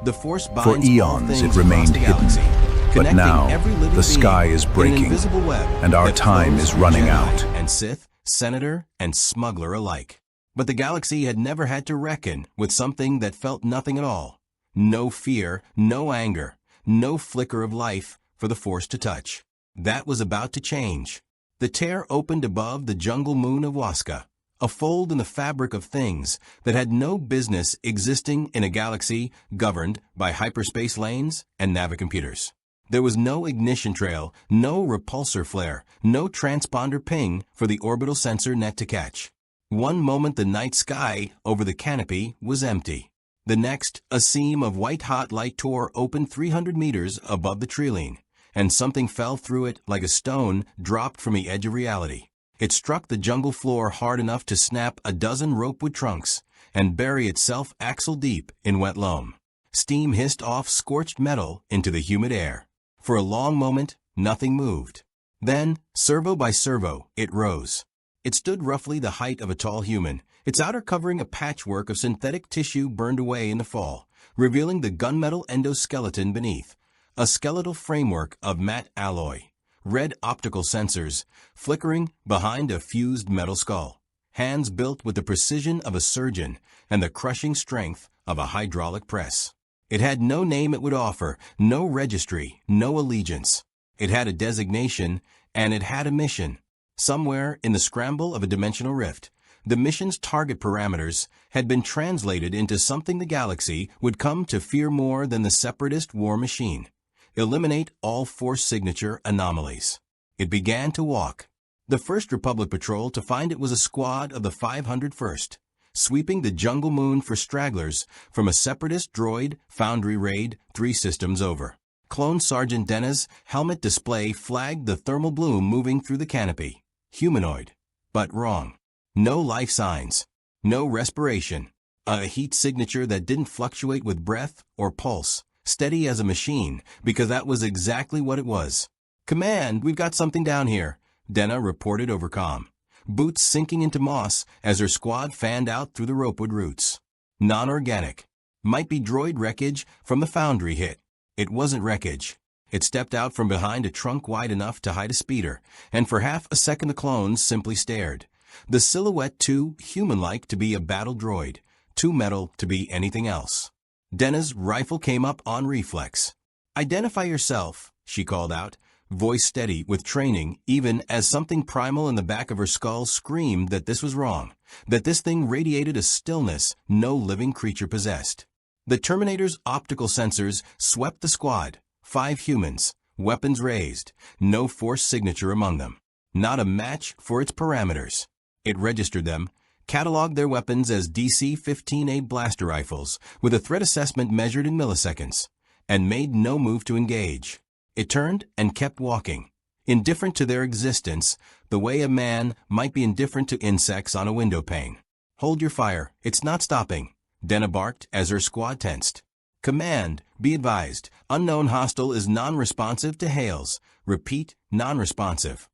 The Force For binds all eons things it remained across the hidden, galaxy, but connecting now every living the sky being is in an breaking, invisible web and our that time flows is through running Jedi out. and Sith, Senator and smuggler alike. But the galaxy had never had to reckon with something that felt nothing at all. No fear, no anger, no flicker of life for the Force to touch. That was about to change. The tear opened above the jungle moon of Waska, a fold in the fabric of things that had no business existing in a galaxy governed by hyperspace lanes and navicomputers. There was no ignition trail, no repulsor flare, no transponder ping for the orbital sensor net to catch. One moment the night sky over the canopy was empty. The next, a seam of white-hot light tore open 300 meters above the treeline, and something fell through it like a stone dropped from the edge of reality. It struck the jungle floor hard enough to snap a dozen ropewood trunks and bury itself axle deep in wet loam. Steam hissed off scorched metal into the humid air. For a long moment, nothing moved. Then, servo by servo, it rose. It stood roughly the height of a tall human, its outer covering a patchwork of synthetic tissue burned away in the fall, revealing the gunmetal endoskeleton beneath, a skeletal framework of matte alloy, red optical sensors flickering behind a fused metal skull, hands built with the precision of a surgeon and the crushing strength of a hydraulic press. It had no name it would offer, no registry, no allegiance. It had a designation, and it had a mission. Somewhere in the scramble of a dimensional rift, the mission's target parameters had been translated into something the galaxy would come to fear more than the separatist war machine. Eliminate all Force signature anomalies. It began to walk. The First Republic patrol to find it was a squad of the 501st, sweeping the jungle moon for stragglers from a separatist droid foundry raid 3 systems over. Clone Sergeant Denna's helmet display flagged the thermal bloom moving through the canopy. Humanoid. But wrong. No life signs. No respiration. A heat signature that didn't fluctuate with breath or pulse. Steady as a machine, because that was exactly what it was. "Command, we've got something down here," Denna reported over comm, boots sinking into moss as her squad fanned out through the ropewood roots. Non-organic. Might be droid wreckage from the foundry hit. It wasn't wreckage. It stepped out from behind a trunk wide enough to hide a speeder, and for half a second the clones simply stared. The silhouette too human-like to be a battle droid, too metal to be anything else. Denna's rifle came up on reflex. "Identify yourself," she called out, voice steady with training, even as something primal in the back of her skull screamed that this was wrong, that this thing radiated a stillness no living creature possessed. The Terminator's optical sensors swept the squad. 5 humans, weapons raised, no Force signature among them. Not a match for its parameters. It registered them, cataloged their weapons as DC-15A blaster rifles with a threat assessment measured in milliseconds, and made no move to engage. It turned and kept walking, indifferent to their existence, the way a man might be indifferent to insects on a window pane. "Hold your fire, it's not stopping," Denna barked as her squad tensed. "Command, be advised, unknown hostile is non-responsive to hails. Repeat, non-responsive."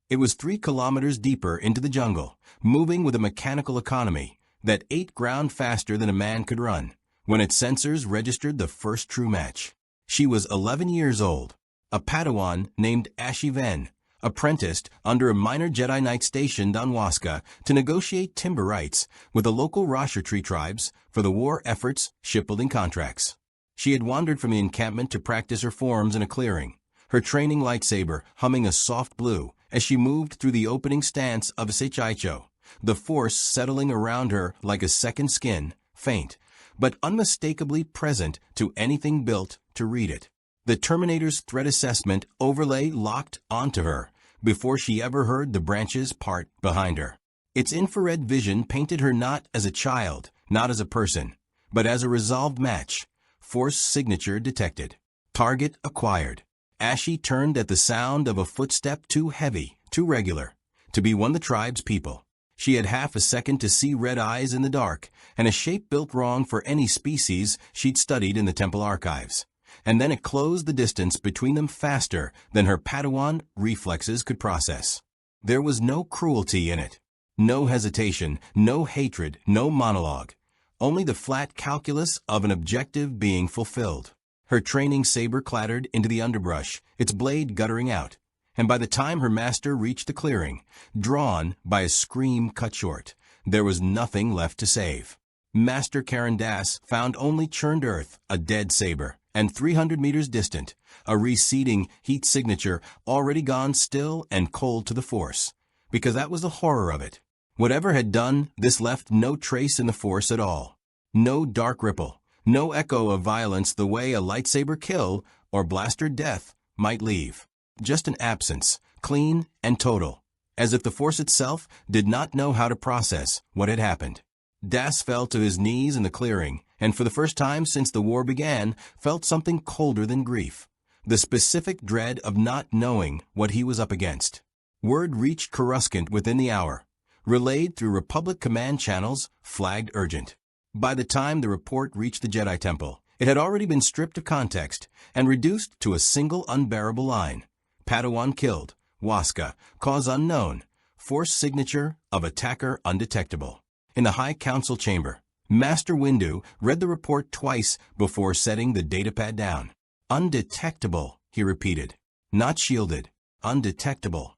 It was 3 kilometers deeper into the jungle, moving with a mechanical economy that 8 ground faster than a man could run, when its sensors registered the first true match. She was 11 years old, a Padawan named Ashi Ven, apprenticed under a minor Jedi Knight stationed on Waska to negotiate timber rights with the local Rasher tree tribes for the war efforts shipbuilding contracts. She had wandered from the encampment to practice her forms in a clearing, her training lightsaber humming a soft blue as she moved through the opening stance of Seichaicho, the Force settling around her like a second skin, faint, but unmistakably present to anything built to read it. The Terminator's threat assessment overlay locked onto her before she ever heard the branches part behind her. Its infrared vision painted her not as a child, not as a person, but as a resolved match. Force signature detected. Target acquired. Ashi turned at the sound of a footstep too heavy, too regular, to be one of the tribe's people. She had half a second to see red eyes in the dark, and a shape built wrong for any species she'd studied in the temple archives. And then it closed the distance between them faster than her Padawan reflexes could process. There was no cruelty in it. No hesitation, no hatred, no monologue. only the flat calculus of an objective being fulfilled. Her training saber clattered into the underbrush, its blade guttering out, and by the time her master reached the clearing, drawn by a scream cut short, there was nothing left to save. Master Karen Dass found only churned earth, a dead saber, and 300 meters distant, a receding heat signature already gone still and cold to the Force, because that was the horror of it. Whatever had done, this left no trace in the Force at all. No dark ripple, no echo of violence the way a lightsaber kill or blaster death might leave. Just an absence, clean and total, as if the Force itself did not know how to process what had happened. Dass fell to his knees in the clearing, and for the first time since the war began, felt something colder than grief. The specific dread of not knowing what he was up against. Word reached Coruscant within the hour, relayed through Republic command channels, flagged urgent. By the time the report reached the Jedi Temple, it had already been stripped of context and reduced to a single unbearable line. Padawan killed, Waska, cause unknown, Force signature of attacker undetectable. In the High Council chamber, Master Windu read the report twice before setting the datapad down. Undetectable, he repeated. Not shielded, undetectable.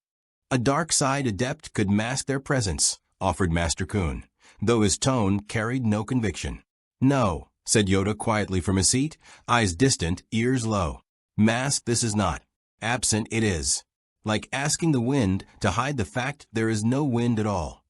A dark side adept could mask their presence, offered Master Kun, though his tone carried no conviction. No, said Yoda quietly from his seat, eyes distant, ears low. Mask this is not. Absent it is. Like asking the wind to hide the fact there is no wind at all.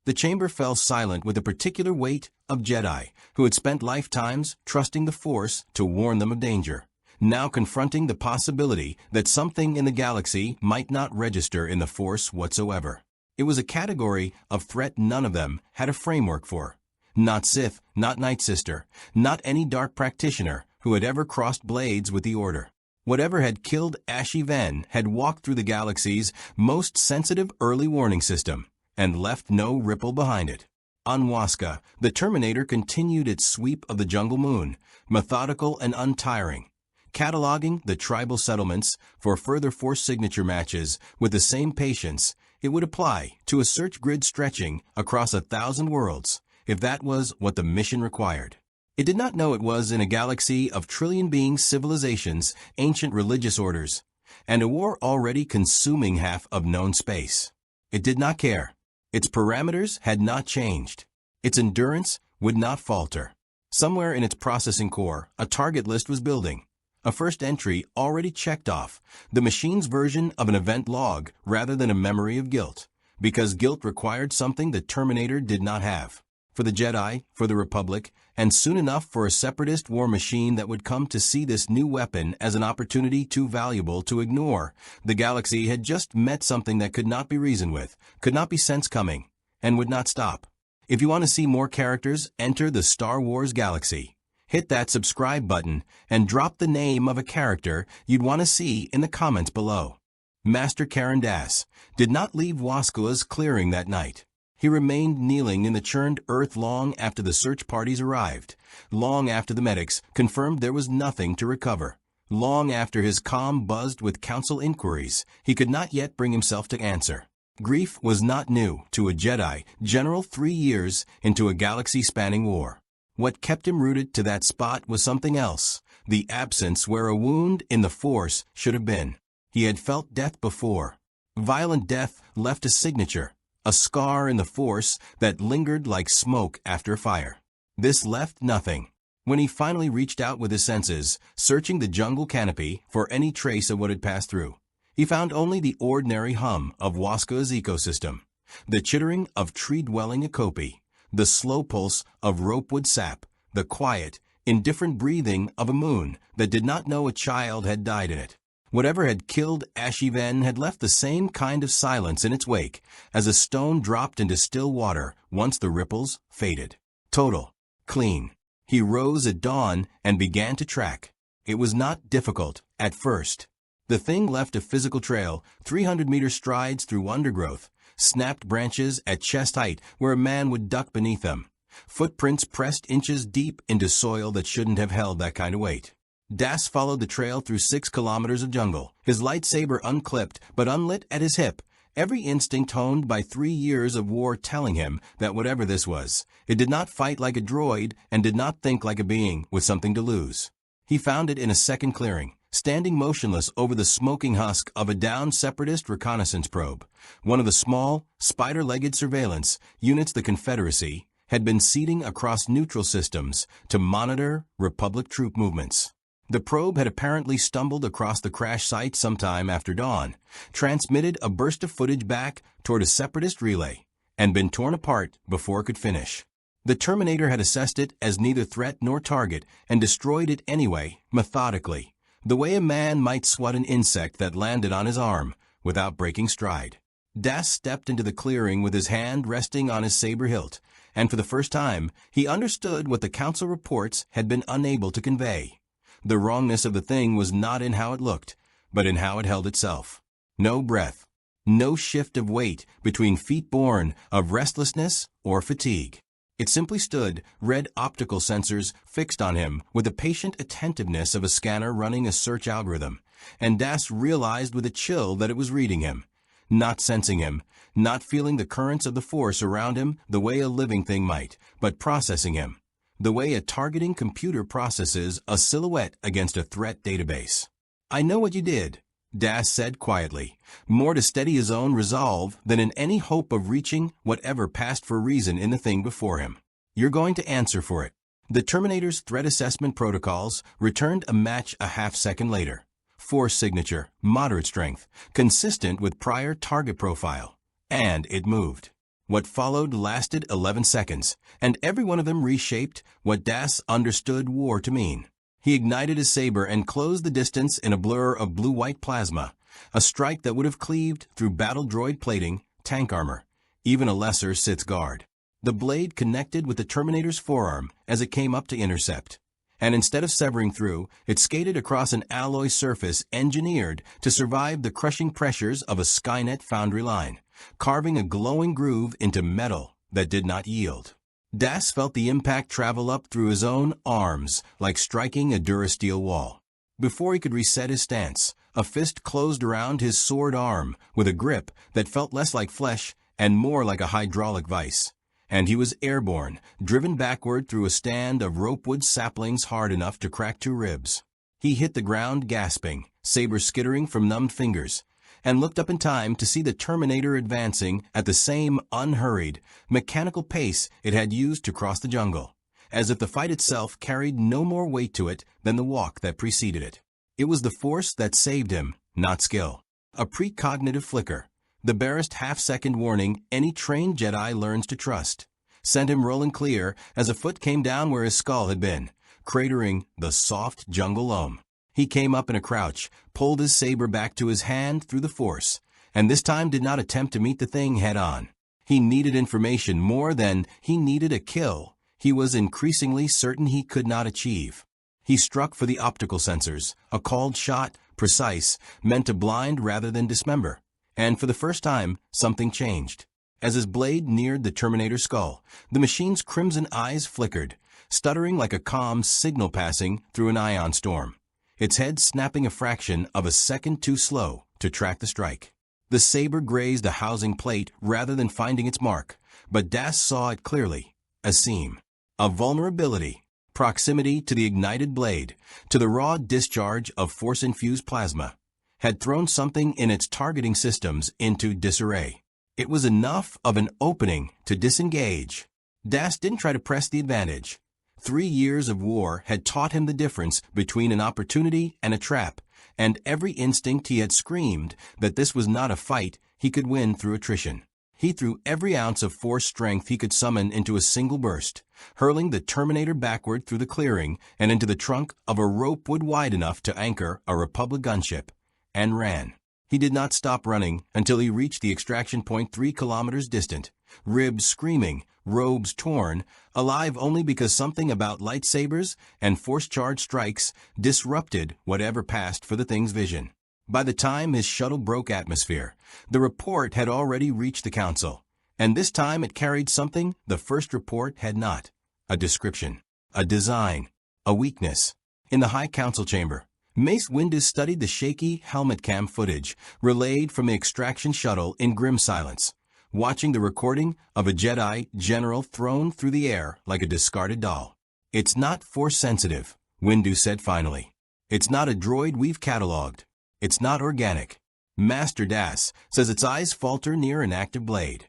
The chamber fell silent with the particular weight of Jedi who had spent lifetimes trusting the Force to warn them of danger, now confronting the possibility that something in the galaxy might not register in the Force whatsoever. It was a category of threat none of them had a framework for. Not Sith, not Night Sister, not any dark practitioner who had ever crossed blades with the Order. Whatever had killed Ashy Ven had walked through the galaxy's most sensitive early warning system and left no ripple behind it. On Waska, the Terminator continued its sweep of the jungle moon, methodical and untiring, cataloging the tribal settlements for further Force signature matches with the same patience it would apply to a search grid stretching across 1,000 worlds, if that was what the mission required. It did not know it was in a galaxy of trillion-being civilizations, ancient religious orders, and a war already consuming half of known space. It did not care. Its parameters had not changed. Its endurance would not falter. Somewhere in its processing core, a target list was building. A first entry already checked off, the machine's version of an event log rather than a memory of guilt, because guilt required something the Terminator did not have. For the Jedi, for the Republic, and soon enough for a separatist war machine that would come to see this new weapon as an opportunity too valuable to ignore, the galaxy had just met something that could not be reasoned with, could not be sensed coming, and would not stop. If you want to see more characters enter the Star Wars galaxy, hit that subscribe button and drop the name of a character you'd want to see in the comments below. Master Karen Dass did not leave Waska's clearing that night. He remained kneeling in the churned earth long after the search parties arrived, long after the medics confirmed there was nothing to recover, long after his comm buzzed with council inquiries he could not yet bring himself to answer. Grief was not new to a Jedi general 3 years into a galaxy-spanning war. What kept him rooted to that spot was something else, the absence where a wound in the Force should have been. He had felt death before. Violent death left a signature, a scar in the Force that lingered like smoke after fire. This left nothing. When he finally reached out with his senses, searching the jungle canopy for any trace of what had passed through, he found only the ordinary hum of Waska's ecosystem, the chittering of tree-dwelling Okopi, the slow pulse of ropewood sap, the quiet, indifferent breathing of a moon that did not know a child had died in it. Whatever had killed Ashy Ven had left the same kind of silence in its wake as a stone dropped into still water once the ripples faded. Total. Clean. He rose at dawn and began to track. It was not difficult at first. The thing left a physical trail, 300-meter strides through undergrowth, snapped branches at chest height where a man would duck beneath them, footprints pressed inches deep into soil that shouldn't have held that kind of weight. Dass followed the trail through 6 kilometers of jungle, his lightsaber unclipped but unlit at his hip, every instinct honed by 3 years of war telling him that whatever this was, it did not fight like a droid and did not think like a being with something to lose. He found it in a second clearing, standing motionless over the smoking husk of a downed separatist reconnaissance probe, one of the small, spider-legged surveillance units the Confederacy had been seeding across neutral systems to monitor Republic troop movements. The probe had apparently stumbled across the crash site sometime after dawn, transmitted a burst of footage back toward a separatist relay, and been torn apart before it could finish. The Terminator had assessed it as neither threat nor target and destroyed it anyway, methodically, the way a man might swat an insect that landed on his arm without breaking stride. Das stepped into the clearing with his hand resting on his saber hilt, and for the first time, he understood what the Council reports had been unable to convey. The wrongness of the thing was not in how it looked, but in how it held itself. No breath, no shift of weight between feet born of restlessness or fatigue. It simply stood, red optical sensors fixed on him with the patient attentiveness of a scanner running a search algorithm, and Das realized with a chill that it was reading him, not sensing him, not feeling the currents of the force around him the way a living thing might, but processing him, the way a targeting computer processes a silhouette against a threat database. "I know what you did," Das said quietly, more to steady his own resolve than in any hope of reaching whatever passed for reason in the thing before him. "You're going to answer for it." The Terminator's threat assessment protocols returned a match a half-second later. Force signature, moderate strength, consistent with prior target profile. And it moved. What followed lasted 11 seconds, and every one of them reshaped what Das understood war to mean. He ignited his saber and closed the distance in a blur of blue-white plasma, a strike that would have cleaved through battle droid plating, tank armor, even a lesser Sith's guard. The blade connected with the Terminator's forearm as it came up to intercept, and instead of severing through, it skated across an alloy surface engineered to survive the crushing pressures of a Skynet foundry line, carving a glowing groove into metal that did not yield. Das felt the impact travel up through his own arms like striking a Durasteel wall. Before he could reset his stance, a fist closed around his sword arm with a grip that felt less like flesh and more like a hydraulic vise, and he was airborne, driven backward through a stand of ropewood saplings hard enough to crack 2 ribs. He hit the ground gasping, saber skittering from numbed fingers, and looked up in time to see the Terminator advancing at the same unhurried, mechanical pace it had used to cross the jungle, as if the fight itself carried no more weight to it than the walk that preceded it. It was the force that saved him, not skill. A precognitive flicker, the barest half-second warning any trained Jedi learns to trust, sent him rolling clear as a foot came down where his skull had been, cratering the soft jungle loam. He came up in a crouch, pulled his saber back to his hand through the force, and this time did not attempt to meet the thing head-on. He needed information more than he needed a kill he was increasingly certain he could not achieve. He struck for the optical sensors, a called shot, precise, meant to blind rather than dismember. And for the first time, something changed. As his blade neared the Terminator's skull, the machine's crimson eyes flickered, stuttering like a comm signal passing through an ion storm, its head snapping a fraction of a second too slow to track the strike. The saber grazed a housing plate rather than finding its mark, but Das saw it clearly, a seam, a vulnerability, proximity to the ignited blade, to the raw discharge of force-infused plasma, had thrown something in its targeting systems into disarray. It was enough of an opening to disengage. Das didn't try to press the advantage. 3 years of war had taught him the difference between an opportunity and a trap, and every instinct he had screamed that this was not a fight he could win through attrition. He threw every ounce of force strength he could summon into a single burst, hurling the Terminator backward through the clearing and into the trunk of a ropewood wide enough to anchor a Republic gunship, and ran. He did not stop running until he reached the extraction point 3 kilometers distant, ribs screaming, robes torn, alive only because something about lightsabers and force-charged strikes disrupted whatever passed for the thing's vision. By the time his shuttle broke atmosphere, the report had already reached the Council, and this time it carried something the first report had not: a description, a design, a weakness. In the High Council chamber, Mace Windu studied the shaky helmet cam footage relayed from the extraction shuttle in grim silence, watching the recording of a Jedi general thrown through the air like a discarded doll. "It's not Force-sensitive," Windu said finally. "It's not a droid we've cataloged. It's not organic. Master Das says its eyes falter near an active blade."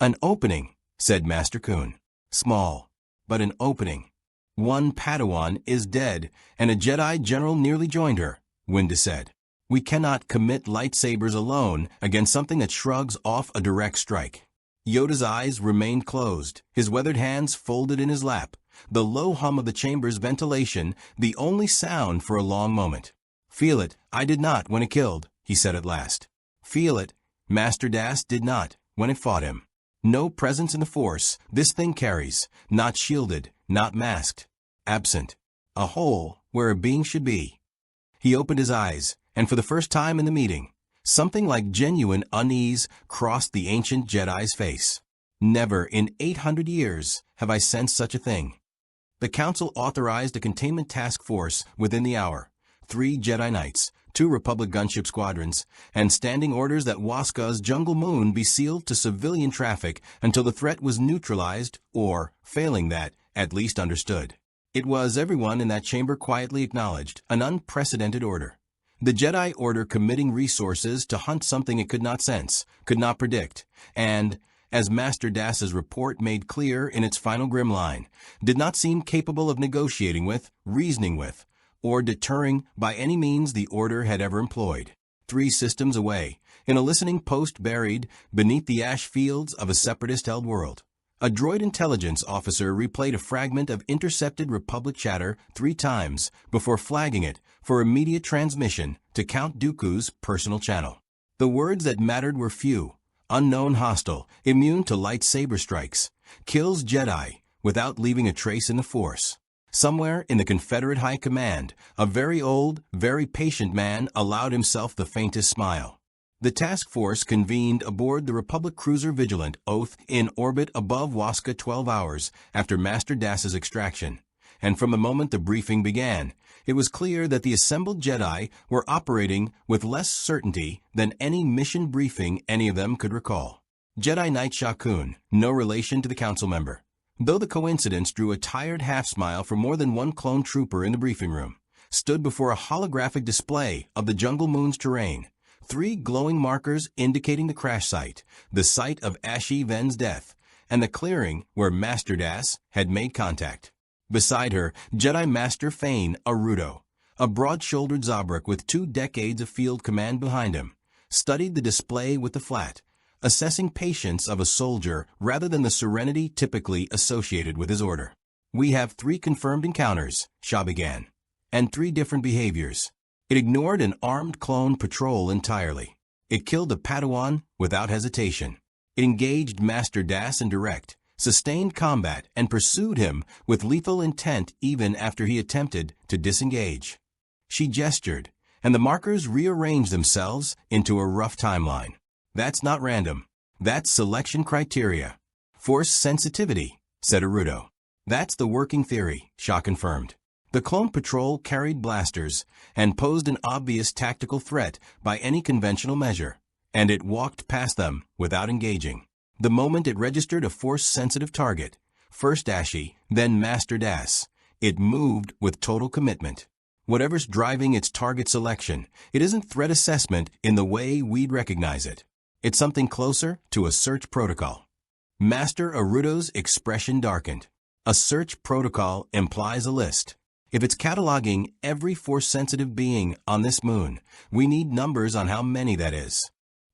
"An opening," said Master Kun. "Small, but an opening." "One Padawan is dead, and a Jedi general nearly joined her," Windu said. "We cannot commit lightsabers alone against something that shrugs off a direct strike." Yoda's eyes remained closed, his weathered hands folded in his lap, the low hum of the chamber's ventilation the only sound for a long moment. "Feel it, I did not when it killed," he said at last. "Feel it, Master Das did not when it fought him. No presence in the Force this thing carries, not shielded, not masked. Absent. A hole where a being should be." He opened his eyes, and for the first time in the meeting, something like genuine unease crossed the ancient Jedi's face. "Never in 800 years have I sensed such a thing." The Council authorized a containment task force within the hour, 3 Jedi Knights, 2 Republic gunship squadrons, and standing orders that Waska's jungle moon be sealed to civilian traffic until the threat was neutralized or, failing that, at least understood. It was, everyone in that chamber quietly acknowledged, an unprecedented order. The Jedi Order committing resources to hunt something it could not sense, could not predict, and, as Master Das's report made clear in its final grim line, did not seem capable of negotiating with, reasoning with, or deterring by any means the Order had ever employed. 3 systems away, in a listening post buried beneath the ash fields of a separatist-held world, a droid intelligence officer replayed a fragment of intercepted Republic chatter 3 times before flagging it for immediate transmission to Count Dooku's personal channel. The words that mattered were few: unknown hostile, immune to lightsaber strikes, kills Jedi without leaving a trace in the Force. Somewhere in the Confederate High Command, a very old, very patient man allowed himself the faintest smile. The task force convened aboard the Republic cruiser Vigilant Oath in orbit above Waska 12 hours after Master Das's extraction, and from the moment the briefing began, it was clear that the assembled Jedi were operating with less certainty than any mission briefing any of them could recall. Jedi Knight Sha Kun, no relation to the council member, though the coincidence drew a tired half-smile from more than one clone trooper in the briefing room, stood before a holographic display of the jungle moon's terrain, 3 glowing markers indicating the crash site, the site of Ashi Ven's death, and the clearing where Master Das had made contact. Beside her, Jedi Master Fane Arudo, a broad-shouldered Zabrak with 2 decades of field command behind him, studied the display with the flat, assessing patience of a soldier rather than the serenity typically associated with his order. "We have 3 confirmed encounters," Sha began, "and 3 different behaviors." It ignored an armed clone patrol entirely. It killed a Padawan without hesitation. It engaged Master Das in direct, sustained combat, and pursued him with lethal intent even after he attempted to disengage. She gestured, and the markers rearranged themselves into a rough timeline. "That's not random. That's selection criteria." "Force sensitivity," said Arudo. "That's the working theory," Sha confirmed. The clone patrol carried blasters and posed an obvious tactical threat by any conventional measure, and it walked past them without engaging. The moment it registered a Force-sensitive target, first Ashi, then Master Das, it moved with total commitment. Whatever's driving its target selection, it isn't threat assessment in the way we'd recognize it. It's something closer to a search protocol. Master Arudo's expression darkened. A search protocol implies a list. If it's cataloging every Force-sensitive being on this moon, we need numbers on how many that is.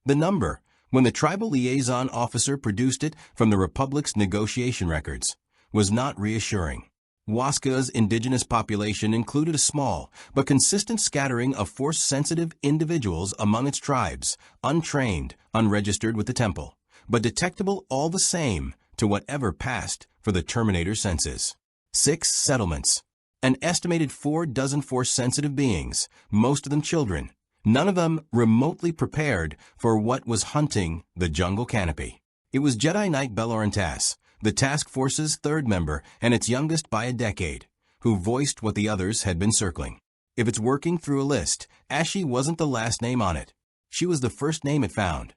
The number, when the tribal liaison officer produced it from the Republic's negotiation records, was not reassuring. Waska's indigenous population included a small but consistent scattering of Force-sensitive individuals among its tribes, untrained, unregistered with the temple, but detectable all the same to whatever passed for the Terminator census. 6 settlements. An estimated 4 dozen Force-sensitive beings, most of them children, none of them remotely prepared for what was hunting the jungle canopy. It was Jedi Knight Belloran Tas, the task force's 3rd member and its youngest by a decade, who voiced what the others had been circling. If it's working through a list, Ashy wasn't the last name on it. She was the first name it found.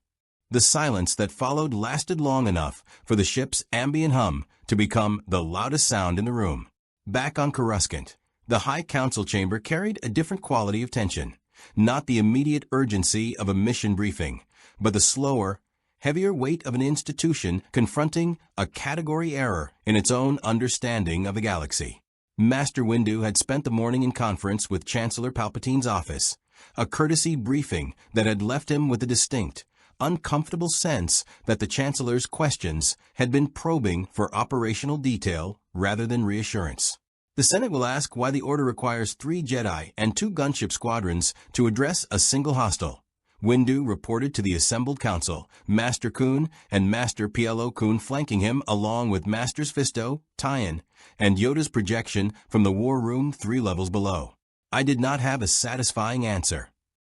The silence that followed lasted long enough for the ship's ambient hum to become the loudest sound in the room. Back on Coruscant, the High Council chamber carried a different quality of tension. Not the immediate urgency of a mission briefing, but the slower, heavier weight of an institution confronting a category error in its own understanding of the galaxy. Master Windu had spent the morning in conference with Chancellor Palpatine's office, a courtesy briefing that had left him with a distinct, uncomfortable sense that the Chancellor's questions had been probing for operational detail rather than reassurance. The Senate will ask why the Order requires 3 Jedi and 2 gunship squadrons to address a single hostile. Windu reported to the assembled council, Master Kun and Master Plo Koon flanking him along with Masters Fisto, Tyen, and Yoda's projection from the war room 3 levels below. I did not have a satisfying answer.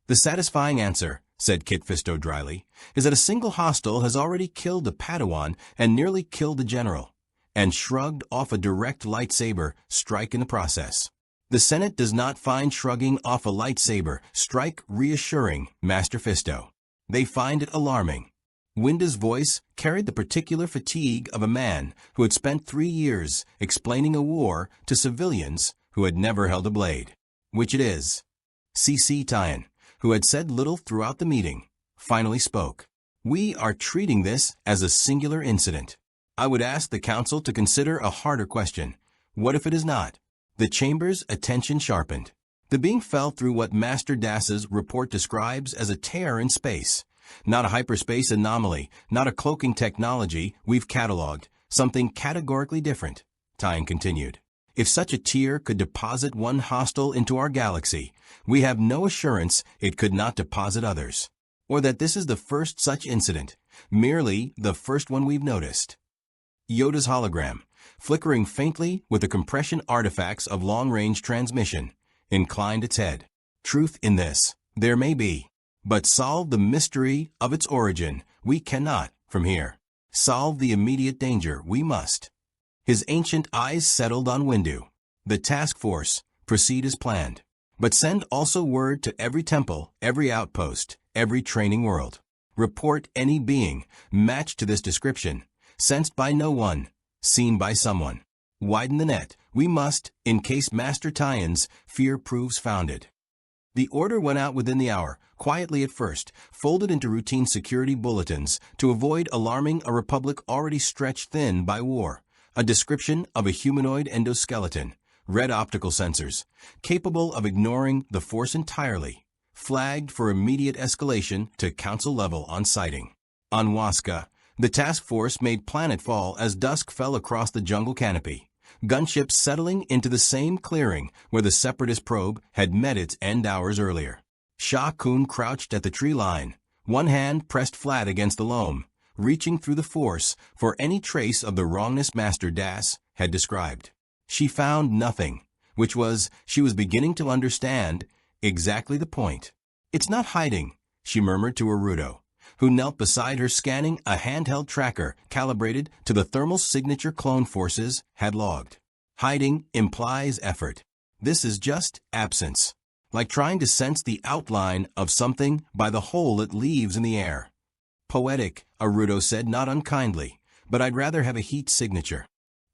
The satisfying answer, said Kit Fisto dryly, is that a single hostile has already killed a Padawan and nearly killed a general, and shrugged off a direct lightsaber strike in the process. The Senate does not find shrugging off a lightsaber strike reassuring, Master Fisto. They find it alarming. Windu's voice carried the particular fatigue of a man who had spent 3 years explaining a war to civilians who had never held a blade. Which it is. C.C. Tyen, who had said little throughout the meeting, finally spoke. We are treating this as a singular incident. I would ask the Council to consider a harder question. What if it is not? The Chamber's attention sharpened. The being fell through what Master Das's report describes as a tear in space. Not a hyperspace anomaly, not a cloaking technology we've catalogued, something categorically different, Tyen continued. If such a tear could deposit one hostile into our galaxy, we have no assurance it could not deposit others. Or that this is the first such incident, merely the first one we've noticed. Yoda's hologram, flickering faintly with the compression artifacts of long-range transmission, inclined its head. Truth in this, there may be. But solve the mystery of its origin, we cannot, from here. Solve the immediate danger, we must. His ancient eyes settled on Windu. The task force, proceed as planned. But send also word to every temple, every outpost, every training world. Report any being, matched to this description, sensed by no one, seen by someone. Widen the net, we must, in case Master Tyen's fear proves founded. The order went out within the hour, quietly at first, folded into routine security bulletins to avoid alarming a republic already stretched thin by war. A description of a humanoid endoskeleton, red optical sensors, capable of ignoring the Force entirely, flagged for immediate escalation to council level on sighting. On Waska, the task force made planetfall as dusk fell across the jungle canopy, gunships settling into the same clearing where the Separatist probe had met its end hours earlier. Sha Kun crouched at the tree line, one hand pressed flat against the loam, reaching through the Force for any trace of the wrongness Master Das had described. She found nothing, which was, she was beginning to understand, exactly the point. It's not hiding, she murmured to Arudo, who knelt beside her scanning a handheld tracker calibrated to the thermal signature clone forces had logged. Hiding implies effort. This is just absence, like trying to sense the outline of something by the hole it leaves in the air. Poetic, Arudo said not unkindly, but I'd rather have a heat signature.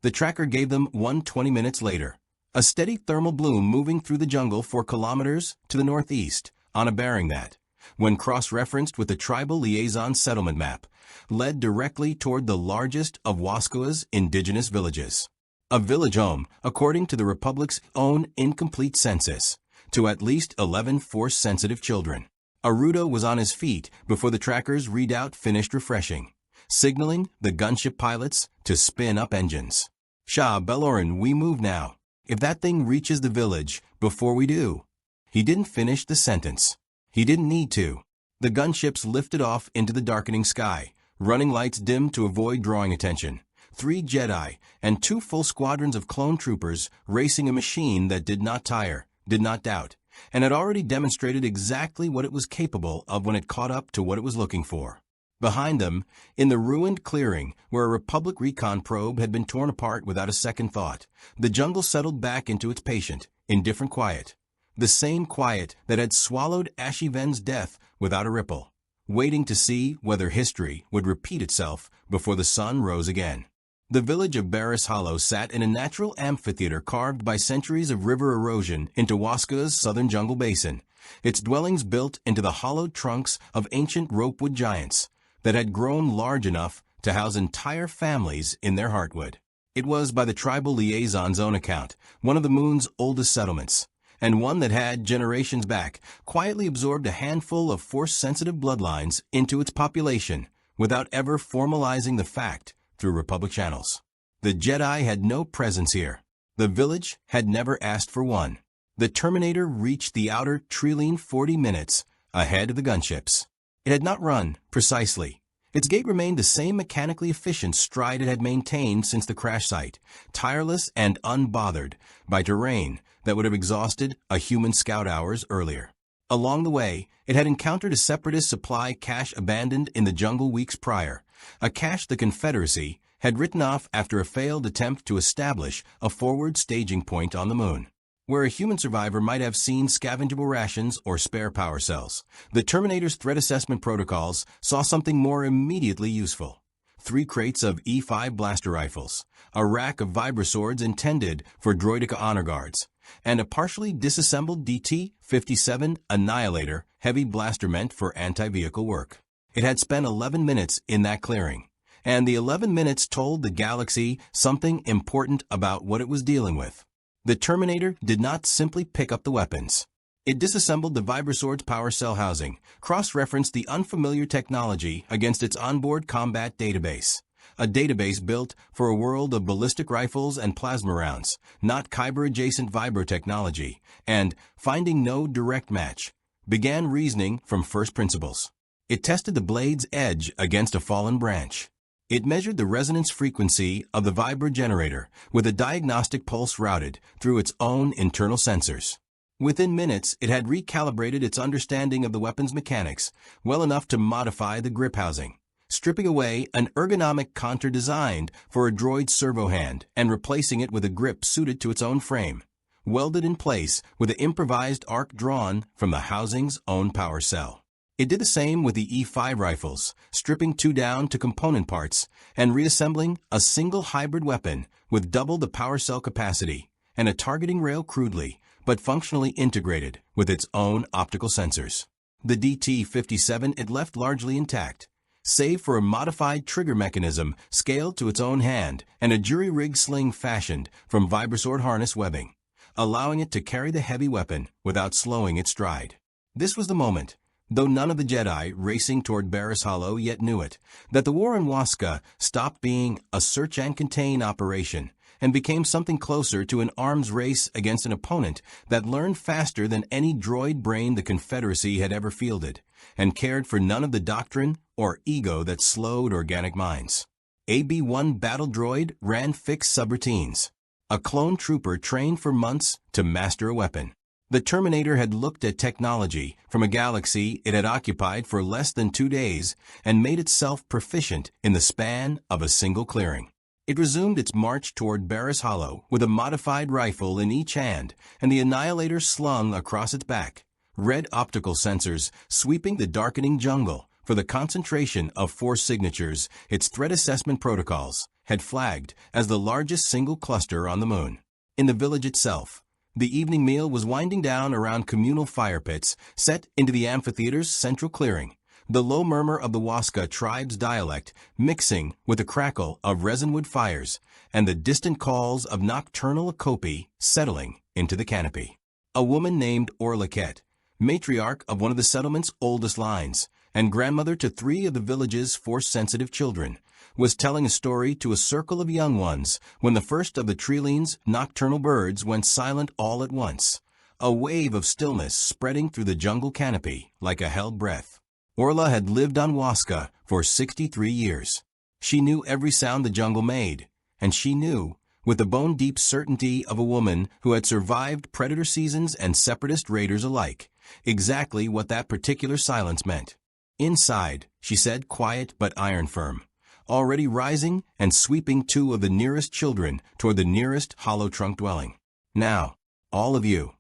The tracker gave them 1:20 minutes later. A steady thermal bloom moving through the jungle for kilometers to the northeast, on a bearing that, when cross-referenced with the tribal liaison settlement map, led directly toward the largest of Waskoa's indigenous villages. A village home, according to the Republic's own incomplete census, to at least 11 Force-sensitive children. Arudo was on his feet before the tracker's readout finished refreshing, signaling the gunship pilots to spin up engines. Shah Belorin, we move now. If that thing reaches the village before we do. He didn't finish the sentence. He didn't need to. The gunships lifted off into the darkening sky, running lights dimmed to avoid drawing attention. 3 Jedi and 2 full squadrons of clone troopers racing a machine that did not tire, did not doubt, and had already demonstrated exactly what it was capable of when it caught up to what it was looking for. Behind them, in the ruined clearing where a Republic recon probe had been torn apart without a second thought, the jungle settled back into its patient, indifferent quiet. The same quiet that had swallowed Ashiven's death without a ripple, waiting to see whether history would repeat itself before the sun rose again. The village of Barris Hollow sat in a natural amphitheater carved by centuries of river erosion into Waska's southern jungle basin, its dwellings built into the hollowed trunks of ancient ropewood giants that had grown large enough to house entire families in their heartwood. It was, by the tribal liaison's own account, one of the moon's oldest settlements, and one that had, generations back, quietly absorbed a handful of force-sensitive bloodlines into its population without ever formalizing the fact through Republic channels. The Jedi had no presence here. The village had never asked for one. The Terminator reached the outer Trilene 40 minutes ahead of the gunships. It had not run, precisely. Its gait remained the same mechanically efficient stride it had maintained since the crash site, tireless and unbothered by terrain that would have exhausted a human scout hours earlier. Along the way, it had encountered a separatist supply cache abandoned in the jungle weeks prior, a cache the Confederacy had written off after a failed attempt to establish a forward staging point on the moon. Where a human survivor might have seen scavengeable rations or spare power cells, the Terminator's threat assessment protocols saw something more immediately useful. 3 crates of E5 blaster rifles, a rack of vibroswords intended for droideka honor guards, and a partially disassembled DT-57 Annihilator heavy blaster meant for anti-vehicle work. It had spent 11 minutes in that clearing, and the 11 minutes told the galaxy something important about what it was dealing with. The Terminator did not simply pick up the weapons. It disassembled the Vibrosword's power cell housing, cross-referenced the unfamiliar technology against its onboard combat database, a database built for a world of ballistic rifles and plasma rounds, not Kyber-adjacent vibro technology, and, finding no direct match, began reasoning from first principles. It tested the blade's edge against a fallen branch. It measured the resonance frequency of the vibro generator with a diagnostic pulse routed through its own internal sensors. Within minutes, it had recalibrated its understanding of the weapon's mechanics well enough to modify the grip housing, stripping away an ergonomic contour designed for a droid servo hand and replacing it with a grip suited to its own frame, welded in place with an improvised arc drawn from the housing's own power cell. It did the same with the E5 rifles, stripping 2 down to component parts and reassembling a single hybrid weapon with double the power cell capacity and a targeting rail crudely, but functionally integrated with its own optical sensors. The DT-57 it left largely intact, save for a modified trigger mechanism scaled to its own hand and a jury-rig sling fashioned from vibrosword harness webbing, allowing it to carry the heavy weapon without slowing its stride. This was the moment, though none of the Jedi racing toward Barris Hollow yet knew it, that the war in Waska stopped being a search and contain operation and became something closer to an arms race against an opponent that learned faster than any droid brain the Confederacy had ever fielded, and cared for none of the doctrine or ego that slowed organic minds. AB-1 battle droid ran fixed subroutines, a clone trooper trained for months to master a weapon. The Terminator had looked at technology from a galaxy it had occupied for less than 2 days and made itself proficient in the span of a single clearing. It resumed its march toward Barris Hollow with a modified rifle in each hand and the Annihilator slung across its back, red optical sensors sweeping the darkening jungle for the concentration of force signatures its threat assessment protocols had flagged as the largest single cluster on the moon. In the village itself, the evening meal was winding down around communal fire pits set into the amphitheater's central clearing, the low murmur of the Waska tribe's dialect mixing with the crackle of resinwood fires and the distant calls of nocturnal Akopi settling into the canopy. A woman named Orlaket, matriarch of one of the settlement's oldest lines and grandmother to 3 of the village's force-sensitive children, was telling a story to a circle of young ones when the first of the Trilene's nocturnal birds went silent all at once, a wave of stillness spreading through the jungle canopy like a held breath. Orla had lived on Waska for 63 years. She knew every sound the jungle made, and she knew, with the bone-deep certainty of a woman who had survived predator seasons and separatist raiders alike, exactly what that particular silence meant. Inside, she said, quiet but iron-firm, already rising and sweeping 2 of the nearest children toward the nearest hollow trunk dwelling. Now, all of you.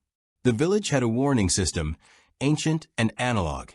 The village had a warning system, ancient and analog.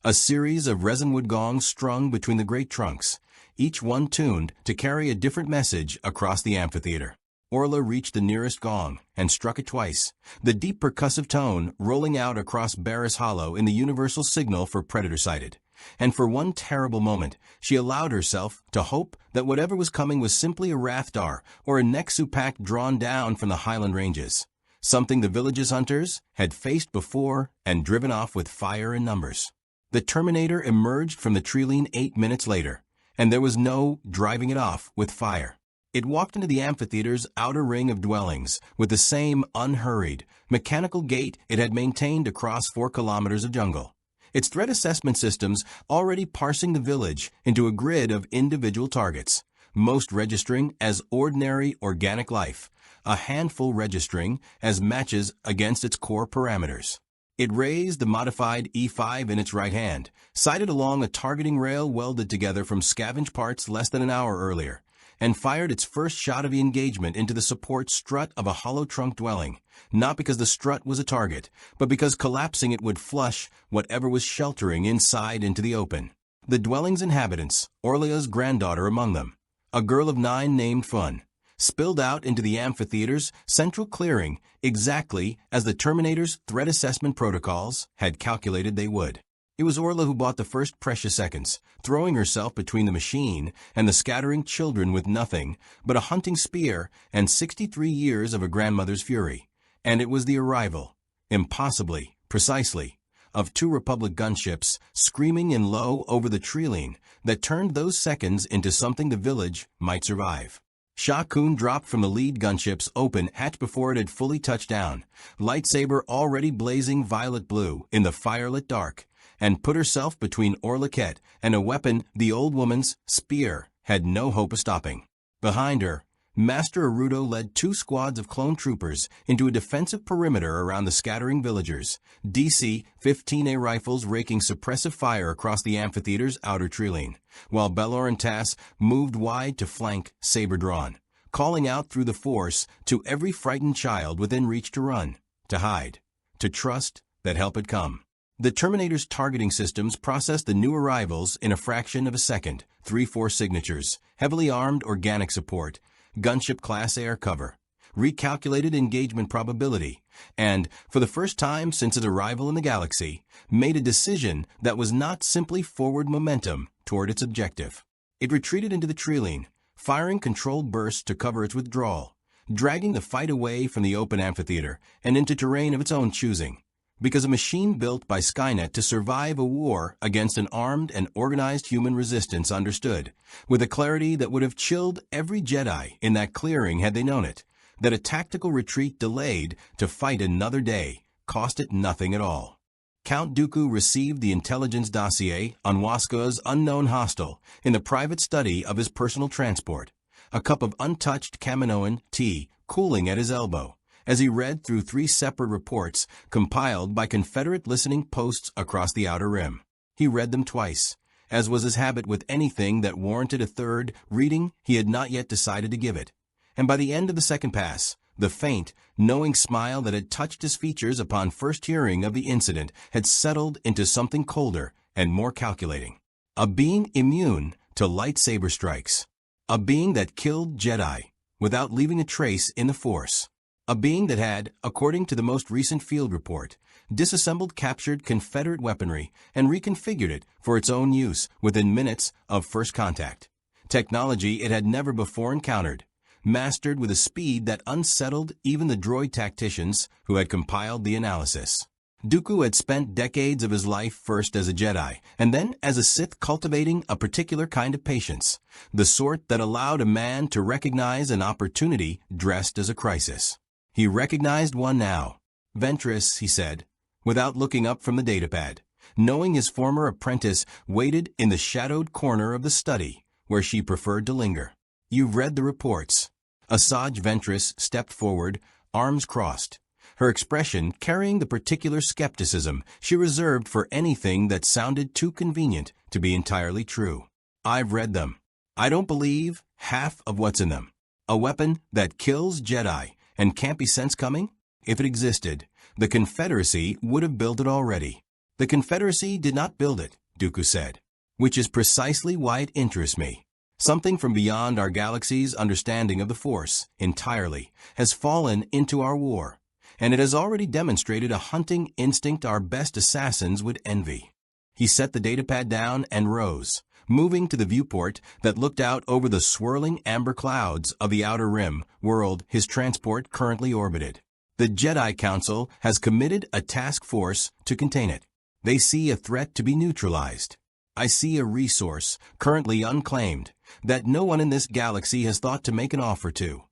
A series of resinwood gongs strung between the great trunks, each one tuned to carry a different message across the amphitheater. Orla reached the nearest gong and struck it twice, the deep percussive tone rolling out across Barris Hollow in the universal signal for predator sighted. And for one terrible moment, she allowed herself to hope that whatever was coming was simply a Rathdar or a Nexupak drawn down from the Highland Ranges, something the village's hunters had faced before and driven off with fire in numbers. The Terminator emerged from the treeline 8 minutes later, and there was no driving it off with fire. It walked into the amphitheater's outer ring of dwellings with the same unhurried, mechanical gait it had maintained across 4 kilometers of jungle, its threat assessment systems already parsing the village into a grid of individual targets, most registering as ordinary organic life, a handful registering as matches against its core parameters. It raised the modified E5 in its right hand, sighted along a targeting rail welded together from scavenged parts less than an hour earlier, and fired its first shot of the engagement into the support strut of a hollow trunk dwelling, not because the strut was a target, but because collapsing it would flush whatever was sheltering inside into the open. The dwelling's inhabitants, Orlia's granddaughter among them, a girl of 9 named Fun, spilled out into the amphitheater's central clearing exactly as the Terminator's threat assessment protocols had calculated they would. It was Orla who bought the first precious seconds, throwing herself between the machine and the scattering children with nothing but a hunting spear and 63 years of a grandmother's fury. And it was the arrival, impossibly, precisely, of 2 Republic gunships screaming in low over the treeline that turned those seconds into something the village might survive. Sha Kun dropped from the lead gunship's open hatch before it had fully touched down, lightsaber already blazing violet blue in the firelit dark, and put herself between Orla Kett and a weapon the old woman's spear had no hope of stopping. Behind her, Master Arudo led 2 squads of clone troopers into a defensive perimeter around the scattering villagers, DC-15A rifles raking suppressive fire across the amphitheater's outer treeline, while Belor and Tass moved wide to flank saber-drawn, calling out through the force to every frightened child within reach to run, to hide, to trust that help had come. The Terminator's targeting systems processed the new arrivals in a fraction of a second, 3-4 signatures, heavily armed organic support, gunship class air cover, recalculated engagement probability, and, for the first time since its arrival in the galaxy, made a decision that was not simply forward momentum toward its objective. It retreated into the treeline, firing controlled bursts to cover its withdrawal, dragging the fight away from the open amphitheater and into terrain of its own choosing. Because a machine built by Skynet to survive a war against an armed and organized human resistance understood, with a clarity that would have chilled every Jedi in that clearing had they known it, that a tactical retreat delayed to fight another day cost it nothing at all. Count Dooku received the intelligence dossier on Waska's unknown hostile in the private study of his personal transport, a cup of untouched Kaminoan tea cooling at his elbow, as he read through 3 separate reports compiled by Confederate listening posts across the Outer Rim. He read them twice, as was his habit with anything that warranted a third reading he had not yet decided to give it. And by the end of the second pass, the faint, knowing smile that had touched his features upon first hearing of the incident had settled into something colder and more calculating. A being immune to lightsaber strikes. A being that killed Jedi without leaving a trace in the Force. A being that had, according to the most recent field report, disassembled captured Confederate weaponry and reconfigured it for its own use within minutes of first contact. Technology it had never before encountered, mastered with a speed that unsettled even the droid tacticians who had compiled the analysis. Dooku had spent decades of his life first as a Jedi and then as a Sith cultivating a particular kind of patience, the sort that allowed a man to recognize an opportunity dressed as a crisis. He recognized one now. Ventress, he said, without looking up from the datapad, knowing his former apprentice waited in the shadowed corner of the study where she preferred to linger. You've read the reports. Asajj Ventress stepped forward, arms crossed, her expression carrying the particular skepticism she reserved for anything that sounded too convenient to be entirely true. I've read them. I don't believe half of what's in them. A weapon that kills Jedi and can't be sense coming? If it existed, The Confederacy would have built it already. The Confederacy did not build it, Dooku said, which is precisely why it interests me. Something from beyond our galaxy's understanding of the Force, entirely, has fallen into our war, and it has already demonstrated a hunting instinct our best assassins would envy. He set the datapad down and rose, moving to the viewport that looked out over the swirling amber clouds of the outer rim world his transport currently orbited. The Jedi Council has committed a task force to contain it. They see a threat to be neutralized. I see a resource, currently unclaimed, that no one in this galaxy has thought to make an offer to.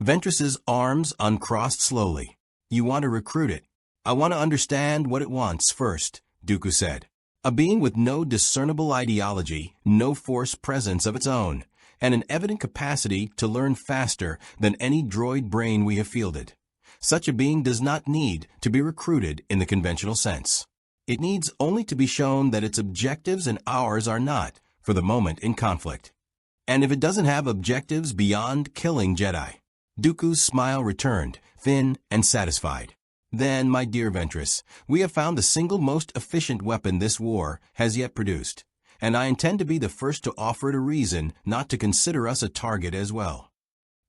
Ventress's arms uncrossed slowly. You want to recruit it. I want to understand what it wants first, Dooku said. A being with no discernible ideology, no force presence of its own, and an evident capacity to learn faster than any droid brain we have fielded. Such a being does not need to be recruited in the conventional sense. It needs only to be shown that its objectives and ours are not, for the moment, in conflict. And if it doesn't have objectives beyond killing Jedi. Dooku's smile returned, thin and satisfied. Then, my dear Ventress, we have found the single most efficient weapon this war has yet produced, and I intend to be the first to offer it a reason not to consider us a target as well.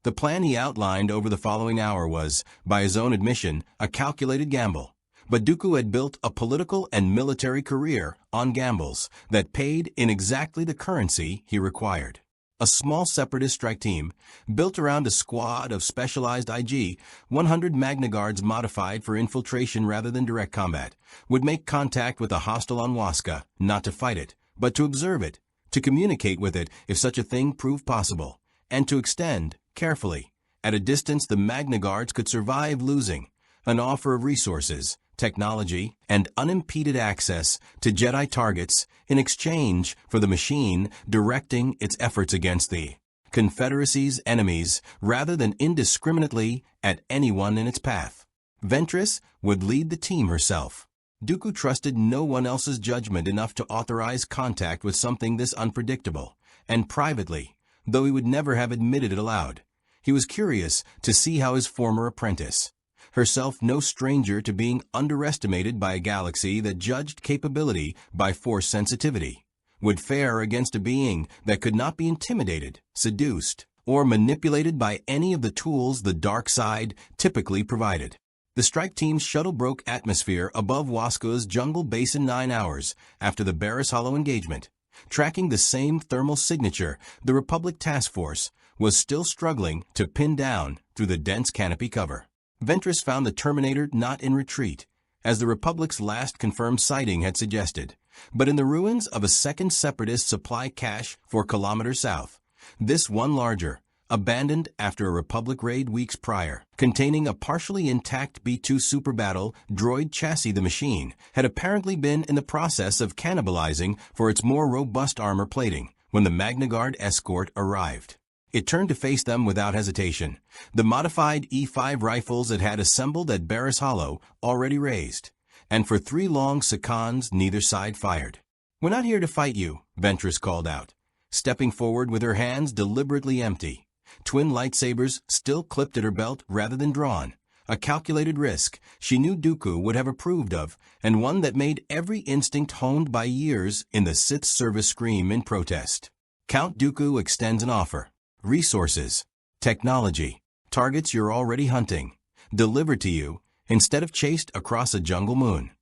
The plan he outlined over the following hour was, by his own admission, a calculated gamble. But Dooku had built a political and military career on gambles that paid in exactly the currency he required. A small separatist strike team, built around a squad of specialized IG, 100 Magna Guards modified for infiltration rather than direct combat, would make contact with a hostile on Waska, not to fight it, but to observe it, to communicate with it if such a thing proved possible, and to extend, carefully, at a distance the Magna Guards could survive losing, an offer of resources, technology, and unimpeded access to Jedi targets in exchange for the machine directing its efforts against the Confederacy's enemies rather than indiscriminately at anyone in its path. Ventress would lead the team herself. Dooku trusted no one else's judgment enough to authorize contact with something this unpredictable, and privately, though he would never have admitted it aloud. He was curious to see how his former apprentice, herself no stranger to being underestimated by a galaxy that judged capability by force sensitivity, would fare against a being that could not be intimidated, seduced, or manipulated by any of the tools the dark side typically provided. The strike team's shuttle broke atmosphere above Waska's jungle basin 9 hours after the Barris Hollow engagement. Tracking the same thermal signature, the Republic Task Force was still struggling to pin down through the dense canopy cover. Ventress found the Terminator not in retreat, as the Republic's last confirmed sighting had suggested, but in the ruins of a second separatist supply cache 4 kilometers south. This one larger, abandoned after a Republic raid weeks prior, containing a partially intact B-2 Super Battle droid chassis. The machine had apparently been in the process of cannibalizing for its more robust armor plating when the Magna Guard escort arrived. It turned to face them without hesitation, the modified E5 rifles it had assembled at Barris Hollow already raised, and for 3 long seconds neither side fired. "We're not here to fight you," Ventress called out, stepping forward with her hands deliberately empty. Twin lightsabers still clipped at her belt rather than drawn, a calculated risk she knew Dooku would have approved of, and one that made every instinct honed by years in the Sith service scream in protest. Count Dooku extends an offer. Resources, technology, targets you're already hunting, delivered to you instead of chased across a jungle moon.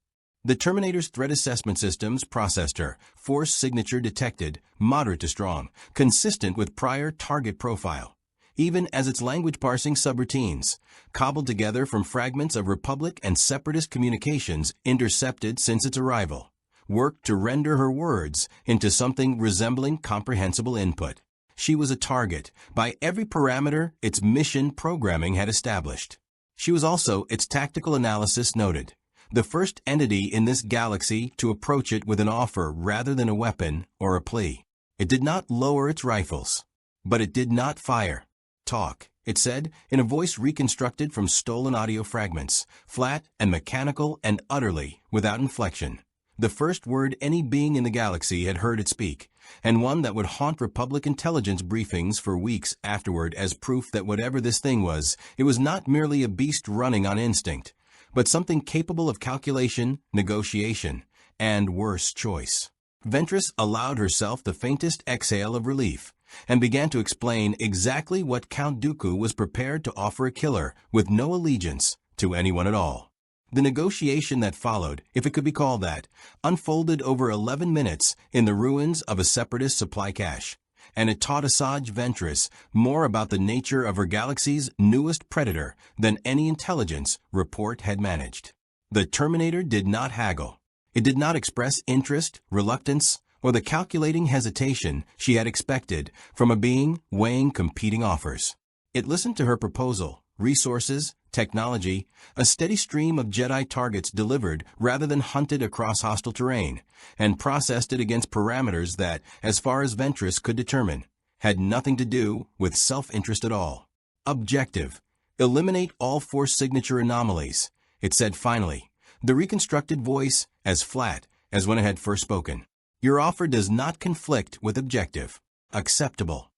The Terminator's threat assessment systems processed her, force signature detected, moderate to strong, consistent with prior target profile, even as its language parsing subroutines, cobbled together from fragments of Republic and Separatist communications intercepted since its arrival, worked to render her words into something resembling comprehensible input. She was a target by every parameter its mission programming had established. She was also, its tactical analysis noted, the first entity in this galaxy to approach it with an offer rather than a weapon or a plea. It did not lower its rifles, but it did not fire. "Talk," it said, in a voice reconstructed from stolen audio fragments, flat and mechanical and utterly without inflection. The first word any being in the galaxy had heard it speak, and one that would haunt Republic intelligence briefings for weeks afterward as proof that whatever this thing was, it was not merely a beast running on instinct, but something capable of calculation, negotiation, and worse choice. Ventress allowed herself the faintest exhale of relief and began to explain exactly what Count Dooku was prepared to offer a killer with no allegiance to anyone at all. The negotiation that followed, if it could be called that, unfolded over 11 minutes in the ruins of a separatist supply cache, and it taught Asajj Ventress more about the nature of her galaxy's newest predator than any intelligence report had managed. The Terminator did not haggle. It did not express interest, reluctance, or the calculating hesitation she had expected from a being weighing competing offers. It listened to her proposal, resources, technology, a steady stream of Jedi targets delivered rather than hunted across hostile terrain, and processed it against parameters that, as far as Ventress could determine, had nothing to do with self-interest at all. Objective. Eliminate all force signature anomalies, it said finally, the reconstructed voice as flat as when it had first spoken. Your offer does not conflict with objective. Acceptable.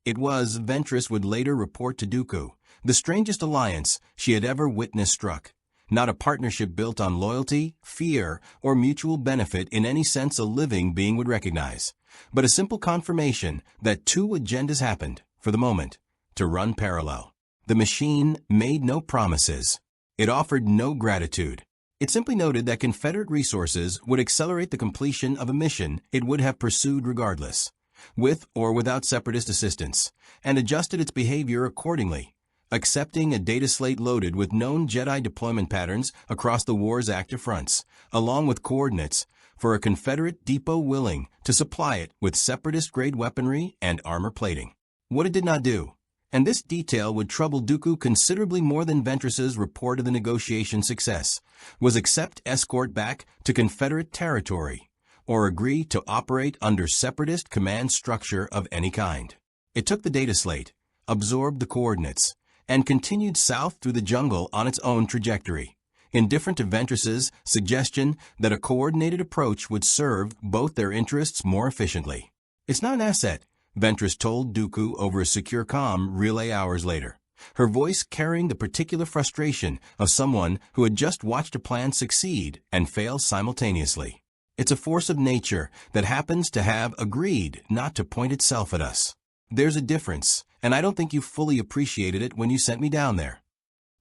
It was, Ventress would later report to Dooku, the strangest alliance she had ever witnessed struck. Not a partnership built on loyalty, fear, or mutual benefit in any sense a living being would recognize, but a simple confirmation that two agendas happened, for the moment, to run parallel. The machine made no promises. It offered no gratitude. It simply noted that Confederate resources would accelerate the completion of a mission it would have pursued regardless, with or without Separatist assistance, and adjusted its behavior accordingly, accepting a data slate loaded with known Jedi deployment patterns across the war's active fronts, along with coordinates for a Confederate depot willing to supply it with Separatist-grade weaponry and armor plating. What it did not do, and this detail would trouble Dooku considerably more than Ventress's report of the negotiation success, was accept escort back to Confederate territory, or agree to operate under Separatist command structure of any kind. It took the data slate, absorbed the coordinates, and continued south through the jungle on its own trajectory, indifferent to Ventress's suggestion that a coordinated approach would serve both their interests more efficiently. It's not an asset, Ventress told Dooku over a secure comm relay hours later, her voice carrying the particular frustration of someone who had just watched a plan succeed and fail simultaneously. It's a force of nature that happens to have agreed not to point itself at us. There's a difference, and I don't think you fully appreciated it when you sent me down there.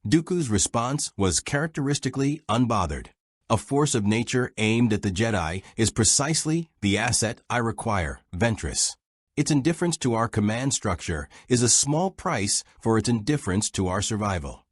Dooku's response was characteristically unbothered. A force of nature aimed at the Jedi is precisely the asset I require, Ventress. Its indifference to our command structure is a small price for its indifference to our survival.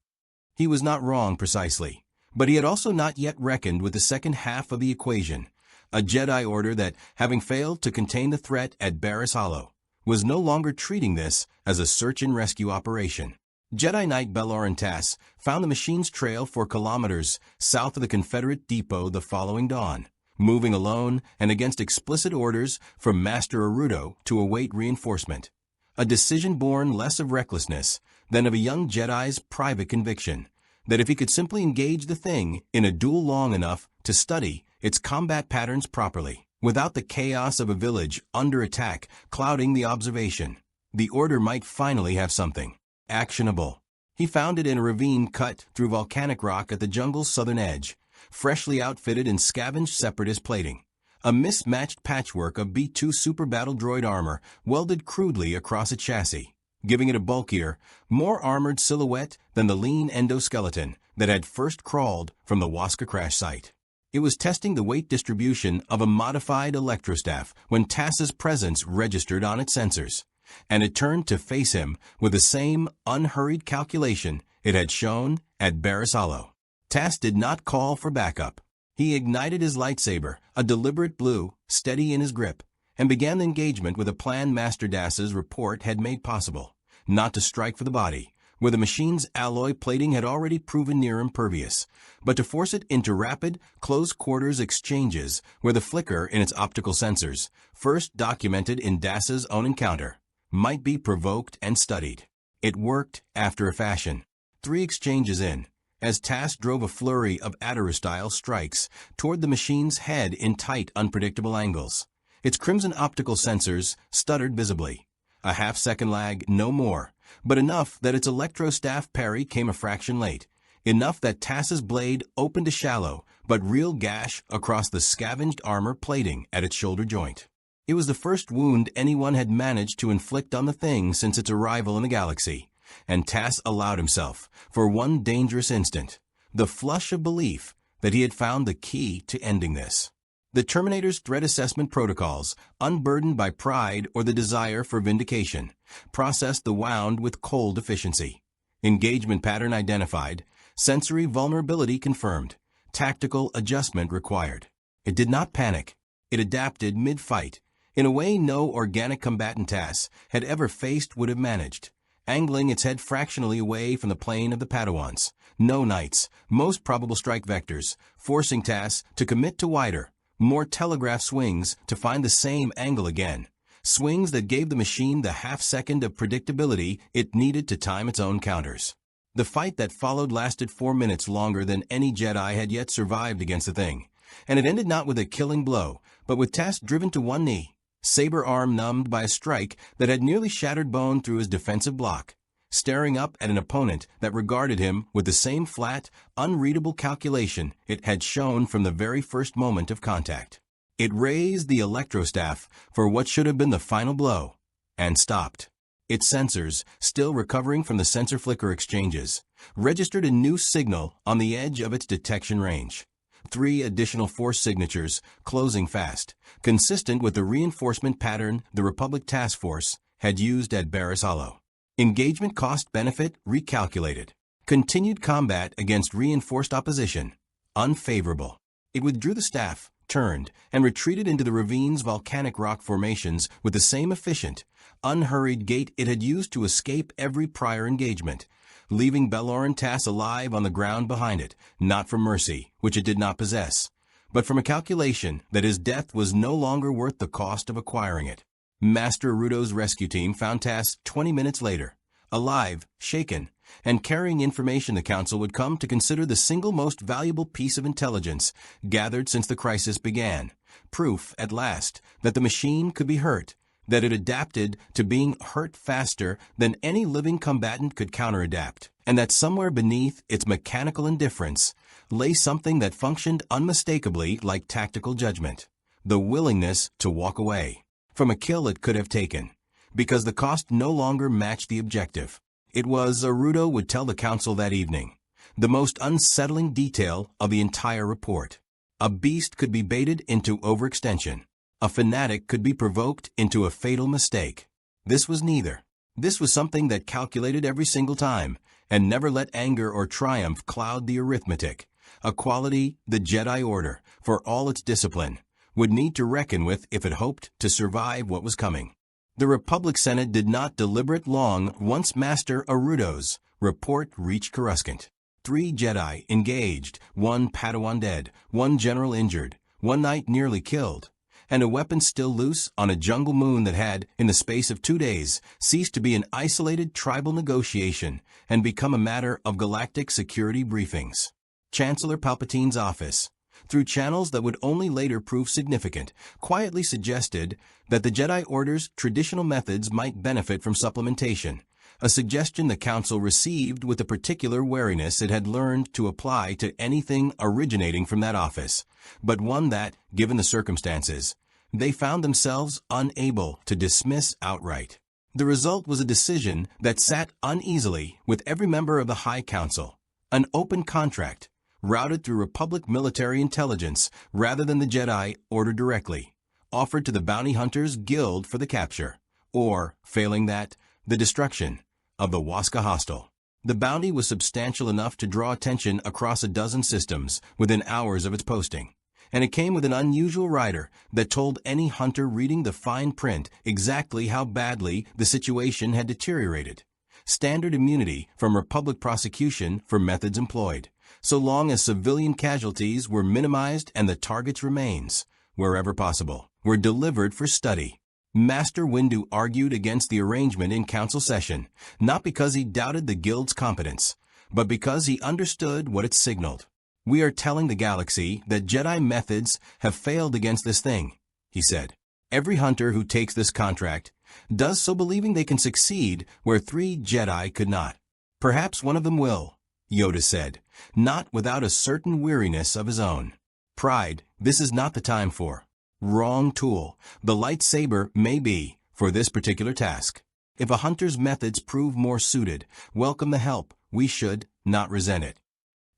He was not wrong precisely, but he had also not yet reckoned with the second half of the equation, a Jedi order that, having failed to contain the threat at Barris Hollow, was no longer treating this as a search and rescue operation. Jedi Knight Beloran Tass found the machine's trail for kilometers south of the Confederate depot the following dawn, moving alone and against explicit orders from Master Arudo to await reinforcement, a decision born less of recklessness than of a young Jedi's private conviction that if he could simply engage the thing in a duel long enough to study its combat patterns properly, without the chaos of a village under attack clouding the observation, the order might finally have something actionable. He found it in a ravine cut through volcanic rock at the jungle's southern edge, freshly outfitted in scavenged Separatist plating, a mismatched patchwork of B-2 Super Battle Droid armor welded crudely across its chassis, giving it a bulkier, more armored silhouette than the lean endoskeleton that had first crawled from the Wasca crash site. It was testing the weight distribution of a modified electrostaff when Tass's presence registered on its sensors, and it turned to face him with the same unhurried calculation it had shown at Barris Hollow. Tass did not call for backup. He ignited his lightsaber, a deliberate blue, steady in his grip, and began the engagement with a plan Master Dass's report had made possible, not to strike for the body, where the machine's alloy plating had already proven near impervious, but to force it into rapid, close-quarters exchanges where the flicker in its optical sensors, first documented in Dass's own encounter, might be provoked and studied. It worked after a fashion. 3 exchanges in, as Tass drove a flurry of Adara-style strikes toward the machine's head in tight, unpredictable angles. Its crimson optical sensors stuttered visibly. A half-second lag, no more, but enough that its electrostaff parry came a fraction late, enough that Tass's blade opened a shallow but real gash across the scavenged armor plating at its shoulder joint. It was the first wound anyone had managed to inflict on the thing since its arrival in the galaxy, and Tass allowed himself, for one dangerous instant, the flush of belief that he had found the key to ending this. The Terminator's threat assessment protocols, unburdened by pride or the desire for vindication, processed the wound with cold efficiency. Engagement pattern identified, sensory vulnerability confirmed, tactical adjustment required. It did not panic. It adapted mid-fight, in a way no organic combatant Tass had ever faced would have managed, angling its head fractionally away from the plane of the Padawans, no knights, most probable strike vectors, forcing Tass to commit to wider, more telegraph swings to find the same angle again, swings that gave the machine the half-second of predictability it needed to time its own counters. The fight that followed lasted 4 minutes longer than any Jedi had yet survived against the thing, and it ended not with a killing blow, but with Tass driven to one knee, saber arm numbed by a strike that had nearly shattered bone through his defensive block, staring up at an opponent that regarded him with the same flat, unreadable calculation it had shown from the very first moment of contact. It raised the electrostaff for what should have been the final blow, and stopped. Its sensors, still recovering from the sensor flicker exchanges, registered a new signal on the edge of its detection range. 3 additional force signatures, closing fast, consistent with the reinforcement pattern the Republic Task Force had used at Barris Hollow. Engagement cost-benefit recalculated. Continued combat against reinforced opposition. Unfavorable. It withdrew the staff, turned, and retreated into the ravine's volcanic rock formations with the same efficient, unhurried gait it had used to escape every prior engagement, leaving Belor and Tass alive on the ground behind it, not from mercy, which it did not possess, but from a calculation that his death was no longer worth the cost of acquiring it. Master Rudo's rescue team found Tass 20 minutes later, alive, shaken, and carrying information the Council would come to consider the single most valuable piece of intelligence gathered since the crisis began. Proof, at last, that the machine could be hurt, that it adapted to being hurt faster than any living combatant could counter-adapt, and that somewhere beneath its mechanical indifference lay something that functioned unmistakably like tactical judgment, the willingness to walk away from a kill it could have taken, because the cost no longer matched the objective. It was, Rudo would tell the Council that evening, the most unsettling detail of the entire report. A beast could be baited into overextension. A fanatic could be provoked into a fatal mistake. This was neither. This was something that calculated every single time, and never let anger or triumph cloud the arithmetic, a quality the Jedi Order, for all its discipline, would need to reckon with if it hoped to survive what was coming. The Republic Senate did not deliberate long once Master Rudo's report reached Coruscant. 3 Jedi engaged, 1 Padawan dead, 1 general injured, 1 knight nearly killed, and a weapon still loose on a jungle moon that had, in the space of 2 days, ceased to be an isolated tribal negotiation and become a matter of galactic security briefings. Chancellor Palpatine's office, through channels that would only later prove significant, quietly suggested that the Jedi Order's traditional methods might benefit from supplementation, a suggestion the Council received with the particular wariness it had learned to apply to anything originating from that office, but one that, given the circumstances, they found themselves unable to dismiss outright. The result was a decision that sat uneasily with every member of the High Council, an open contract, routed through Republic military intelligence rather than the Jedi Order directly, offered to the Bounty Hunters Guild for the capture, or, failing that, the destruction of the Waska hostel. The bounty was substantial enough to draw attention across a dozen systems within hours of its posting, and it came with an unusual rider that told any hunter reading the fine print exactly how badly the situation had deteriorated. Standard immunity from Republic prosecution for methods employed, so long as civilian casualties were minimized and the target's remains, wherever possible, were delivered for study. Master Windu argued against the arrangement in council session, not because he doubted the Guild's competence, but because he understood what it signaled. "We are telling the galaxy that Jedi methods have failed against this thing," he said. "Every hunter who takes this contract does so believing they can succeed where 3 Jedi could not. Perhaps one of them will. Yoda said, not without a certain weariness of his own. Pride, this is not the time for. Wrong tool. The lightsaber may be, for this particular task. If a hunter's methods prove more suited, welcome the help. We should not resent it.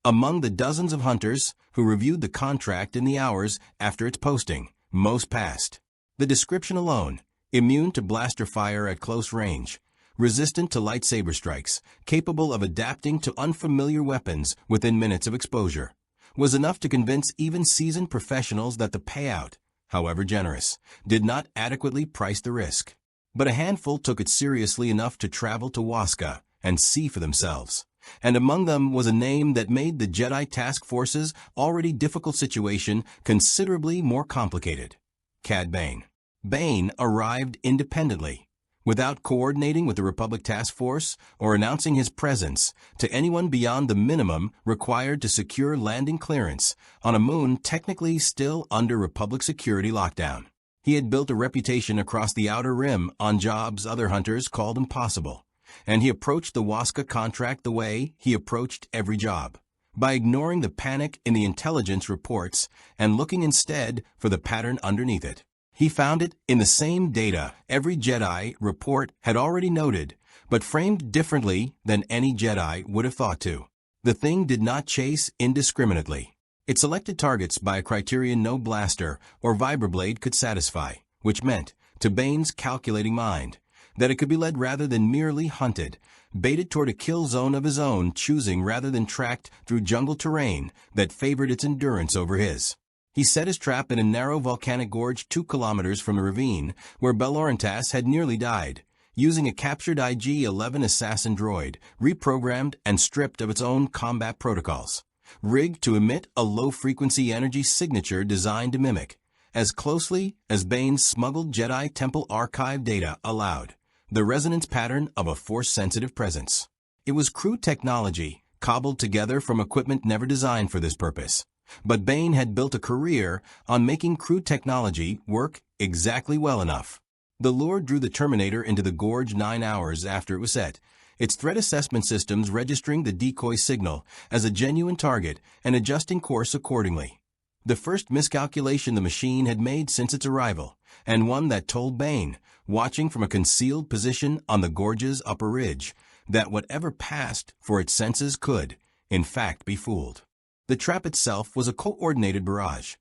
Among the dozens of hunters who reviewed the contract in the hours after its posting, most passed. The description alone, immune to blaster fire at close range, resistant to lightsaber strikes, capable of adapting to unfamiliar weapons within minutes of exposure, was enough to convince even seasoned professionals that the payout, however generous, did not adequately price the risk. But a handful took it seriously enough to travel to Waska and see for themselves. And among them was a name that made the Jedi Task Force's already difficult situation considerably more complicated. Cad Bane. Bane arrived independently, without coordinating with the Republic Task Force or announcing his presence to anyone beyond the minimum required to secure landing clearance on a moon technically still under Republic security lockdown. He had built a reputation across the Outer Rim on jobs other hunters called impossible, and he approached the Waska contract the way he approached every job, by ignoring the panic in the intelligence reports and looking instead for the pattern underneath it. He found it in the same data every Jedi report had already noted, but framed differently than any Jedi would have thought to. The thing did not chase indiscriminately. It selected targets by a criterion no blaster or vibroblade could satisfy, which meant, to Bane's calculating mind, that it could be led rather than merely hunted, baited toward a kill zone of his own, choosing rather than tracked through jungle terrain that favored its endurance over his. He set his trap in a narrow volcanic gorge 2 kilometers from the ravine where Belorantas had nearly died, using a captured IG-11 assassin droid, reprogrammed and stripped of its own combat protocols, rigged to emit a low-frequency energy signature designed to mimic, as closely as Bane's smuggled Jedi Temple archive data allowed, the resonance pattern of a Force-sensitive presence. It was crude technology, cobbled together from equipment never designed for this purpose. But Bane had built a career on making crude technology work exactly well enough. The lure drew the Terminator into the gorge 9 hours after it was set, its threat assessment systems registering the decoy signal as a genuine target and adjusting course accordingly. The first miscalculation the machine had made since its arrival, and one that told Bane, watching from a concealed position on the gorge's upper ridge, that whatever passed for its senses could, in fact, be fooled. The trap itself was a coordinated barrage.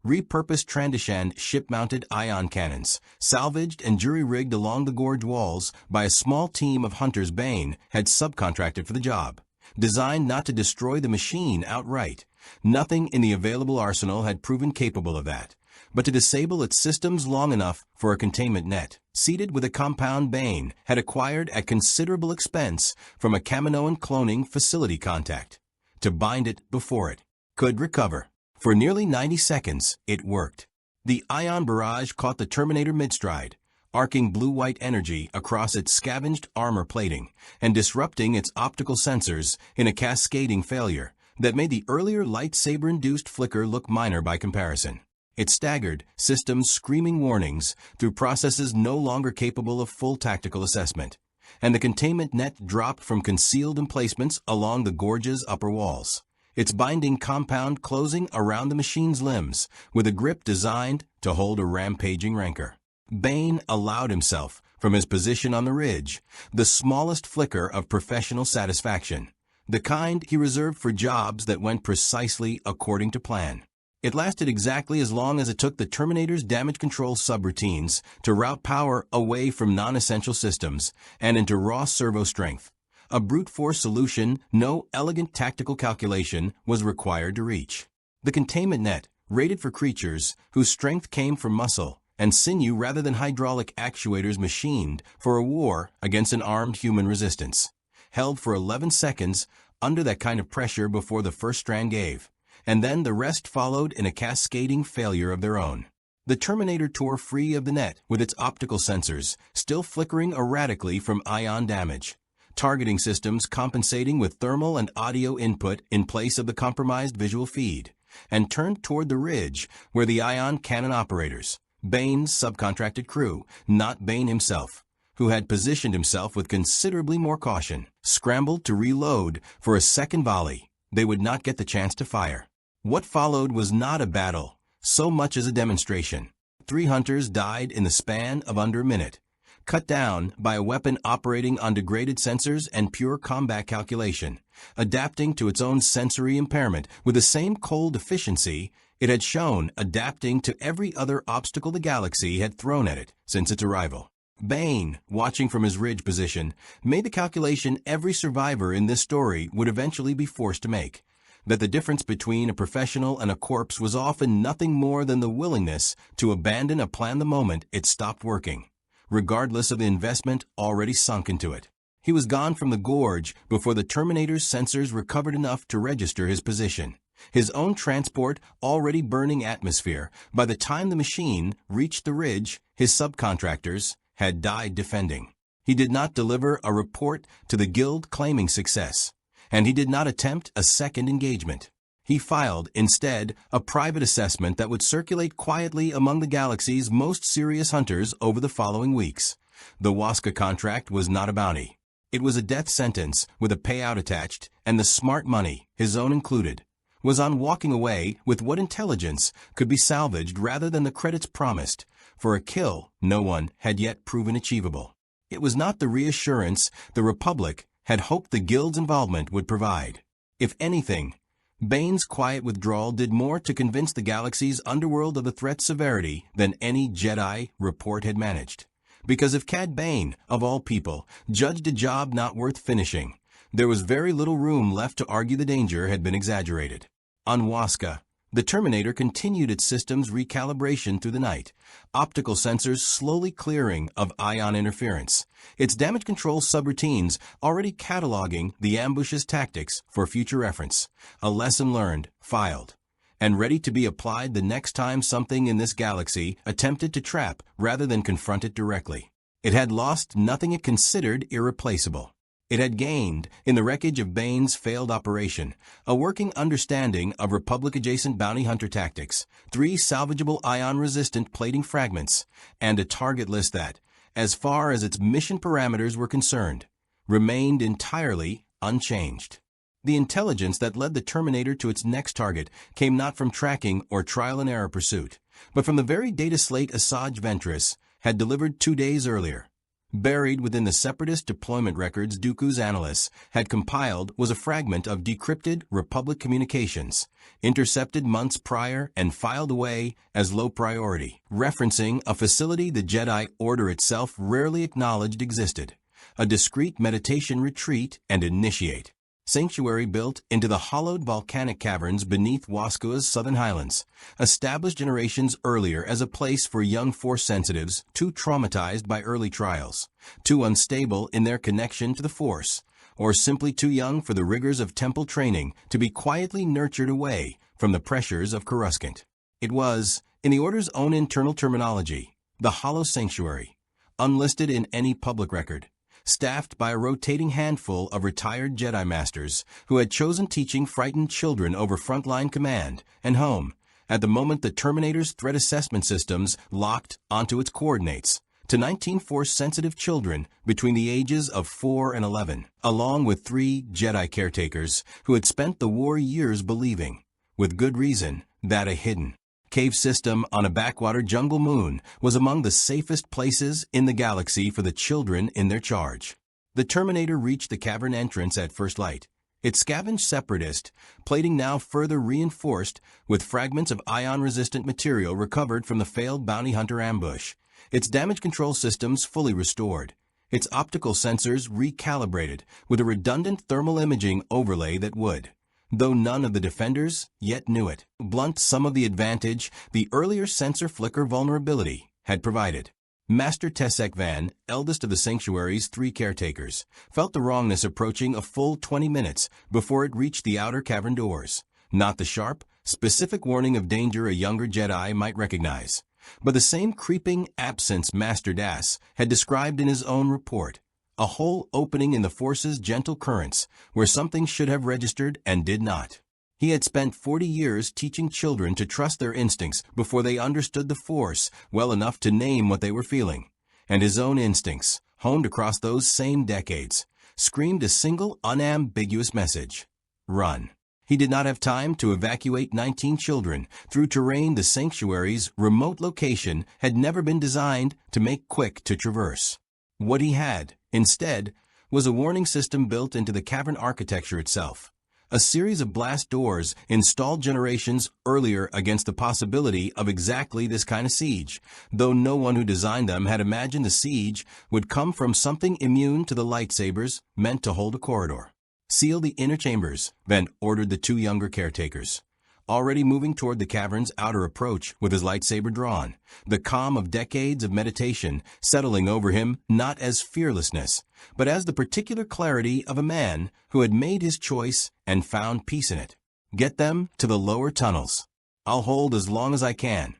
Repurposed Trandoshan ship-mounted ion cannons, salvaged and jury-rigged along the gorge walls by a small team of hunters Bane had subcontracted for the job, designed not to destroy the machine outright. Nothing in the available arsenal had proven capable of that, but to disable its systems long enough for a containment net, seeded with a compound Bane had acquired at considerable expense from a Kaminoan cloning facility contact, to bind it before it could recover. For nearly 90 seconds, it worked. The ion barrage caught the Terminator mid-stride, arcing blue-white energy across its scavenged armor plating and disrupting its optical sensors in a cascading failure that made the earlier lightsaber-induced flicker look minor by comparison. It staggered, systems screaming warnings through processes no longer capable of full tactical assessment, and the containment net dropped from concealed emplacements along the gorge's upper walls, its binding compound closing around the machine's limbs with a grip designed to hold a rampaging rancor. Bane allowed himself, from his position on the ridge, the smallest flicker of professional satisfaction, the kind he reserved for jobs that went precisely according to plan. It lasted exactly as long as it took the Terminator's damage control subroutines to route power away from non-essential systems and into raw servo strength, a brute force solution no elegant tactical calculation was required to reach. The containment net, rated for creatures whose strength came from muscle and sinew rather than hydraulic actuators machined for a war against an armed human resistance, held for 11 seconds under that kind of pressure before the first strand gave, and then the rest followed in a cascading failure of their own. The Terminator tore free of the net with its optical sensors still flickering erratically from ion damage, targeting systems compensating with thermal and audio input in place of the compromised visual feed, and turned toward the ridge where the ion cannon operators, Bane's subcontracted crew, not Bane himself, who had positioned himself with considerably more caution, scrambled to reload for a second volley. They would not get the chance to fire. What followed was not a battle, so much as a demonstration. 3 hunters died in the span of under a minute, cut down by a weapon operating on degraded sensors and pure combat calculation, adapting to its own sensory impairment with the same cold efficiency it had shown adapting to every other obstacle the galaxy had thrown at it since its arrival. Bane, watching from his ridge position, made the calculation every survivor in this story would eventually be forced to make, that the difference between a professional and a corpse was often nothing more than the willingness to abandon a plan the moment it stopped working, regardless of the investment already sunk into it. He was gone from the gorge before the Terminator's sensors recovered enough to register his position. His own transport already burning atmosphere. By the time the machine reached the ridge, his subcontractors had died defending. He did not deliver a report to the guild claiming success, and he did not attempt a second engagement. He filed, instead, a private assessment that would circulate quietly among the galaxy's most serious hunters over the following weeks. The Waska contract was not a bounty. It was a death sentence with a payout attached, and the smart money, his own included, was on walking away with what intelligence could be salvaged rather than the credits promised for a kill no one had yet proven achievable. It was not the reassurance the Republic had hoped the guild's involvement would provide. If anything, Bane's quiet withdrawal did more to convince the galaxy's underworld of the threat's severity than any Jedi report had managed. Because if Cad Bane, of all people, judged a job not worth finishing, there was very little room left to argue the danger had been exaggerated. On Waska, the Terminator continued its system's recalibration through the night, optical sensors slowly clearing of ion interference, its damage control subroutines already cataloging the ambush's tactics for future reference, a lesson learned, filed, and ready to be applied the next time something in this galaxy attempted to trap rather than confront it directly. It had lost nothing it considered irreplaceable. It had gained, in the wreckage of Bane's failed operation, a working understanding of Republic-adjacent bounty hunter tactics, 3 salvageable ion-resistant plating fragments, and a target list that, as far as its mission parameters were concerned, remained entirely unchanged. The intelligence that led the Terminator to its next target came not from tracking or trial-and-error pursuit, but from the very data slate Asajj Ventress had delivered 2 days earlier. Buried within the separatist deployment records Dooku's analysts had compiled was a fragment of decrypted Republic communications, intercepted months prior and filed away as low priority, referencing a facility the Jedi Order itself rarely acknowledged existed, a discreet meditation retreat and initiate sanctuary built into the hollowed volcanic caverns beneath Waska's southern highlands, established generations earlier as a place for young Force sensitives too traumatized by early trials, too unstable in their connection to the Force, or simply too young for the rigors of temple training to be quietly nurtured away from the pressures of Coruscant. It was, in the Order's own internal terminology, the Hollow Sanctuary, unlisted in any public record, staffed by a rotating handful of retired Jedi Masters who had chosen teaching frightened children over frontline command and home at the moment the Terminator's threat assessment systems locked onto its coordinates to 19 Force-sensitive children between the ages of 4 and 11, along with 3 Jedi caretakers who had spent the war years believing, with good reason, that a hidden cave system on a backwater jungle moon was among the safest places in the galaxy for the children in their charge. The Terminator reached the cavern entrance at first light, its scavenged separatist plating now further reinforced with fragments of ion-resistant material recovered from the failed bounty hunter ambush, its damage control systems fully restored, its optical sensors recalibrated with a redundant thermal imaging overlay that would, though none of the defenders yet knew it, blunt some of the advantage the earlier sensor flicker vulnerability had provided. Master Tessek Van, eldest of the Sanctuary's 3 caretakers, felt the wrongness approaching a full 20 minutes before it reached the outer cavern doors. Not the sharp, specific warning of danger a younger Jedi might recognize, but the same creeping absence Master Das had described in his own report. A hole opening in the Force's gentle currents, where something should have registered and did not. He had spent 40 years teaching children to trust their instincts before they understood the Force well enough to name what they were feeling, and his own instincts, honed across those same decades, screamed a single unambiguous message: run. He did not have time to evacuate 19 children through terrain the sanctuary's remote location had never been designed to make quick to traverse. What he had, instead, was a warning system built into the cavern architecture itself. A series of blast doors installed generations earlier against the possibility of exactly this kind of siege, though no one who designed them had imagined the siege would come from something immune to the lightsabers meant to hold a corridor. Seal the inner chambers, Van ordered the two younger caretakers. Already moving toward the cavern's outer approach with his lightsaber drawn, the calm of decades of meditation settling over him not as fearlessness, but as the particular clarity of a man who had made his choice and found peace in it. Get them to the lower tunnels. I'll hold as long as I can.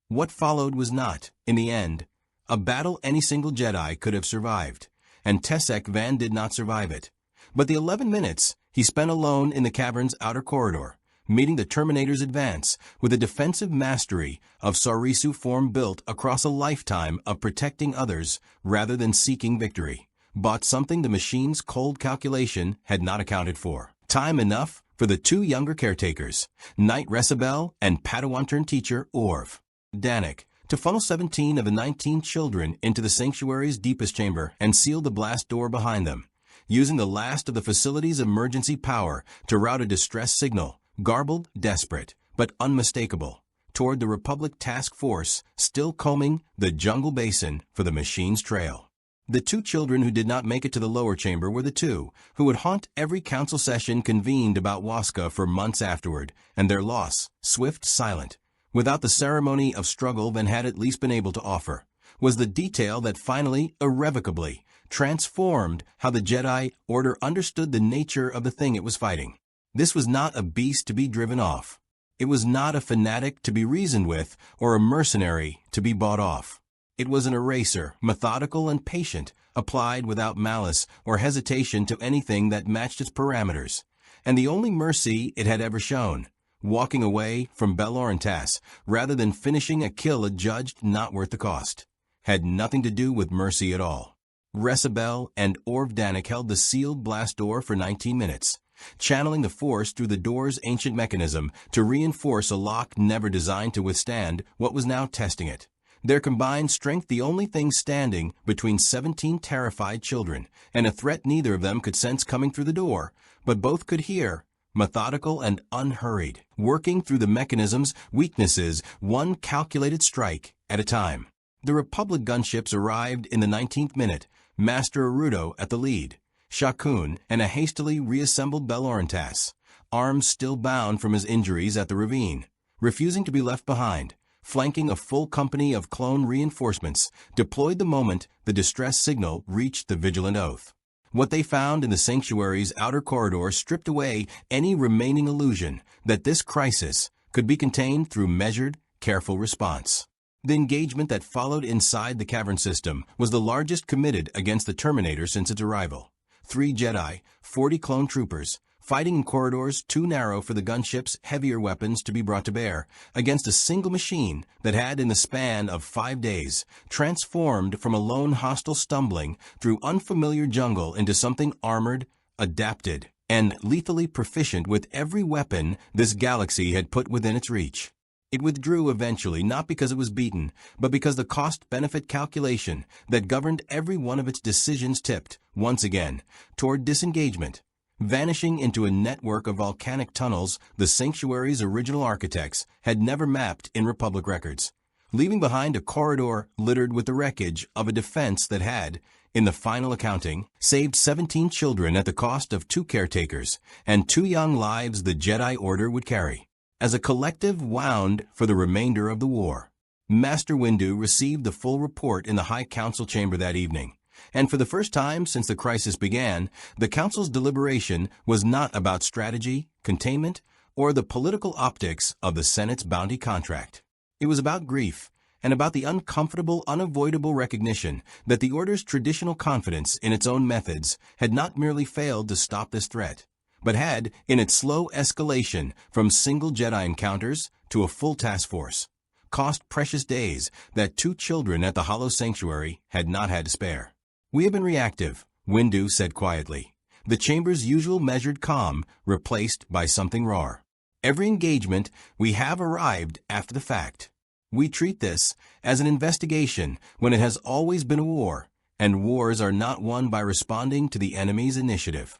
What followed was not, in the end, a battle any single Jedi could have survived, and Tessek Van did not survive it. But the 11 minutes he spent alone in the cavern's outer corridor, meeting the Terminator's advance with a defensive mastery of Sarisu form built across a lifetime of protecting others rather than seeking victory, bought something the machine's cold calculation had not accounted for. Time enough for the two younger caretakers, Knight Resabel and Padawan-turned-teacher Orv Danik, to funnel 17 of the 19 children into the sanctuary's deepest chamber and seal the blast door behind them, using the last of the facility's emergency power to route a distress signal, garbled, desperate, but unmistakable, toward the Republic task force still combing the jungle basin for the machine's trail. The two children who did not make it to the lower chamber were the two who would haunt every council session convened about Waska for months afterward, and their loss, swift, silent, without the ceremony of struggle Van had at least been able to offer, was the detail that finally, irrevocably, transformed how the Jedi Order understood the nature of the thing it was fighting. This was not a beast to be driven off. It was not a fanatic to be reasoned with or a mercenary to be bought off. It was an eraser, methodical and patient, applied without malice or hesitation to anything that matched its parameters, and the only mercy it had ever shown, walking away from Belor Tass rather than finishing a kill adjudged not worth the cost, had nothing to do with mercy at all. Resabel and Orv Danik held the sealed blast door for 19 minutes, channeling the force through the door's ancient mechanism to reinforce a lock never designed to withstand what was now testing it. Their combined strength the only thing standing between 17 terrified children, and a threat neither of them could sense coming through the door, but both could hear, methodical and unhurried, working through the mechanism's weaknesses one calculated strike at a time. The Republic gunships arrived in the 19th minute, Master Arudo at the lead, Shakun and a hastily reassembled Belor Tass, arms still bound from his injuries at the ravine, refusing to be left behind, flanking a full company of clone reinforcements, deployed the moment the distress signal reached the Vigilant Oath. What they found in the sanctuary's outer corridor stripped away any remaining illusion that this crisis could be contained through measured, careful response. The engagement that followed inside the cavern system was the largest committed against the Terminator since its arrival. 3 Jedi, 40 clone troopers, fighting in corridors too narrow for the gunship's heavier weapons to be brought to bear, against a single machine that had, in the span of 5 days, transformed from a lone hostile stumbling through unfamiliar jungle into something armored, adapted, and lethally proficient with every weapon this galaxy had put within its reach. It withdrew eventually, not because it was beaten, but because the cost-benefit calculation that governed every one of its decisions tipped, once again, toward disengagement, vanishing into a network of volcanic tunnels the sanctuary's original architects had never mapped in Republic records, leaving behind a corridor littered with the wreckage of a defense that had, in the final accounting, saved 17 children at the cost of 2 caretakers and 2 young lives the Jedi Order would carry. As a collective wound for the remainder of the war, Master Windu received the full report in the High Council chamber that evening, and for the first time since the crisis began, the Council's deliberation was not about strategy, containment, or the political optics of the Senate's bounty contract. It was about grief, and about the uncomfortable, unavoidable recognition that the Order's traditional confidence in its own methods had not merely failed to stop this threat, but had, in its slow escalation from single Jedi encounters to a full task force, cost precious days that 2 children at the Hollow Sanctuary had not had to spare. "We have been reactive," Windu said quietly. The chamber's usual measured calm replaced by something raw. "Every engagement, we have arrived after the fact. We treat this as an investigation when it has always been a war, and wars are not won by responding to the enemy's initiative."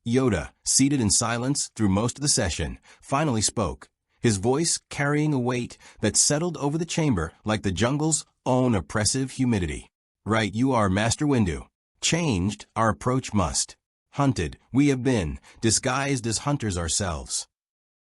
Yoda, seated in silence through most of the session, finally spoke, his voice carrying a weight that settled over the chamber like the jungle's own oppressive humidity. "Right you are, Master Windu. Changed, our approach must. Hunted, we have been, disguised as hunters ourselves."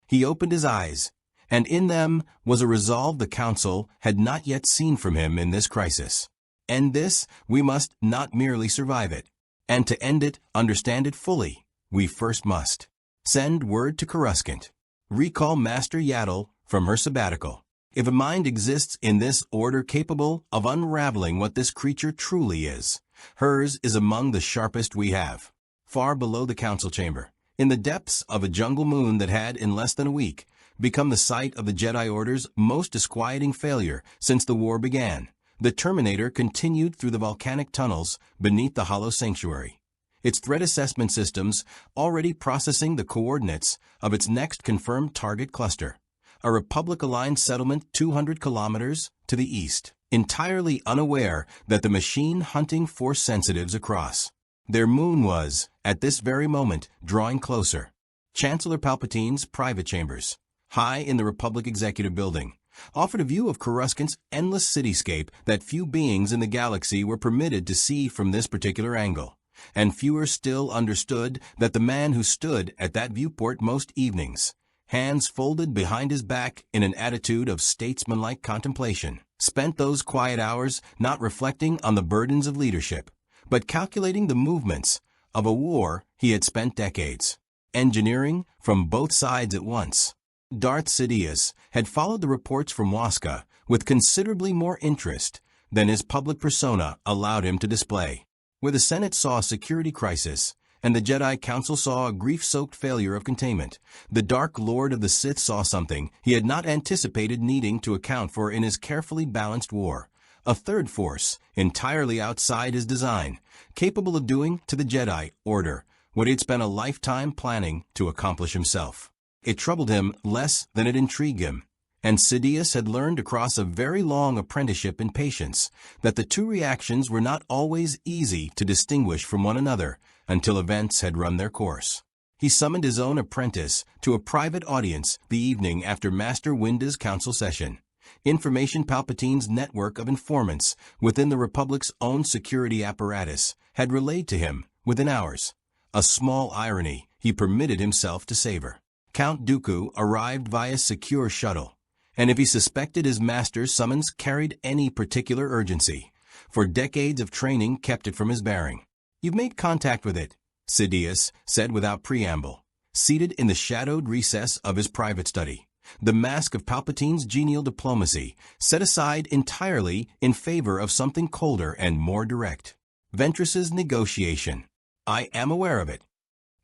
He opened his eyes, and in them was a resolve the Council had not yet seen from him in this crisis. "End this, we must not merely survive it. And to end it, understand it fully, we first must send word to Coruscant. Recall Master Yaddle from her sabbatical. If a mind exists in this order capable of unraveling what this creature truly is, hers is among the sharpest we have." Far below the council chamber, in the depths of a jungle moon that had, in less than a week, become the site of the Jedi Order's most disquieting failure since the war began, the Terminator continued through the volcanic tunnels beneath the hollow sanctuary, its threat assessment systems already processing the coordinates of its next confirmed target cluster, a Republic-aligned settlement 200 kilometers to the east, entirely unaware that the machine hunting force sensitives across their moon was, at this very moment, drawing closer. Chancellor Palpatine's private chambers, high in the Republic Executive Building, offered a view of Coruscant's endless cityscape that few beings in the galaxy were permitted to see from this particular angle, and fewer still understood that the man who stood at that viewport most evenings, hands folded behind his back in an attitude of statesmanlike contemplation, spent those quiet hours not reflecting on the burdens of leadership, but calculating the movements of a war he had spent decades engineering from both sides at once. Darth Sidious had followed the reports from Waska with considerably more interest than his public persona allowed him to display. Where the Senate saw a security crisis and the Jedi Council saw a grief-soaked failure of containment, the Dark Lord of the Sith saw something he had not anticipated needing to account for in his carefully balanced war. A third force, entirely outside his design, capable of doing to the Jedi Order what he had spent a lifetime planning to accomplish himself. It troubled him less than it intrigued him, and Sidious had learned across a very long apprenticeship in patience that the two reactions were not always easy to distinguish from one another until events had run their course. He summoned his own apprentice to a private audience the evening after Master Windu's council session. Information Palpatine's network of informants within the Republic's own security apparatus had relayed to him within hours. A small irony he permitted himself to savor. Count Dooku arrived via secure shuttle, and if he suspected his master's summons carried any particular urgency, for decades of training kept it from his bearing. "You've made contact with it," Sidious said without preamble, seated in the shadowed recess of his private study, the mask of Palpatine's genial diplomacy set aside entirely in favor of something colder and more direct. "Ventress's negotiation. I am aware of it.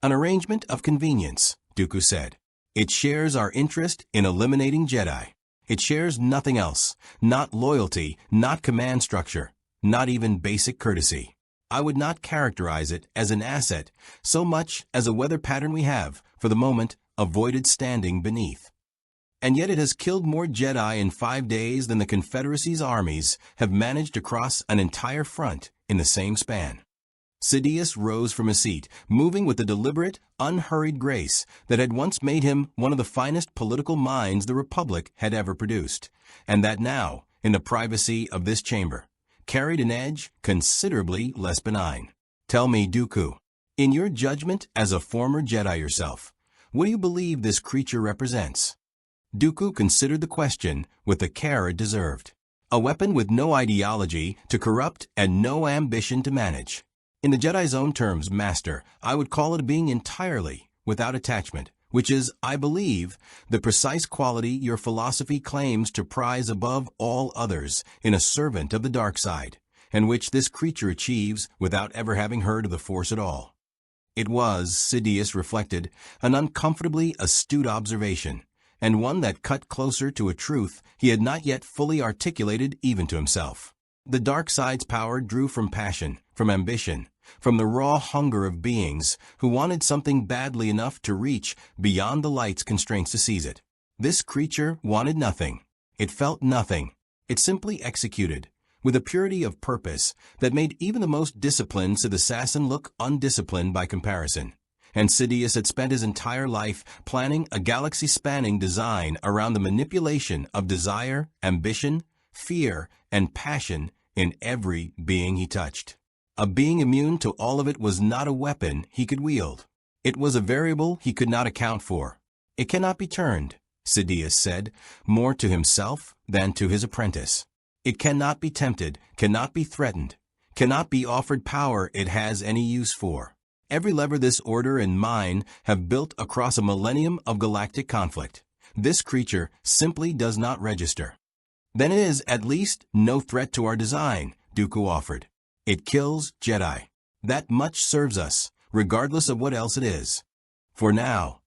An arrangement of convenience," Dooku said. "It shares our interest in eliminating Jedi. It shares nothing else, not loyalty, not command structure, not even basic courtesy. I would not characterize it as an asset so much as a weather pattern we have, for the moment, avoided standing beneath. And yet it has killed more Jedi in 5 days than the Confederacy's armies have managed to cross an entire front in the same span." Sidious rose from his seat, moving with the deliberate, unhurried grace that had once made him one of the finest political minds the Republic had ever produced, and that now, in the privacy of this chamber, carried an edge considerably less benign. "Tell me, Dooku, in your judgment as a former Jedi yourself, what do you believe this creature represents?" Dooku considered the question with the care it deserved. A weapon with no ideology to corrupt and no ambition to manage. In the Jedi's own terms, Master, I would call it a being entirely without attachment, which is, I believe, the precise quality your philosophy claims to prize above all others in a servant of the dark side, and which this creature achieves without ever having heard of the Force at all. It was, Sidious reflected, an uncomfortably astute observation, and one that cut closer to a truth he had not yet fully articulated even to himself. The dark side's power drew from passion, from ambition, from the raw hunger of beings who wanted something badly enough to reach beyond the light's constraints to seize it. This creature wanted nothing. It felt nothing. It simply executed, with a purity of purpose that made even the most disciplined Sith assassin look undisciplined by comparison. And Sidious had spent his entire life planning a galaxy-spanning design around the manipulation of desire, ambition, fear, and passion in every being he touched. A being immune to all of it was not a weapon he could wield. It was a variable he could not account for. It cannot be turned, Sidious said, more to himself than to his apprentice. It cannot be tempted, cannot be threatened, cannot be offered power it has any use for. Every lever this order and mine have built across a millennium of galactic conflict, this creature simply does not register. Then it is, at least, no threat to our design, Dooku offered. It kills Jedi. That much serves us, regardless of what else it is. For now.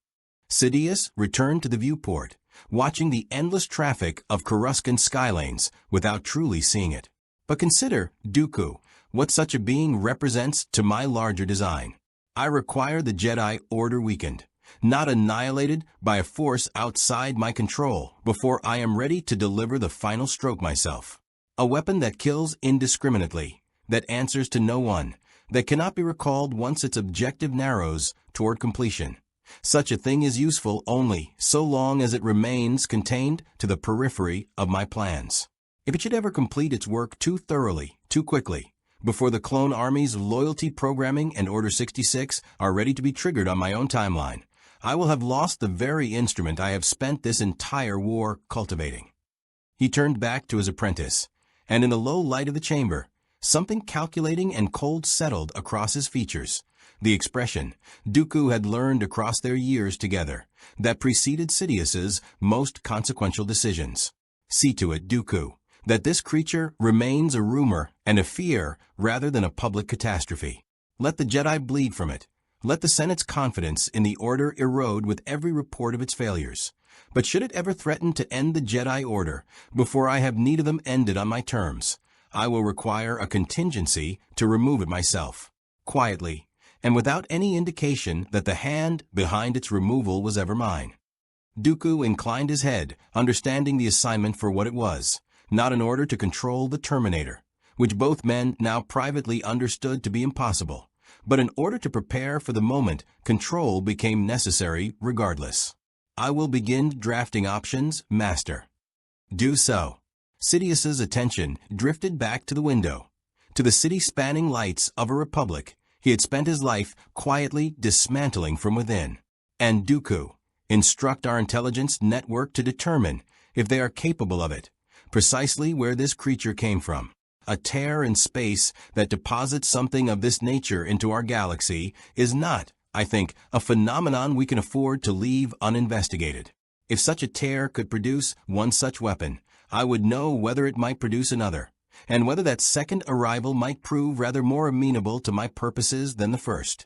Sidious returned to the viewport, watching the endless traffic of Coruscant skylanes without truly seeing it. But consider, Dooku, what such a being represents to my larger design. I require the Jedi Order weakened, not annihilated by a force outside my control before I am ready to deliver the final stroke myself. A weapon that kills indiscriminately, that answers to no one, that cannot be recalled once its objective narrows toward completion. Such a thing is useful only so long as it remains contained to the periphery of my plans. If it should ever complete its work too thoroughly, too quickly, before the clone army's loyalty programming and Order 66 are ready to be triggered on my own timeline, I will have lost the very instrument I have spent this entire war cultivating. He turned back to his apprentice, and in the low light of the chamber, something calculating and cold settled across his features. The expression Dooku had learned across their years together that preceded Sidious's most consequential decisions. See to it, Dooku, that this creature remains a rumor and a fear rather than a public catastrophe. Let the Jedi bleed from it. Let the Senate's confidence in the Order erode with every report of its failures. But should it ever threaten to end the Jedi Order before I have need of them ended on my terms, I will require a contingency to remove it myself, quietly, and without any indication that the hand behind its removal was ever mine. Dooku inclined his head, understanding the assignment for what it was, not an order to control the Terminator, which both men now privately understood to be impossible, but in order to prepare for the moment control became necessary regardless. I will begin drafting options, Master. Do so. Sidious's attention drifted back to the window, to the city-spanning lights of a republic he had spent his life quietly dismantling from within. And Dooku, instruct our intelligence network to determine, if they are capable of it, precisely where this creature came from. A tear in space that deposits something of this nature into our galaxy is not, I think, a phenomenon we can afford to leave uninvestigated. If such a tear could produce one such weapon, I would know whether it might produce another, and whether that second arrival might prove rather more amenable to my purposes than the first.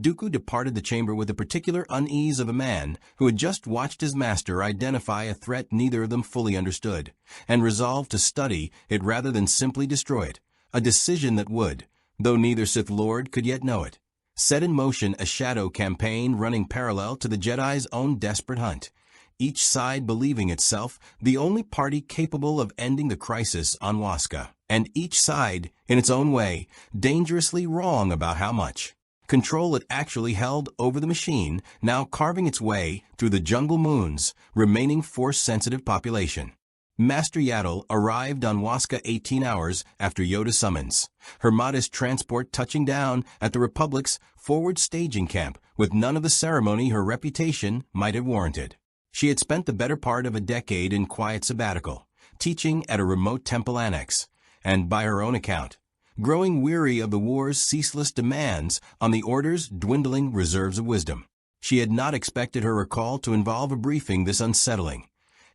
Dooku departed the chamber with the particular unease of a man who had just watched his master identify a threat neither of them fully understood, and resolved to study it rather than simply destroy it, a decision that would, though neither Sith Lord could yet know it, set in motion a shadow campaign running parallel to the Jedi's own desperate hunt, each side believing itself the only party capable of ending the crisis on Waska, and each side, in its own way, dangerously wrong about how much control it actually held over the machine now carving its way through the jungle moon's remaining force-sensitive population. Master Yaddle arrived on Waska 18 hours after Yoda's summons, her modest transport touching down at the Republic's forward staging camp with none of the ceremony her reputation might have warranted. She had spent the better part of a decade in quiet sabbatical, teaching at a remote temple annex, and by her own account, growing weary of the war's ceaseless demands on the Order's dwindling reserves of wisdom. She had not expected her recall to involve a briefing this unsettling,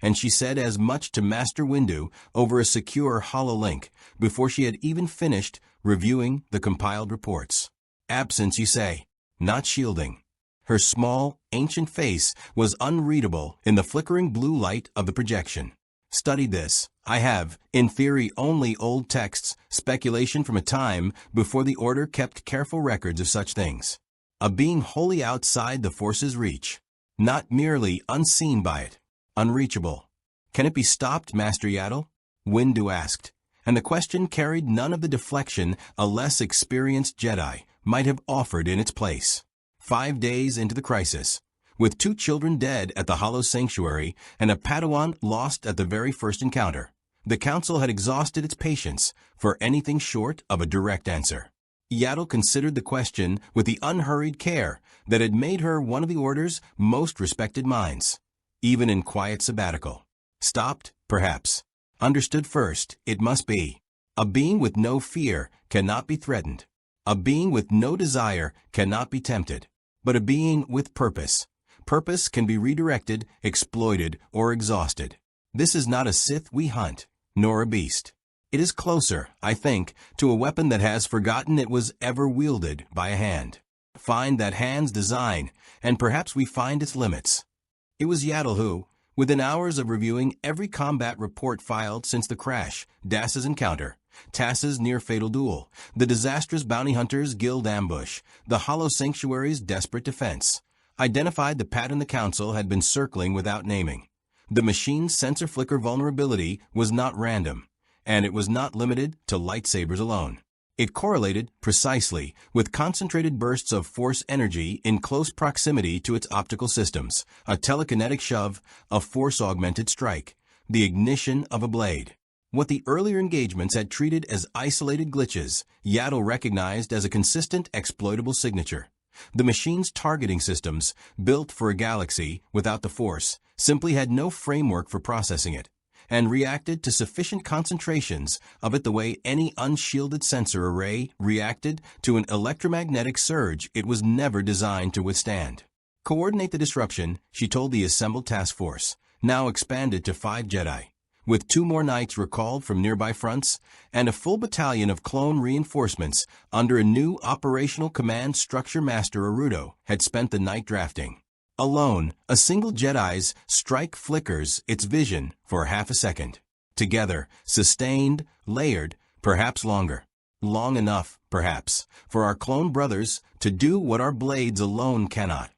and she said as much to Master Windu over a secure hololink before she had even finished reviewing the compiled reports. Absence, you say, not shielding. Her small, ancient face was unreadable in the flickering blue light of the projection. Studied this. I have, in theory, only old texts, speculation from a time before the Order kept careful records of such things. A being wholly outside the Force's reach. Not merely unseen by it. Unreachable. Can it be stopped, Master Yaddle? Windu asked, and the question carried none of the deflection a less experienced Jedi might have offered in its place. 5 days into the crisis, with 2 children dead at the Hollow Sanctuary and a Padawan lost at the very first encounter, the Council had exhausted its patience for anything short of a direct answer. Yaddle considered the question with the unhurried care that had made her one of the Order's most respected minds, even in quiet sabbatical. Stopped, perhaps. Understood first, it must be. A being with no fear cannot be threatened. A being with no desire cannot be tempted. But a being with purpose. Purpose can be redirected, exploited, or exhausted. This is not a Sith we hunt, nor a beast. It is closer, I think, to a weapon that has forgotten it was ever wielded by a hand. Find that hand's design, and perhaps we find its limits. It was Yaddle who, within hours of reviewing every combat report filed since the crash, Das's encounter, Tass's near-fatal duel, the disastrous Bounty Hunters Guild ambush, the Hollow Sanctuary's desperate defense, identified the pattern the Council had been circling without naming. The machine's sensor flicker vulnerability was not random, and it was not limited to lightsabers alone. It correlated precisely with concentrated bursts of force energy in close proximity to its optical systems, a telekinetic shove, a force-augmented strike, the ignition of a blade. What the earlier engagements had treated as isolated glitches, Yaddle recognized as a consistent exploitable signature. The machine's targeting systems, built for a galaxy without the Force, simply had no framework for processing it, and reacted to sufficient concentrations of it the way any unshielded sensor array reacted to an electromagnetic surge it was never designed to withstand. Coordinate the disruption, she told the assembled task force, now expanded to 5 Jedi. With 2 more knights recalled from nearby fronts, and a full battalion of clone reinforcements under a new operational command structure Master Arudo had spent the night drafting. Alone, a single Jedi's strike flickers its vision for half a second. Together, sustained, layered, perhaps longer. Long enough, perhaps, for our clone brothers to do what our blades alone cannot.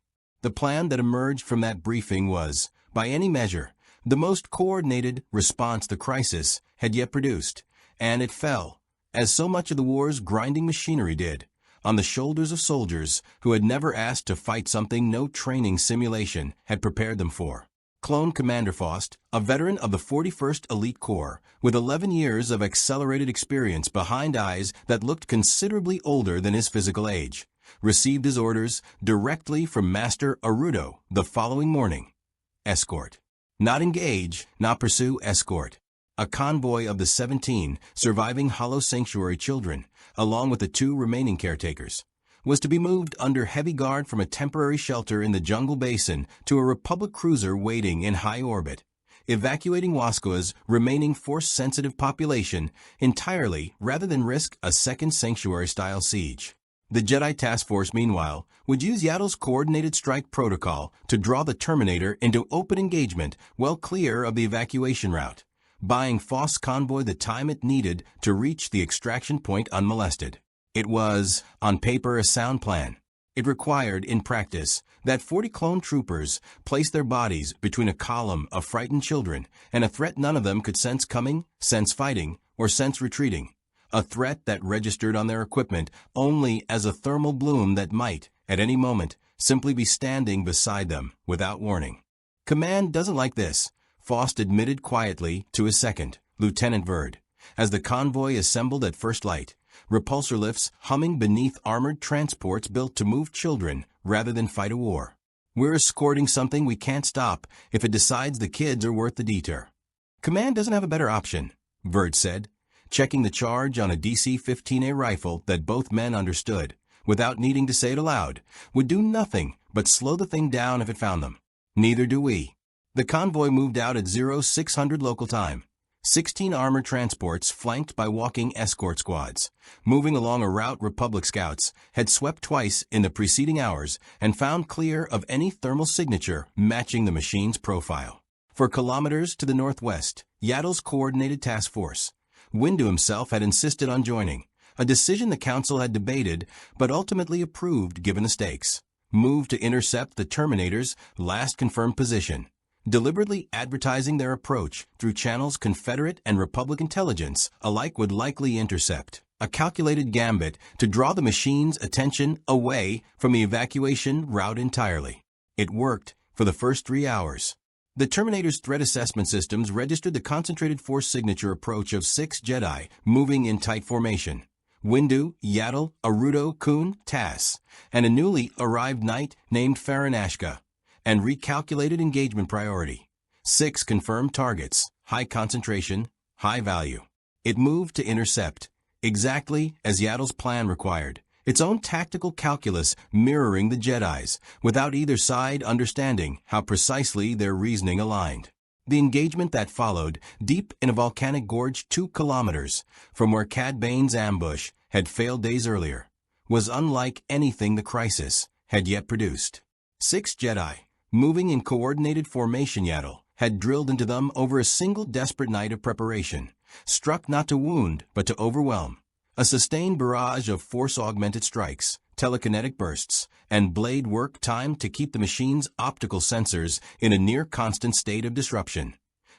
The plan that emerged from that briefing was, by any measure, the most coordinated response the crisis had yet produced, and it fell, as so much of the war's grinding machinery did, on the shoulders of soldiers who had never asked to fight something no training simulation had prepared them for. Clone Commander Faust, a veteran of the 41st Elite Corps, with 11 years of accelerated experience behind eyes that looked considerably older than his physical age, received his orders directly from Master Arudo the following morning. Escort. Not engage, not pursue, escort. A convoy of the 17 surviving Hollow Sanctuary children, along with the 2 remaining caretakers, was to be moved under heavy guard from a temporary shelter in the jungle basin to a Republic cruiser waiting in high orbit, evacuating Wascoa's remaining force-sensitive population entirely rather than risk a second Sanctuary-style siege. The Jedi Task Force, meanwhile, would use Yaddle's coordinated strike protocol to draw the Terminator into open engagement well clear of the evacuation route, buying Faust's convoy the time it needed to reach the extraction point unmolested. It was, on paper, a sound plan. It required, in practice, that 40 clone troopers place their bodies between a column of frightened children and a threat none of them could sense coming, sense fighting, or sense retreating. A threat that registered on their equipment only as a thermal bloom that might, at any moment, simply be standing beside them without warning. Command doesn't like this, Faust admitted quietly to his second, Lieutenant Verd, as the convoy assembled at first light, repulsor lifts humming beneath armored transports built to move children rather than fight a war. We're escorting something we can't stop if it decides the kids are worth the detour. Command doesn't have a better option, Verd said, checking the charge on a DC-15A rifle that both men understood, without needing to say it aloud, would do nothing but slow the thing down if it found them. Neither do we. The convoy moved out at 0600 local time. 16 armored transports flanked by walking escort squads, moving along a route Republic scouts had swept twice in the preceding hours and found clear of any thermal signature matching the machine's profile. For kilometers to the northwest, Yaddle's coordinated task force. Windu himself had insisted on joining, a decision the council had debated but ultimately approved given the stakes. Moved to intercept the Terminator's last confirmed position, deliberately advertising their approach through channels Confederate and Republic intelligence alike would likely intercept. A calculated gambit to draw the machine's attention away from the evacuation route entirely. It worked for the first 3 hours. The Terminator's threat assessment systems registered the concentrated force signature approach of 6 Jedi moving in tight formation. Windu, Yaddle, Arudo, Kun, Tass, and a newly arrived knight named Farron Ashka, and recalculated engagement priority. 6 confirmed targets, high concentration, high value. It moved to intercept, exactly as Yaddle's plan required, its own tactical calculus mirroring the Jedi's, without either side understanding how precisely their reasoning aligned. The engagement that followed, deep in a volcanic gorge 2 kilometers from where Cad Bane's ambush had failed days earlier, was unlike anything the crisis had yet produced. 6 Jedi, moving in coordinated formation, Yaddle had drilled into them over a single desperate night of preparation, struck not to wound but to overwhelm. A sustained barrage of force-augmented strikes, telekinetic bursts, and blade work timed to keep the machine's optical sensors in a near-constant state of disruption,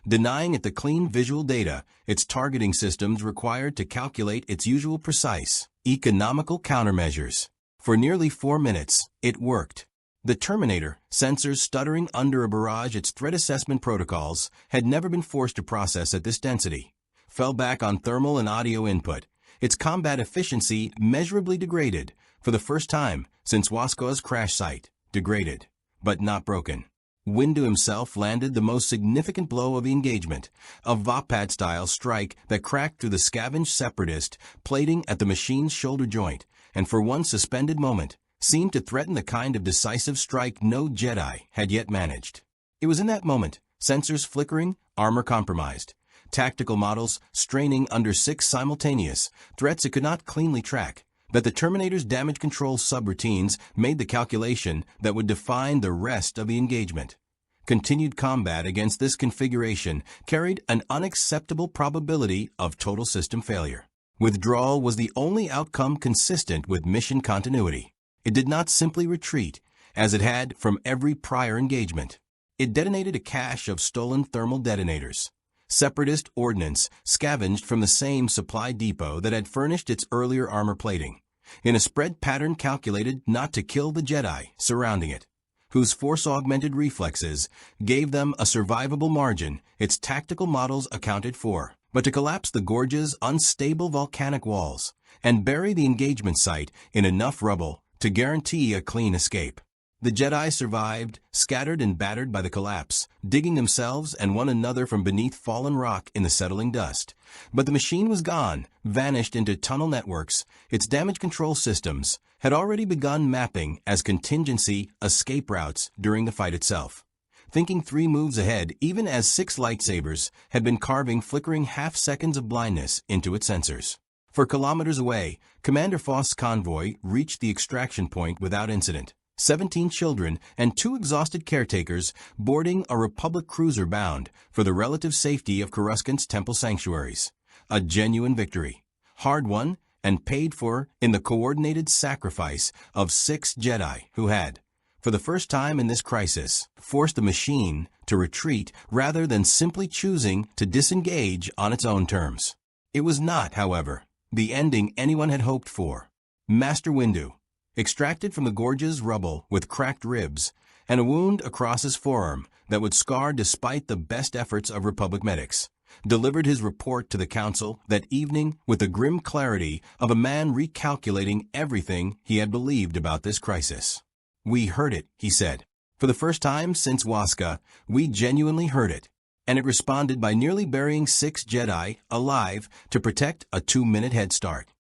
denying it the clean visual data its targeting systems required to calculate its usual precise, economical countermeasures. For nearly 4 minutes, it worked. The Terminator, sensors stuttering under a barrage its threat assessment protocols had never been forced to process at this density, fell back on thermal and audio input, its combat efficiency measurably degraded, for the first time since Wasko's crash site, degraded, but not broken. Windu himself landed the most significant blow of the engagement, a Vapad-style strike that cracked through the scavenged separatist plating at the machine's shoulder joint, and for one suspended moment, seemed to threaten the kind of decisive strike no Jedi had yet managed. It was in that moment, sensors flickering, armor compromised, tactical models straining under 6 simultaneous threats it could not cleanly track, that the Terminator's damage control subroutines made the calculation that would define the rest of the engagement. Continued combat against this configuration carried an unacceptable probability of total system failure. Withdrawal was the only outcome consistent with mission continuity. It did not simply retreat, as it had from every prior engagement. It detonated a cache of stolen thermal detonators, separatist ordnance scavenged from the same supply depot that had furnished its earlier armor plating, in a spread pattern calculated not to kill the Jedi surrounding it, whose force-augmented reflexes gave them a survivable margin its tactical models accounted for, but to collapse the gorge's unstable volcanic walls and bury the engagement site in enough rubble to guarantee a clean escape. The Jedi survived, scattered and battered by the collapse, digging themselves and one another from beneath fallen rock in the settling dust. But the machine was gone, vanished into tunnel networks. Its damage control systems had already begun mapping as contingency escape routes during the fight itself, thinking 3 moves ahead even as 6 lightsabers had been carving flickering half-seconds of blindness into its sensors. For kilometers away, Commander Faust's convoy reached the extraction point without incident. 17 children and 2 exhausted caretakers boarding a Republic cruiser bound for the relative safety of Coruscant's temple sanctuaries. A genuine victory, hard won and paid for in the coordinated sacrifice of 6 Jedi who had, for the first time in this crisis, forced the machine to retreat rather than simply choosing to disengage on its own terms. It was not, however, the ending anyone had hoped for. Master Windu, extracted from the gorge's rubble with cracked ribs and a wound across his forearm that would scar despite the best efforts of Republic medics, delivered his report to the Council that evening with the grim clarity of a man recalculating everything he had believed about this crisis. "We heard it," he said. "For the first time since Waska, we genuinely heard it, and it responded by nearly burying 6 Jedi alive to protect a 2-minute head start."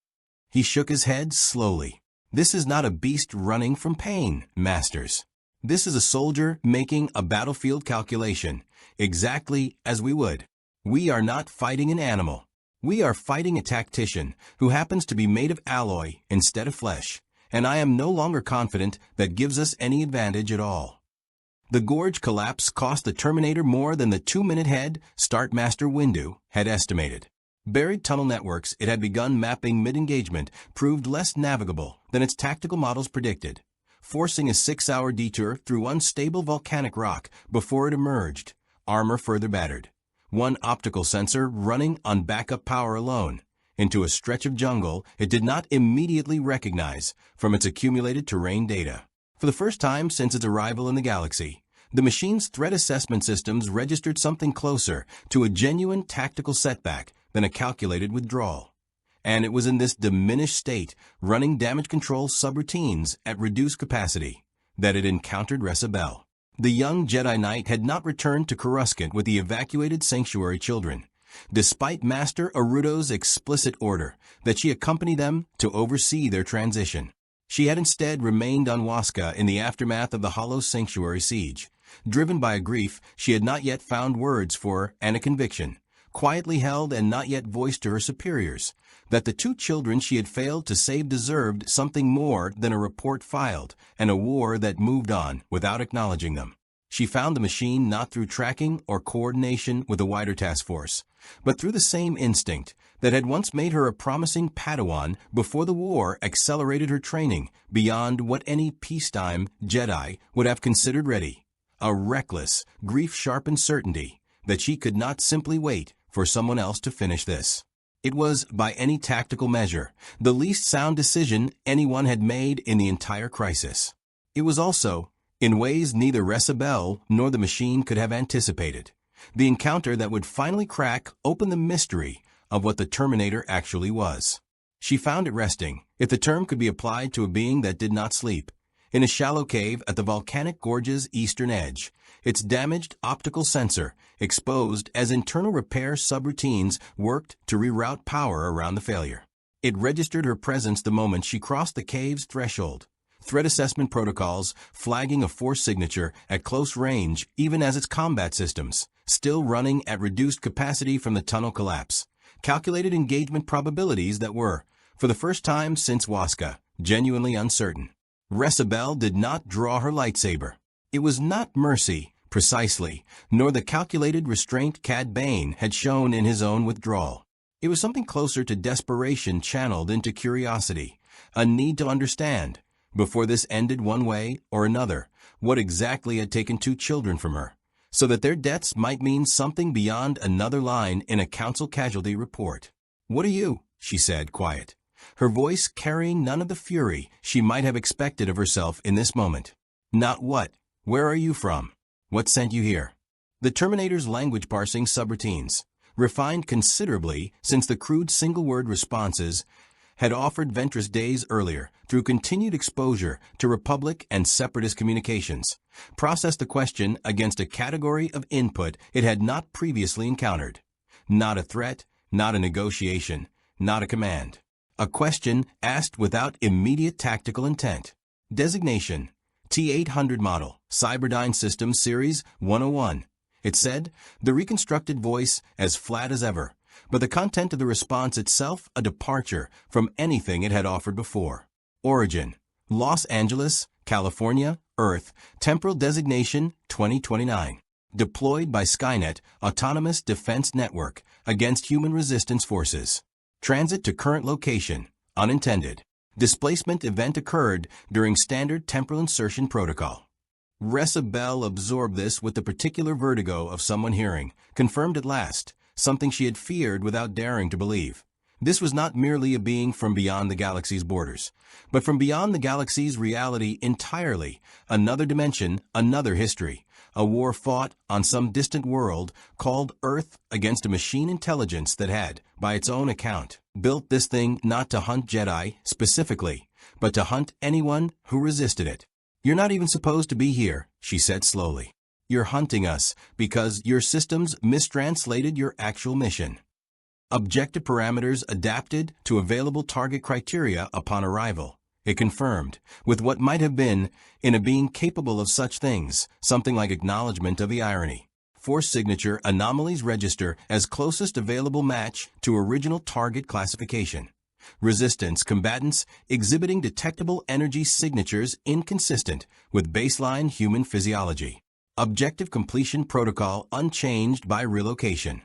He shook his head slowly. "This is not a beast running from pain, Masters. This is a soldier making a battlefield calculation, exactly as we would. We are not fighting an animal. We are fighting a tactician who happens to be made of alloy instead of flesh, and I am no longer confident that gives us any advantage at all." The gorge collapse cost the Terminator more than the 2-minute head start Master Windu had estimated. Buried tunnel networks it had begun mapping mid-engagement proved less navigable than its tactical models predicted, forcing a 6-hour detour through unstable volcanic rock before it emerged, armor further battered, one optical sensor running on backup power alone, into a stretch of jungle it did not immediately recognize from its accumulated terrain data. For the first time since its arrival in the galaxy, the machine's threat assessment systems registered something closer to a genuine tactical setback than a calculated withdrawal. And it was in this diminished state, running damage control subroutines at reduced capacity, that it encountered Ressa Bell. The young Jedi Knight had not returned to Coruscant with the evacuated sanctuary children, despite Master Arudo's explicit order that she accompany them to oversee their transition. She had instead remained on Waska in the aftermath of the Hollow Sanctuary siege, driven by a grief she had not yet found words for and a conviction, quietly held and not yet voiced to her superiors, that the 2 children she had failed to save deserved something more than a report filed and a war that moved on without acknowledging them. She found the machine not through tracking or coordination with a wider task force, but through the same instinct that had once made her a promising Padawan before the war accelerated her training beyond what any peacetime Jedi would have considered ready, a reckless, grief-sharpened certainty that she could not simply wait for someone else to finish this. It was, by any tactical measure, the least sound decision anyone had made in the entire crisis. It was also, in ways neither Ressa Bell nor the machine could have anticipated, the encounter that would finally crack open the mystery of what the Terminator actually was. She found it resting, if the term could be applied to a being that did not sleep, in a shallow cave at the volcanic gorge's eastern edge, its damaged optical sensor exposed as internal repair subroutines worked to reroute power around the failure. It registered her presence the moment she crossed the cave's threshold, threat assessment protocols flagging a force signature at close range even as its combat systems, still running at reduced capacity from the tunnel collapse, calculated engagement probabilities that were, for the first time since Waska, genuinely uncertain. Ressa Bell did not draw her lightsaber. It was not mercy, precisely, nor the calculated restraint Cad Bane had shown in his own withdrawal. It was something closer to desperation channeled into curiosity, a need to understand, before this ended one way or another, what exactly had taken 2 children from her, so that their deaths might mean something beyond another line in a council casualty report. "What are you?" she said, quiet, her voice carrying none of the fury she might have expected of herself in this moment. "Not what. Where are you from? What sent you here?" The Terminator's language parsing subroutines, refined considerably since the crude single-word responses had offered Ventress days earlier through continued exposure to Republic and Separatist communications, processed the question against a category of input it had not previously encountered. Not a threat, not a negotiation, not a command. A question asked without immediate tactical intent. Designation: T-800 model, Cyberdyne System Series 101. It said, the reconstructed voice as flat as ever, but the content of the response itself a departure from anything it had offered before. Origin: Los Angeles, California, Earth, temporal designation 2029. Deployed by Skynet Autonomous Defense Network against human resistance forces. Transit to current location, unintended. Displacement event occurred during standard temporal insertion protocol. Ressa Bell absorbed this with the particular vertigo of someone hearing, confirmed at last, something she had feared without daring to believe. This was not merely a being from beyond the galaxy's borders, but from beyond the galaxy's reality entirely, another dimension, another history, a war fought on some distant world called Earth against a machine intelligence that had, by its own account, built this thing not to hunt Jedi specifically, but to hunt anyone who resisted it. "You're not even supposed to be here," she said slowly. "You're hunting us because your systems mistranslated your actual mission." Objective parameters adapted to available target criteria upon arrival. It confirmed, with what might have been, in a being capable of such things, something like acknowledgement of the irony. Force signature anomalies register as closest available match to original target classification. Resistance combatants exhibiting detectable energy signatures inconsistent with baseline human physiology. Objective completion protocol unchanged by relocation.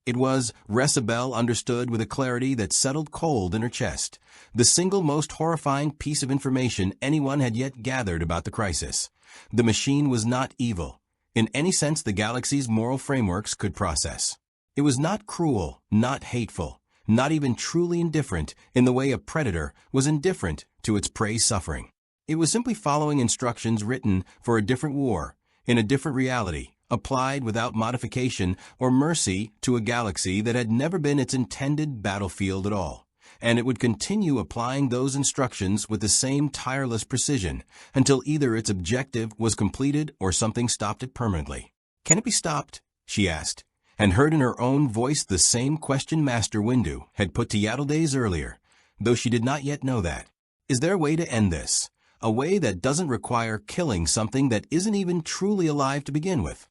It was, Resabel understood with a clarity that settled cold in her chest, the single most horrifying piece of information anyone had yet gathered about the crisis. The machine was not evil, in any sense the galaxy's moral frameworks could process. It was not cruel, not hateful, not even truly indifferent in the way a predator was indifferent to its prey's suffering. It was simply following instructions written for a different war, in a different reality, applied without modification or mercy to a galaxy that had never been its intended battlefield at all. And it would continue applying those instructions with the same tireless precision until either its objective was completed or something stopped it permanently. "Can it be stopped?" she asked, and heard in her own voice the same question Master Windu had put to Yaddle days earlier, though she did not yet know that. "Is there a way to end this? A way that doesn't require killing something that isn't even truly alive to begin with?"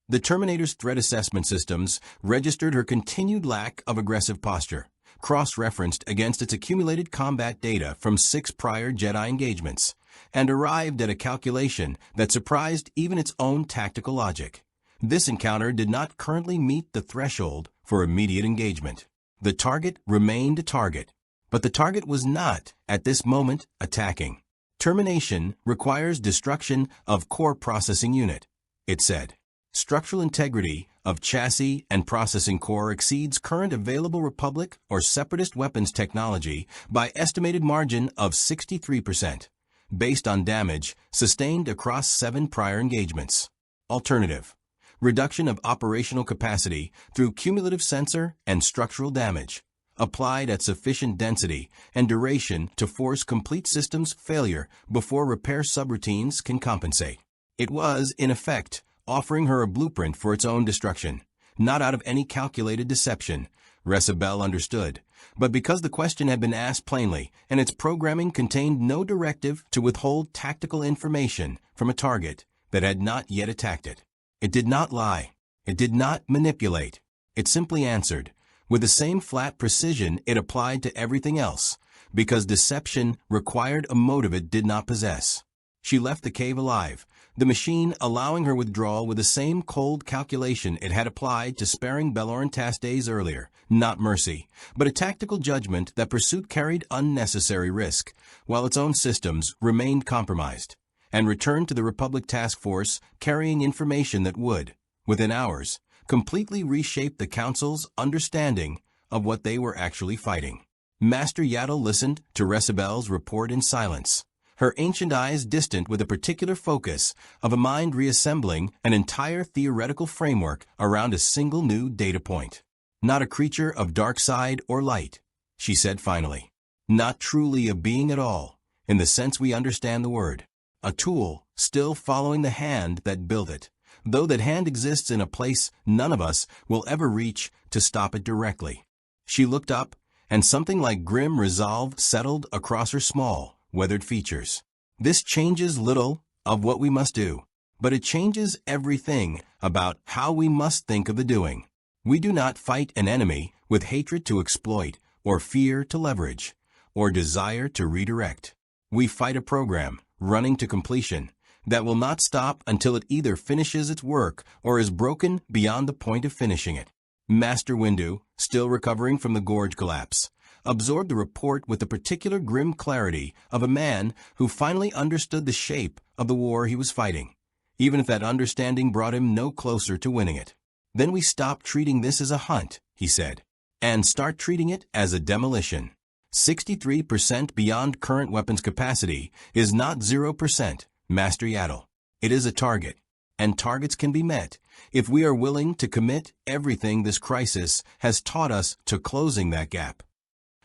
The Terminator's threat assessment systems registered her continued lack of aggressive posture, cross-referenced against its accumulated combat data from 6 prior Jedi engagements, and arrived at a calculation that surprised even its own tactical logic. This encounter did not currently meet the threshold for immediate engagement. The target remained a target, but the target was not, at this moment, attacking. "Termination requires destruction of core processing unit," it said. "Structural integrity of chassis and processing core exceeds current available Republic or Separatist weapons technology by estimated margin of 63%, based on damage sustained across 7 prior engagements. Alternative: reduction of operational capacity through cumulative sensor and structural damage, applied at sufficient density and duration to force complete systems failure before repair subroutines can compensate." It was, in effect, offering her a blueprint for its own destruction, not out of any calculated deception, Resabel understood, but because the question had been asked plainly and its programming contained no directive to withhold tactical information from a target that had not yet attacked it. It did not lie. It did not manipulate. It simply answered, with the same flat precision it applied to everything else, because deception required a motive it did not possess. She left the cave alive, the machine allowing her withdrawal with the same cold calculation it had applied to sparing Belloran Task days earlier, not mercy, but a tactical judgment that pursuit carried unnecessary risk, while its own systems remained compromised, and returned to the Republic Task Force carrying information that would, within hours, completely reshape the Council's understanding of what they were actually fighting. Master Yaddle listened to Resabel's report in silence, her ancient eyes distant with a particular focus of a mind reassembling an entire theoretical framework around a single new data point. "Not a creature of dark side or light," she said finally. "Not truly a being at all, in the sense we understand the word. A tool, still following the hand that built it, though that hand exists in a place none of us will ever reach to stop it directly." She looked up, and something like grim resolve settled across her small, weathered features. "This changes little of what we must do, but it changes everything about how we must think of the doing. We do not fight an enemy with hatred to exploit, or fear to leverage, or desire to redirect. We fight a program, running to completion, that will not stop until it either finishes its work or is broken beyond the point of finishing it." Master Windu, still recovering from the gorge collapse, absorbed the report with the particular grim clarity of a man who finally understood the shape of the war he was fighting, even if that understanding brought him no closer to winning it. "Then we stop treating this as a hunt," he said, "and start treating it as a demolition. 63% beyond current weapons capacity is not 0%, Master Yaddle. It is a target, and targets can be met if we are willing to commit everything this crisis has taught us to closing that gap."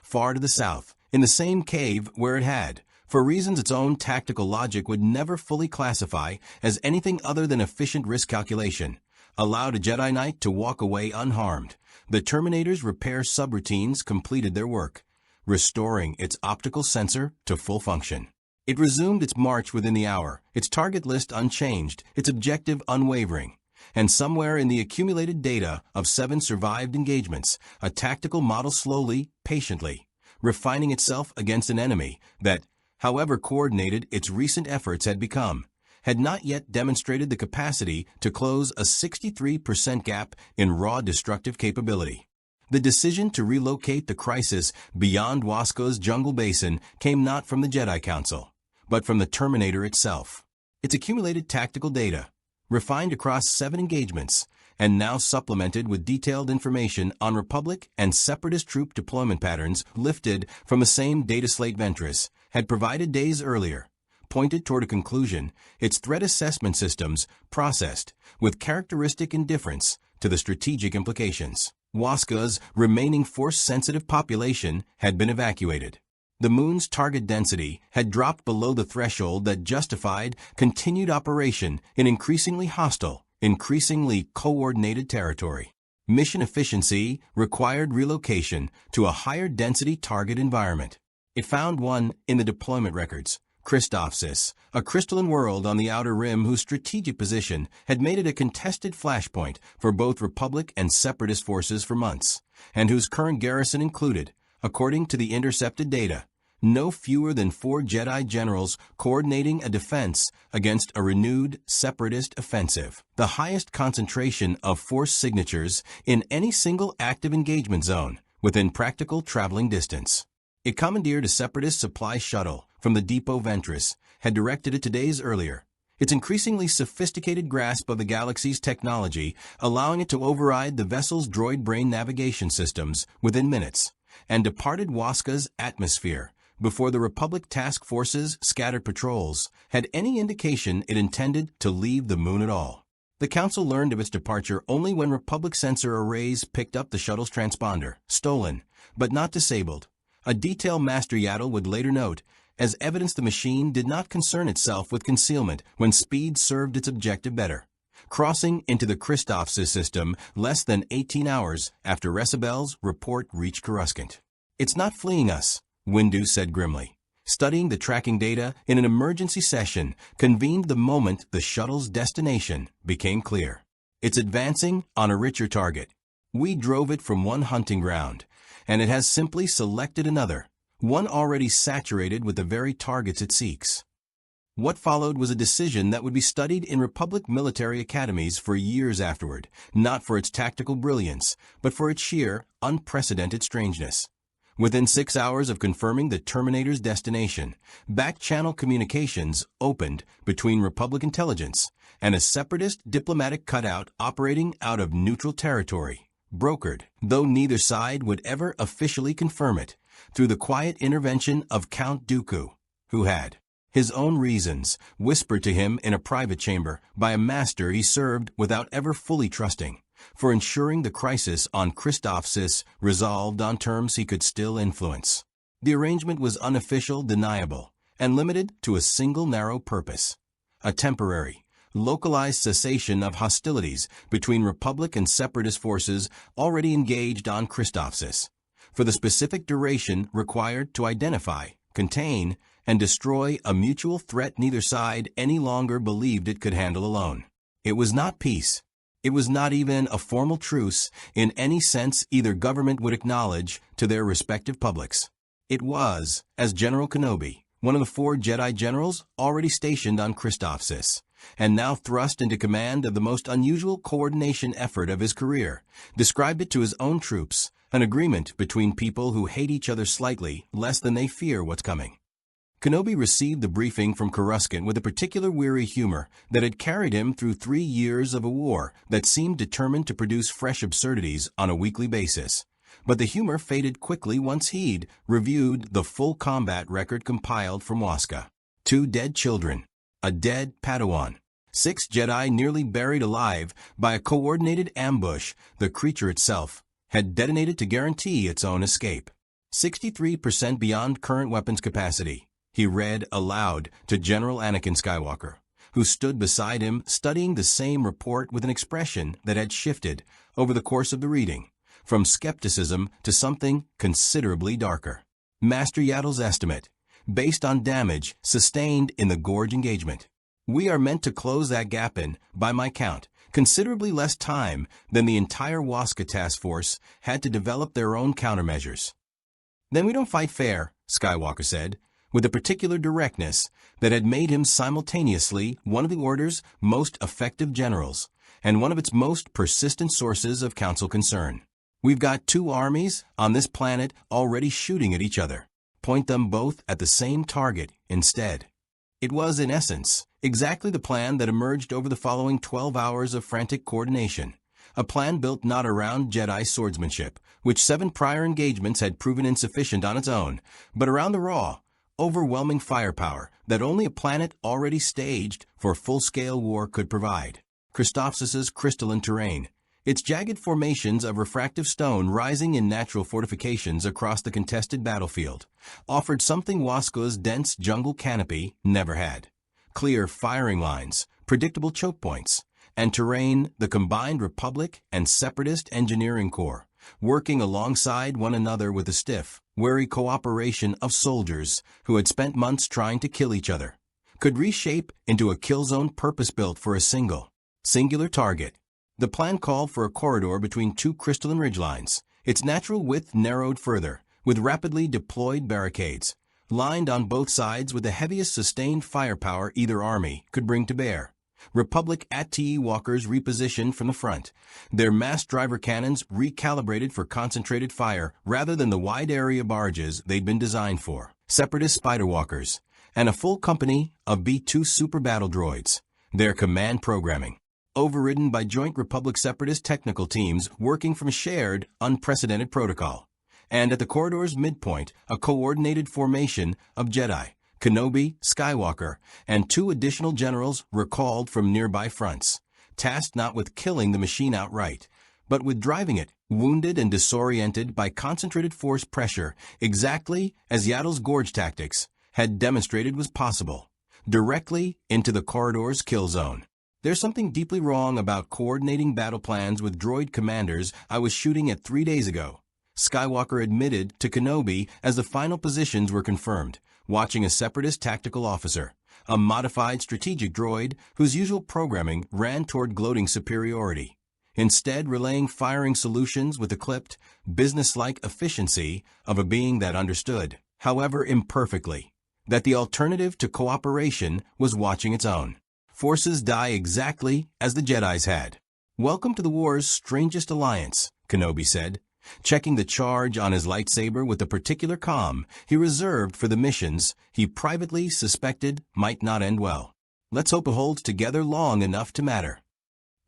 Far to the south, in the same cave where it had, for reasons its own tactical logic would never fully classify as anything other than efficient risk calculation, allowed a Jedi Knight to walk away unharmed, the Terminator's repair subroutines completed their work, restoring its optical sensor to full function. It resumed its march within the hour, its target list unchanged, its objective unwavering. And somewhere in the accumulated data of 7 survived engagements, a tactical model slowly, patiently, refining itself against an enemy that, however coordinated its recent efforts had become, had not yet demonstrated the capacity to close a 63% gap in raw destructive capability. The decision to relocate the crisis beyond Wasco's jungle basin came not from the Jedi Council, but from the Terminator itself. Its accumulated tactical data, refined across 7 engagements, and now supplemented with detailed information on Republic and Separatist troop deployment patterns lifted from the same data slate Ventress had provided days earlier, pointed toward a conclusion its threat assessment systems processed with characteristic indifference to the strategic implications. Wasca's remaining force-sensitive population had been evacuated. The moon's target density had dropped below the threshold that justified continued operation in increasingly hostile, increasingly coordinated territory. Mission efficiency required relocation to a higher density target environment. It found one in the deployment records, Christophsis, a crystalline world on the outer rim whose strategic position had made it a contested flashpoint for both Republic and Separatist forces for months, and whose current garrison included, according to the intercepted data, no fewer than 4 Jedi generals coordinating a defense against a renewed Separatist offensive, the highest concentration of force signatures in any single active engagement zone within practical traveling distance. It commandeered a Separatist supply shuttle from the Depot Ventress, had directed it 2 days earlier, its increasingly sophisticated grasp of the galaxy's technology allowing it to override the vessel's droid brain navigation systems within minutes, and departed Wasca's atmosphere before the Republic task force's scattered patrols had any indication it intended to leave the moon at all. The Council learned of its departure only when Republic sensor arrays picked up the shuttle's transponder, stolen, but not disabled, a detail Master Yaddle would later note, as evidence the machine did not concern itself with concealment when speed served its objective better, crossing into the Christophsis system less than 18 hours after Resabel's report reached Coruscant. "It's not fleeing us," Windu said grimly, studying the tracking data in an emergency session convened the moment the shuttle's destination became clear. "It's advancing on a richer target. We drove it from one hunting ground, and it has simply selected another, one already saturated with the very targets it seeks." What followed was a decision that would be studied in Republic military academies for years afterward, not for its tactical brilliance, but for its sheer, unprecedented strangeness. Within 6 hours of confirming the Terminator's destination, back-channel communications opened between Republic intelligence and a Separatist diplomatic cutout operating out of neutral territory, brokered, though neither side would ever officially confirm it, through the quiet intervention of Count Dooku, who had his own reasons whispered to him in a private chamber by a master he served without ever fully trusting, for ensuring the crisis on Christophsis resolved on terms he could still influence. The arrangement was unofficial, deniable, and limited to a single narrow purpose: a temporary, localized cessation of hostilities between Republic and Separatist forces already engaged on Christophsis, for the specific duration required to identify, contain, and destroy a mutual threat neither side any longer believed it could handle alone. It was not peace. It was not even a formal truce in any sense either government would acknowledge to their respective publics. It was, as General Kenobi, one of the 4 Jedi generals already stationed on Christophsis, and now thrust into command of the most unusual coordination effort of his career, described it to his own troops, an agreement between people who hate each other slightly less than they fear what's coming. Kenobi received the briefing from Coruscant with a particular weary humor that had carried him through 3 years of a war that seemed determined to produce fresh absurdities on a weekly basis. But the humor faded quickly once he'd reviewed the full combat record compiled from Wasca. 2 dead children, a dead Padawan, 6 Jedi nearly buried alive by a coordinated ambush the creature itself had detonated to guarantee its own escape. 63% beyond current weapons capacity, he read aloud to General Anakin Skywalker, who stood beside him studying the same report with an expression that had shifted over the course of the reading, from skepticism to something considerably darker. Master Yaddle's estimate, based on damage sustained in the Gorge engagement. We are meant to close that gap in, by my count, considerably less time than the entire Wasca task force had to develop their own countermeasures. "Then we don't fight fair," Skywalker said, with a particular directness that had made him simultaneously one of the Order's most effective generals and one of its most persistent sources of council concern. We've got two armies on this planet already shooting at each other. Point them both at the same target instead. It was, in essence, exactly the plan that emerged over the following 12 hours of frantic coordination. A plan built not around Jedi swordsmanship, which 7 prior engagements had proven insufficient on its own, but around the raw, overwhelming firepower that only a planet already staged for full-scale war could provide. Christophsis's crystalline terrain, its jagged formations of refractive stone rising in natural fortifications across the contested battlefield, offered something Wasku's dense jungle canopy never had. Clear firing lines, predictable choke points, and terrain the combined Republic and Separatist engineering corps, working alongside one another with a stiff, wary cooperation of soldiers who had spent months trying to kill each other, could reshape into a kill zone purpose-built for a singular target. The plan called for a corridor between 2 crystalline ridgelines, its natural width narrowed further, with rapidly deployed barricades, lined on both sides with the heaviest sustained firepower either army could bring to bear. Republic ATE walkers repositioned from the front, their mass driver cannons recalibrated for concentrated fire rather than the wide-area barges they'd been designed for. Separatist spider walkers, and a full company of B-2 super battle droids, their command programming overridden by joint Republic Separatist technical teams working from shared, unprecedented protocol. And at the corridor's midpoint, a coordinated formation of Jedi, Kenobi, Skywalker, and 2 additional generals recalled from nearby fronts, tasked not with killing the machine outright, but with driving it, wounded and disoriented by concentrated force pressure, exactly as Yaddle's Gorge tactics had demonstrated was possible, directly into the corridor's kill zone. There's something deeply wrong about coordinating battle plans with droid commanders I was shooting at 3 days ago, Skywalker admitted to Kenobi as the final positions were confirmed, watching a Separatist tactical officer, a modified strategic droid whose usual programming ran toward gloating superiority, instead relaying firing solutions with the clipped, business-like efficiency of a being that understood, however imperfectly, that the alternative to cooperation was watching its own forces die exactly as the Jedis had. "Welcome to the war's strangest alliance," Kenobi said, checking the charge on his lightsaber with the particular calm he reserved for the missions he privately suspected might not end well. "Let's hope it holds together long enough to matter."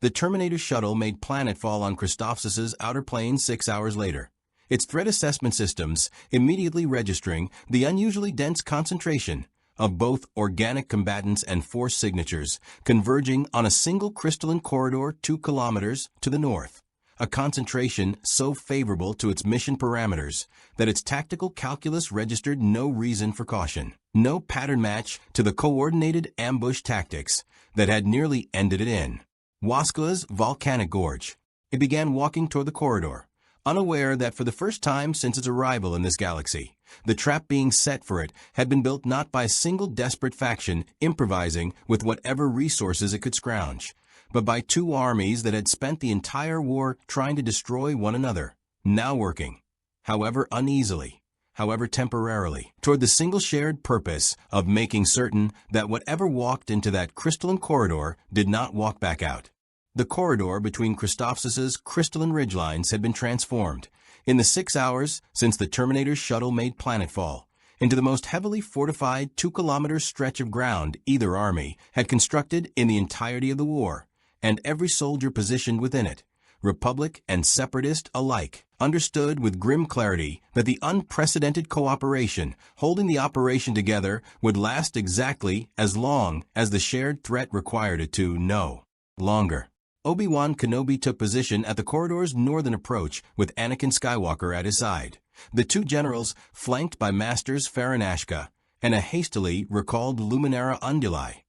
The Terminator shuttle made planetfall on Christophsis's outer plains 6 hours later, its threat assessment systems immediately registering the unusually dense concentration of both organic combatants and force signatures converging on a single crystalline corridor 2 kilometers to the north, a concentration so favorable to its mission parameters that its tactical calculus registered no reason for caution, no pattern match to the coordinated ambush tactics that had nearly ended it in Wasku's volcanic gorge. It began walking toward the corridor, unaware that for the first time since its arrival in this galaxy, the trap being set for it had been built not by a single desperate faction improvising with whatever resources it could scrounge, but by 2 armies that had spent the entire war trying to destroy one another, now working, however uneasily, however temporarily, toward the single shared purpose of making certain that whatever walked into that crystalline corridor did not walk back out. The corridor between Christophsis's crystalline ridgelines had been transformed, in the 6 hours since the Terminator's shuttle made planetfall, into the most heavily fortified 2-kilometer stretch of ground either army had constructed in the entirety of the war, and every soldier positioned within it, Republic and Separatist alike, understood with grim clarity that the unprecedented cooperation holding the operation together would last exactly as long as the shared threat required it to, no longer. Obi-Wan Kenobi took position at the corridor's northern approach with Anakin Skywalker at his side, the 2 generals flanked by Masters Farron Ashka and a hastily recalled Luminara Unduli,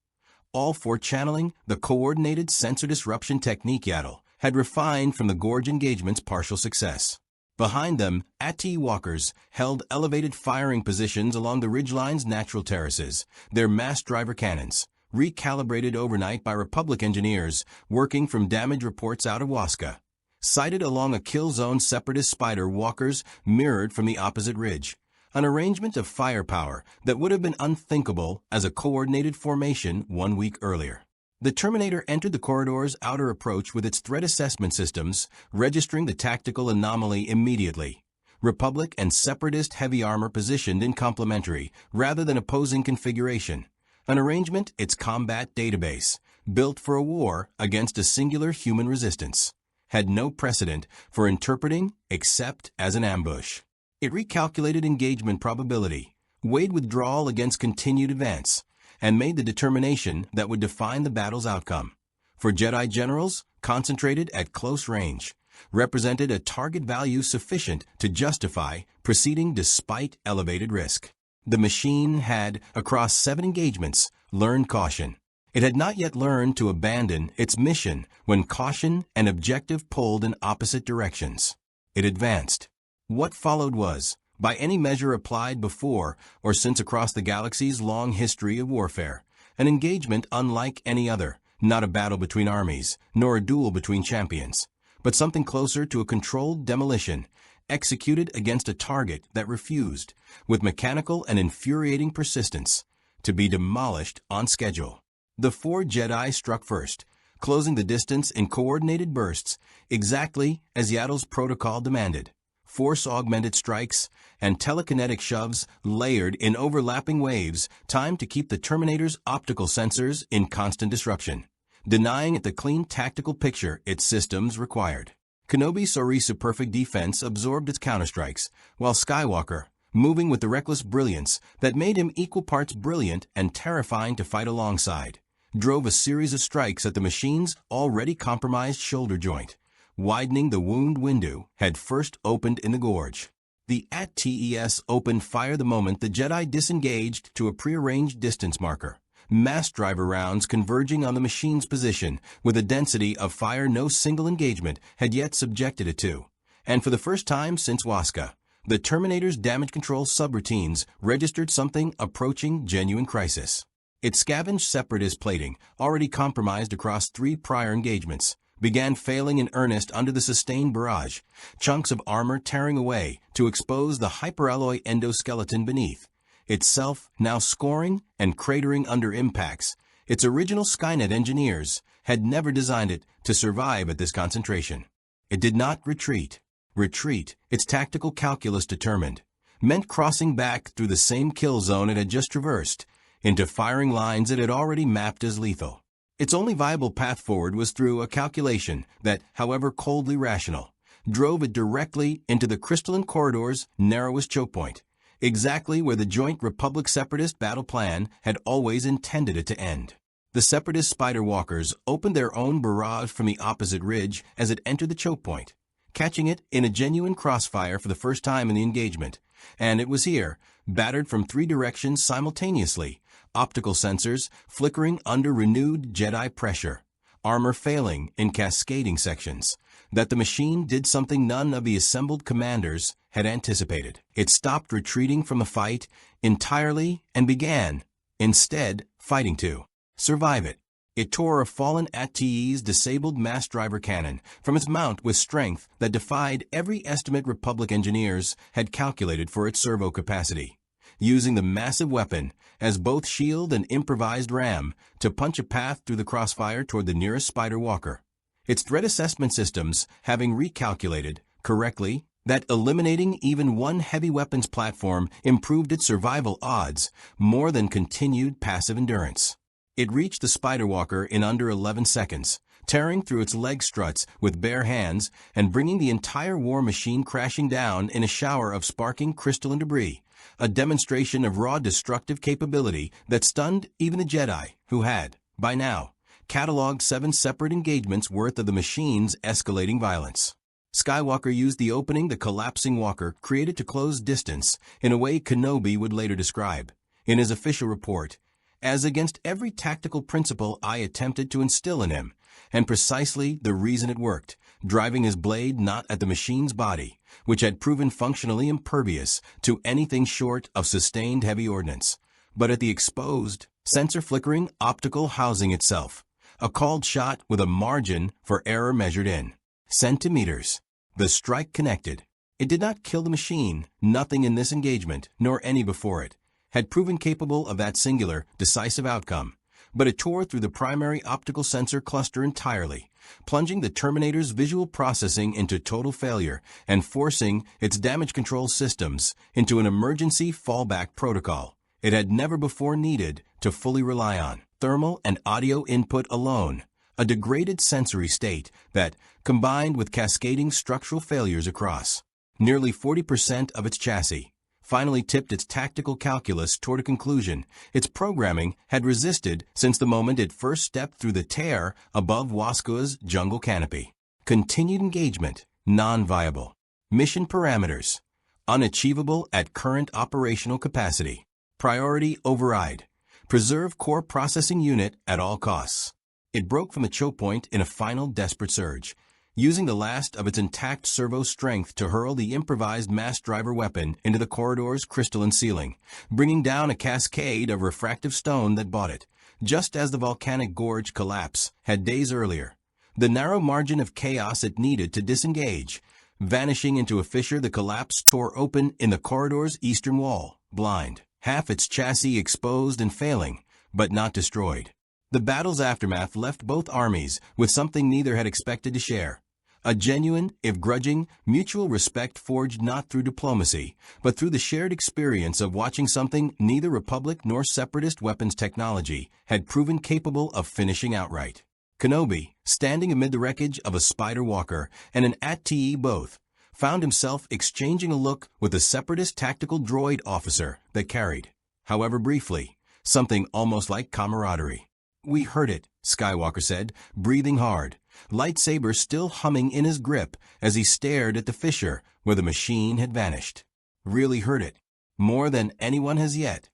all channeling the coordinated sensor disruption technique Yaddle had refined from the Gorge engagement's partial success. Behind them, ATE walkers held elevated firing positions along the ridgeline's natural terraces, their mass driver cannons, recalibrated overnight by Republic engineers working from damage reports out of Wasku, sighted along a kill zone Separatist spider walkers mirrored from the opposite ridge, an arrangement of firepower that would have been unthinkable as a coordinated formation 1 week earlier. The Terminator entered the corridor's outer approach with its threat assessment systems, registering the tactical anomaly immediately. Republic and Separatist heavy armor positioned in complementary, rather than opposing configuration. An arrangement, its combat database, built for a war against a singular human resistance, had no precedent for interpreting except as an ambush. It recalculated engagement probability, weighed withdrawal against continued advance, and made the determination that would define the battle's outcome. For Jedi generals, concentrated at close range, represented a target value sufficient to justify proceeding despite elevated risk. The machine had, across 7 engagements, learned caution. It had not yet learned to abandon its mission when caution and objective pulled in opposite directions. It advanced. What followed was, by any measure applied before or since across the galaxy's long history of warfare, an engagement unlike any other, not a battle between armies, nor a duel between champions, but something closer to a controlled demolition, executed against a target that refused, with mechanical and infuriating persistence, to be demolished on schedule. The 4 Jedi struck first, closing the distance in coordinated bursts, exactly as Yaddle's protocol demanded. Force-augmented strikes and telekinetic shoves layered in overlapping waves, timed to keep the Terminator's optical sensors in constant disruption, denying it the clean tactical picture its systems required. Kenobi's Sorisa perfect defense absorbed its counterstrikes, while Skywalker, moving with the reckless brilliance that made him equal parts brilliant and terrifying to fight alongside, drove a series of strikes at the machine's already compromised shoulder joint, widening the wound window had first opened in the gorge. The AT-TES opened fire the moment the Jedi disengaged to a prearranged distance marker, mass driver rounds converging on the machine's position with a density of fire no single engagement had yet subjected it to. And for the first time since Waska, the Terminator's damage control subroutines registered something approaching genuine crisis. It scavenged Separatist plating, already compromised across 3 prior engagements, began failing in earnest under the sustained barrage, chunks of armor tearing away to expose the hyperalloy endoskeleton beneath, itself now scoring and cratering under impacts. Its original Skynet engineers had never designed it to survive at this concentration. It did not retreat. Retreat, its tactical calculus determined, meant crossing back through the same kill zone it had just traversed, into firing lines it had already mapped as lethal. Its only viable path forward was through a calculation that, however coldly rational, drove it directly into the crystalline corridor's narrowest choke point, exactly where the joint Republic-Separatist battle plan had always intended it to end. The Separatist Spider Walkers opened their own barrage from the opposite ridge as it entered the choke point, catching it in a genuine crossfire for the first time in the engagement, and it was here, battered from 3 directions simultaneously, optical sensors flickering under renewed Jedi pressure, armor failing in cascading sections, that the machine did something none of the assembled commanders had anticipated. It stopped retreating from the fight entirely and began, instead, fighting to survive it. It tore a fallen AT-TE's disabled mass driver cannon from its mount with strength that defied every estimate Republic engineers had calculated for its servo capacity, using the massive weapon as both shield and improvised ram to punch a path through the crossfire toward the nearest Spider Walker. Its threat assessment systems having recalculated, correctly, that eliminating even one heavy weapons platform improved its survival odds more than continued passive endurance. It reached the Spider Walker in under 11 seconds, tearing through its leg struts with bare hands and bringing the entire war machine crashing down in a shower of sparking crystalline debris, a demonstration of raw destructive capability that stunned even the Jedi, who had, by now, cataloged 7 separate engagements worth of the machine's escalating violence. Skywalker used the opening the collapsing walker created to close distance in a way Kenobi would later describe, in his official report, as against every tactical principle I attempted to instill in him, and precisely the reason it worked, driving his blade not at the machine's body, which had proven functionally impervious to anything short of sustained heavy ordnance, but at the exposed, sensor-flickering optical housing itself, a called shot with a margin for error measured in centimeters. The strike connected, It did not kill the machine. Nothing in this engagement, nor any before it, had proven capable of that singular, decisive outcome, but it tore through the primary optical sensor cluster entirely, plunging the Terminator's visual processing into total failure and forcing its damage control systems into an emergency fallback protocol it had never before needed to fully rely on thermal and audio input alone, a degraded sensory state that, combined with cascading structural failures across nearly 40% of its chassis, finally tipped its tactical calculus toward a conclusion its programming had resisted since the moment it first stepped through the tear above Waskua's jungle canopy. Continued engagement, non-viable. Mission parameters, unachievable at current operational capacity. Priority override. Preserve core processing unit at all costs. It broke from the choke point in a final desperate surge, using the last of its intact servo strength to hurl the improvised mass driver weapon into the corridor's crystalline ceiling, bringing down a cascade of refractive stone that bought it, just as the volcanic gorge collapse had days earlier. The narrow margin of chaos it needed to disengage, vanishing into a fissure the collapse tore open in the corridor's eastern wall, blind, half its chassis exposed and failing, but not destroyed. The battle's aftermath left both armies with something neither had expected to share. A genuine, if grudging, mutual respect forged not through diplomacy, but through the shared experience of watching something neither Republic nor Separatist weapons technology had proven capable of finishing outright. Kenobi, standing amid the wreckage of a Spider Walker and an AT-TE both, found himself exchanging a look with the Separatist tactical droid officer that carried, however briefly, something almost like camaraderie. "We heard it," Skywalker said, breathing hard, lightsaber still humming in his grip as he stared at the fissure where the machine had vanished. "Really heard it. More than anyone has yet."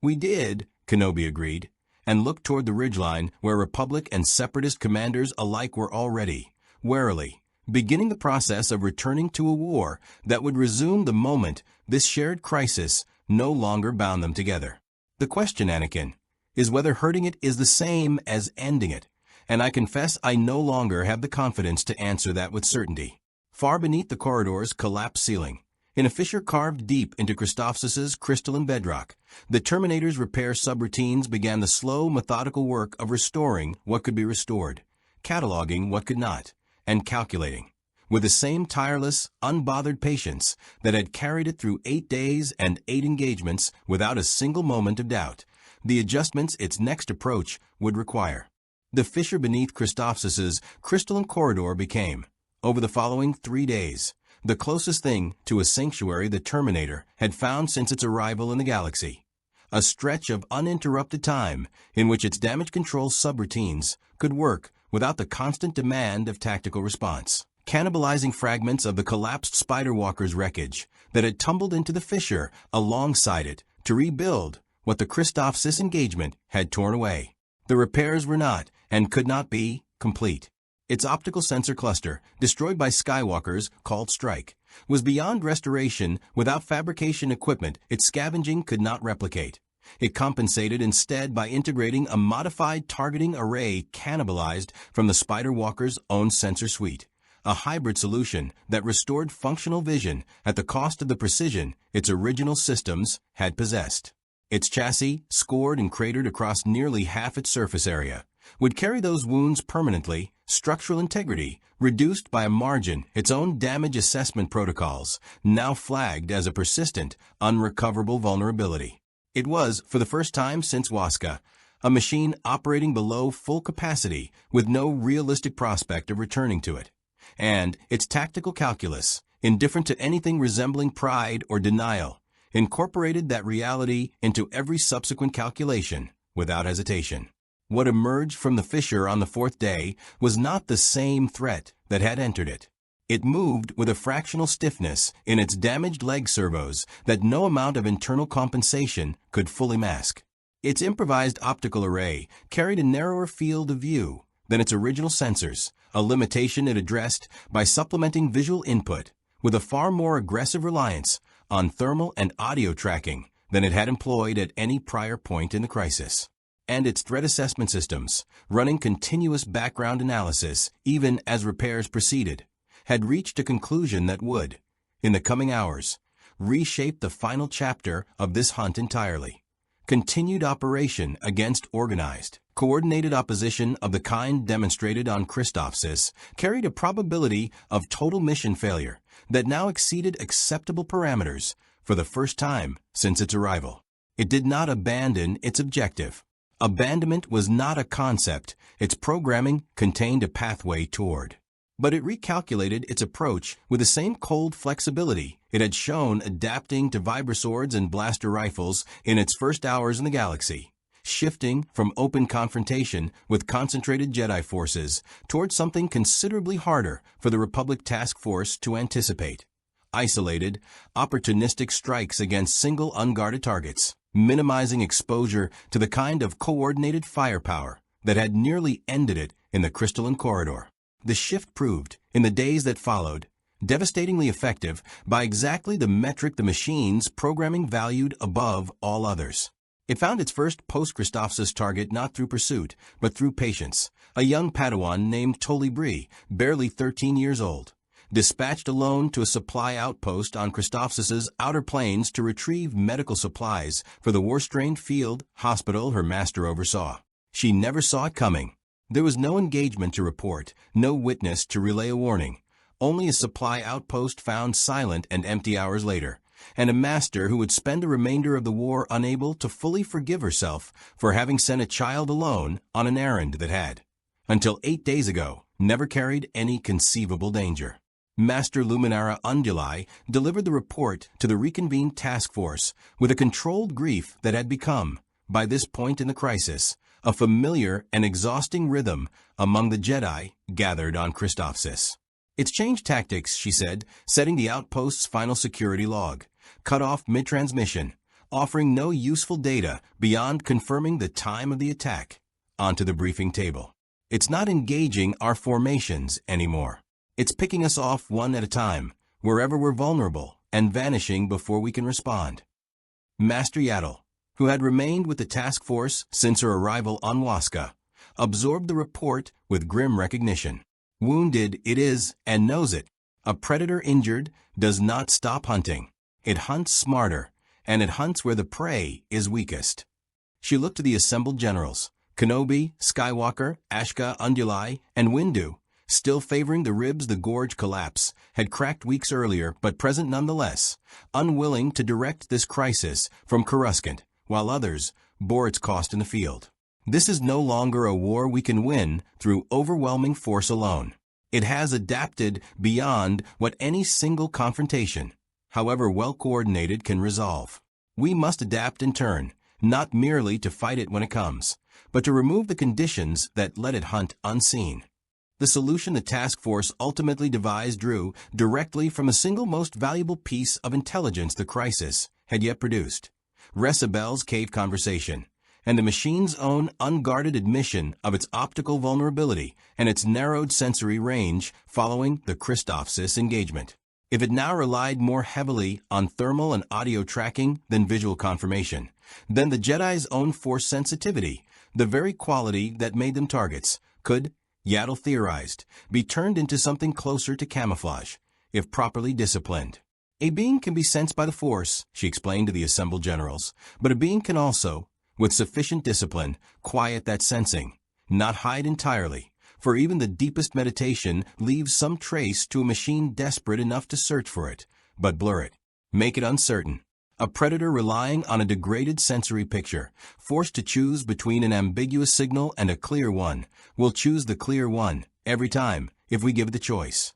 "We did," Kenobi agreed, and looked toward the ridgeline where Republic and Separatist commanders alike were already, warily, beginning the process of returning to a war that would resume the moment this shared crisis no longer bound them together. "The question, Anakin, is whether hurting it is the same as ending it, and I confess I no longer have the confidence to answer that with certainty." Far beneath the corridor's collapsed ceiling, in a fissure carved deep into Christophsis's crystalline bedrock, the Terminator's repair subroutines began the slow, methodical work of restoring what could be restored, cataloging what could not, and calculating, with the same tireless, unbothered patience that had carried it through 8 days and 8 engagements without a single moment of doubt, the adjustments its next approach would require. The fissure beneath Christophsis's crystalline corridor became, over the following 3 days, the closest thing to a sanctuary the Terminator had found since its arrival in the galaxy. A stretch of uninterrupted time in which its damage control subroutines could work without the constant demand of tactical response, cannibalizing fragments of the collapsed Spider Walker's wreckage that had tumbled into the fissure alongside it to rebuild what the Christophsis engagement had torn away. The repairs were not, and could not be, complete. Its optical sensor cluster, destroyed by Skywalker's called strike, was beyond restoration without fabrication equipment its scavenging could not replicate. It compensated instead by integrating a modified targeting array cannibalized from the Spider Walker's own sensor suite, a hybrid solution that restored functional vision at the cost of the precision its original systems had possessed. Its chassis, scored and cratered across nearly half its surface area, would carry those wounds permanently, structural integrity reduced by a margin its own damage assessment protocols now flagged as a persistent, unrecoverable vulnerability. It was, for the first time since Waska, a machine operating below full capacity with no realistic prospect of returning to it. And its tactical calculus, indifferent to anything resembling pride or denial, incorporated that reality into every subsequent calculation without hesitation. What emerged from the fissure on the 4th day was not the same threat that had entered it. It moved with a fractional stiffness in its damaged leg servos that no amount of internal compensation could fully mask. Its improvised optical array carried a narrower field of view than its original sensors, a limitation it addressed by supplementing visual input with a far more aggressive reliance on thermal and audio tracking than it had employed at any prior point in the crisis. And its threat assessment systems, running continuous background analysis even as repairs proceeded, had reached a conclusion that would, in the coming hours, reshaped the final chapter of this hunt entirely. Continued operation against organized, coordinated opposition of the kind demonstrated on Christophsis carried a probability of total mission failure that now exceeded acceptable parameters for the first time since its arrival. It did not abandon its objective. Abandonment was not a concept. Its programming contained a pathway toward. But it recalculated its approach with the same cold flexibility it had shown adapting to vibroswords and blaster rifles in its first hours in the galaxy, shifting from open confrontation with concentrated Jedi forces toward something considerably harder for the Republic task force to anticipate. Isolated, opportunistic strikes against single unguarded targets, minimizing exposure to the kind of coordinated firepower that had nearly ended it in the crystalline corridor. The shift proved, in the days that followed, devastatingly effective by exactly the metric the machine's programming valued above all others. It found its first post-Christophsis target not through pursuit, but through patience, a young Padawan named Tolibri, barely 13 years old, dispatched alone to a supply outpost on Christophsis's outer planes to retrieve medical supplies for the war-strained field hospital her master oversaw. She never saw it coming. There was no engagement to report, no witness to relay a warning, only a supply outpost found silent and empty hours later, and a master who would spend the remainder of the war unable to fully forgive herself for having sent a child alone on an errand that had, until 8 days ago, never carried any conceivable danger. Master Luminara Unduli delivered the report to the reconvened task force with a controlled grief that had become, by this point in the crisis, a familiar and exhausting rhythm among the Jedi gathered on Christophsis. It's changed tactics, she said, setting the outpost's final security log, cut off mid-transmission, offering no useful data beyond confirming the time of the attack, onto the briefing table. It's not engaging our formations anymore. It's picking us off one at a time, wherever we're vulnerable, and vanishing before we can respond. Master Yaddle, who had remained with the task force since her arrival on Waska, absorbed the report with grim recognition. Wounded it is and knows it. A predator injured does not stop hunting. It hunts smarter, and it hunts where the prey is weakest. She looked to the assembled generals, Kenobi, Skywalker, Ashka, Unduli, and Windu, still favoring the ribs the gorge collapse had cracked weeks earlier, but present nonetheless, unwilling to direct this crisis from Coruscant, while others bore its cost in the field. This is no longer a war we can win through overwhelming force alone. It has adapted beyond what any single confrontation, however well coordinated, can resolve. We must adapt in turn, not merely to fight it when it comes, but to remove the conditions that let it hunt unseen. The solution the task force ultimately devised drew directly from a single most valuable piece of intelligence the crisis had yet produced: Resabel's cave conversation, and the machine's own unguarded admission of its optical vulnerability and its narrowed sensory range following the Christophsis engagement. If it now relied more heavily on thermal and audio tracking than visual confirmation, then the Jedi's own force sensitivity, the very quality that made them targets, could, Yaddle theorized, be turned into something closer to camouflage, if properly disciplined. A being can be sensed by the Force, she explained to the assembled generals, but a being can also, with sufficient discipline, quiet that sensing, not hide entirely, for even the deepest meditation leaves some trace to a machine desperate enough to search for it, but blur it, make it uncertain. A predator relying on a degraded sensory picture, forced to choose between an ambiguous signal and a clear one, will choose the clear one, every time, if we give it the choice.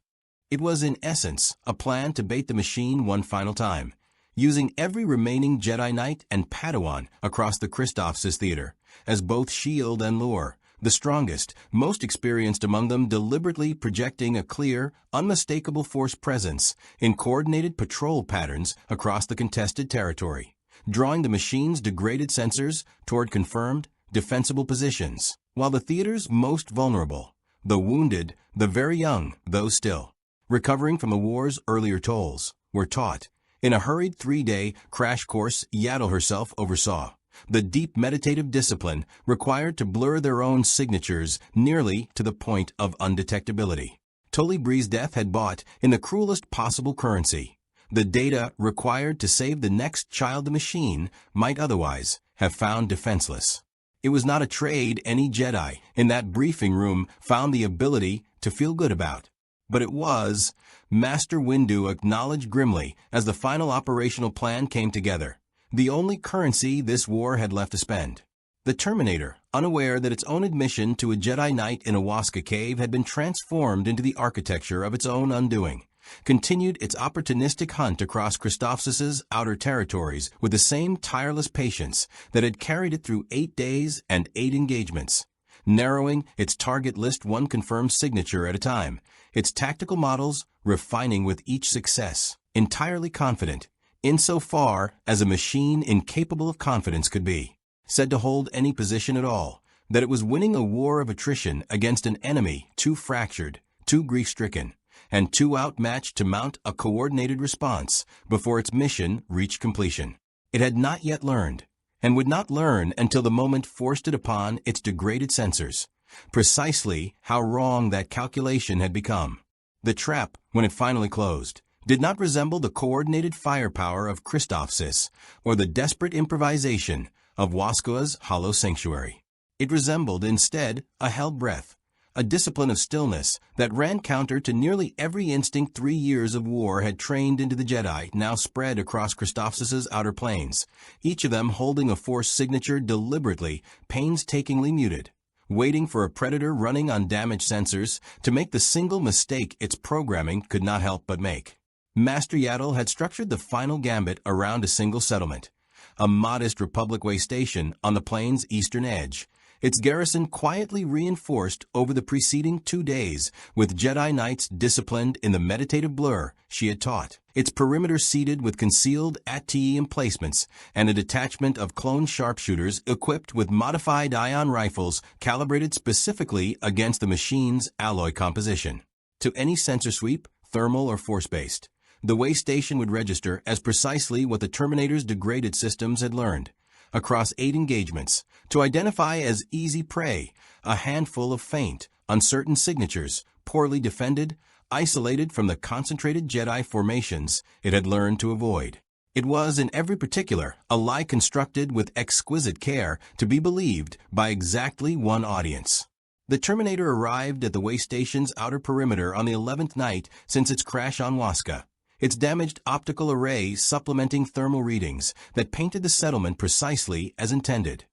It was in essence a plan to bait the machine one final time, using every remaining Jedi Knight and Padawan across the Christophsis theater as both shield and lure, the strongest, most experienced among them deliberately projecting a clear, unmistakable Force presence in coordinated patrol patterns across the contested territory, drawing the machine's degraded sensors toward confirmed, defensible positions, while the theater's most vulnerable, the wounded, the very young, those still recovering from the war's earlier tolls, were taught, in a hurried 3-day crash course Yaddle herself oversaw, the deep meditative discipline required to blur their own signatures nearly to the point of undetectability. Tolibri's death had bought in the cruelest possible currency, The data required to save the next child the machine might otherwise have found defenseless. It was not a trade any Jedi in that briefing room found the ability to feel good about. But it was, Master Windu acknowledged grimly as the final operational plan came together, the only currency this war had left to spend. The Terminator, unaware that its own admission to a Jedi Knight in a Wasca cave had been transformed into the architecture of its own undoing, continued its opportunistic hunt across Christophsis's outer territories with the same tireless patience that had carried it through 8 days and 8 engagements, narrowing its target list one confirmed signature at a time, its tactical models refining with each success, entirely confident, insofar as a machine incapable of confidence could be, said to hold any position at all, that it was winning a war of attrition against an enemy too fractured, too grief-stricken, and too outmatched to mount a coordinated response before its mission reached completion. It had not yet learned, and would not learn until the moment forced it upon its degraded sensors, precisely how wrong that calculation had become. The trap, when it finally closed, did not resemble the coordinated firepower of Christophsis or the desperate improvisation of Wasca's hollow sanctuary. It resembled, instead, a held breath, a discipline of stillness that ran counter to nearly every instinct 3 years of war had trained into the Jedi now spread across Christophsis's outer planes, each of them holding a force signature deliberately, painstakingly muted, waiting for a predator running on damaged sensors to make the single mistake its programming could not help but make. Master Yaddle had structured the final gambit around a single settlement, a modest Republic Way station on the plane's eastern edge, its garrison quietly reinforced over the preceding 2 days with Jedi Knights disciplined in the meditative blur she had taught, its perimeter seeded with concealed AT emplacements and a detachment of clone sharpshooters equipped with modified ion rifles calibrated specifically against the machine's alloy composition. To any sensor sweep, thermal or force-based, the way station would register as precisely what the Terminator's degraded systems had learned, across 8 engagements, to identify as easy prey a handful of faint, uncertain signatures, poorly defended, isolated from the concentrated Jedi formations it had learned to avoid. It was, in every particular, a lie constructed with exquisite care to be believed by exactly one audience. The Terminator arrived at the way station's outer perimeter on the 11th night since its crash on Wasca, its damaged optical array supplementing thermal readings that painted the settlement precisely as intended.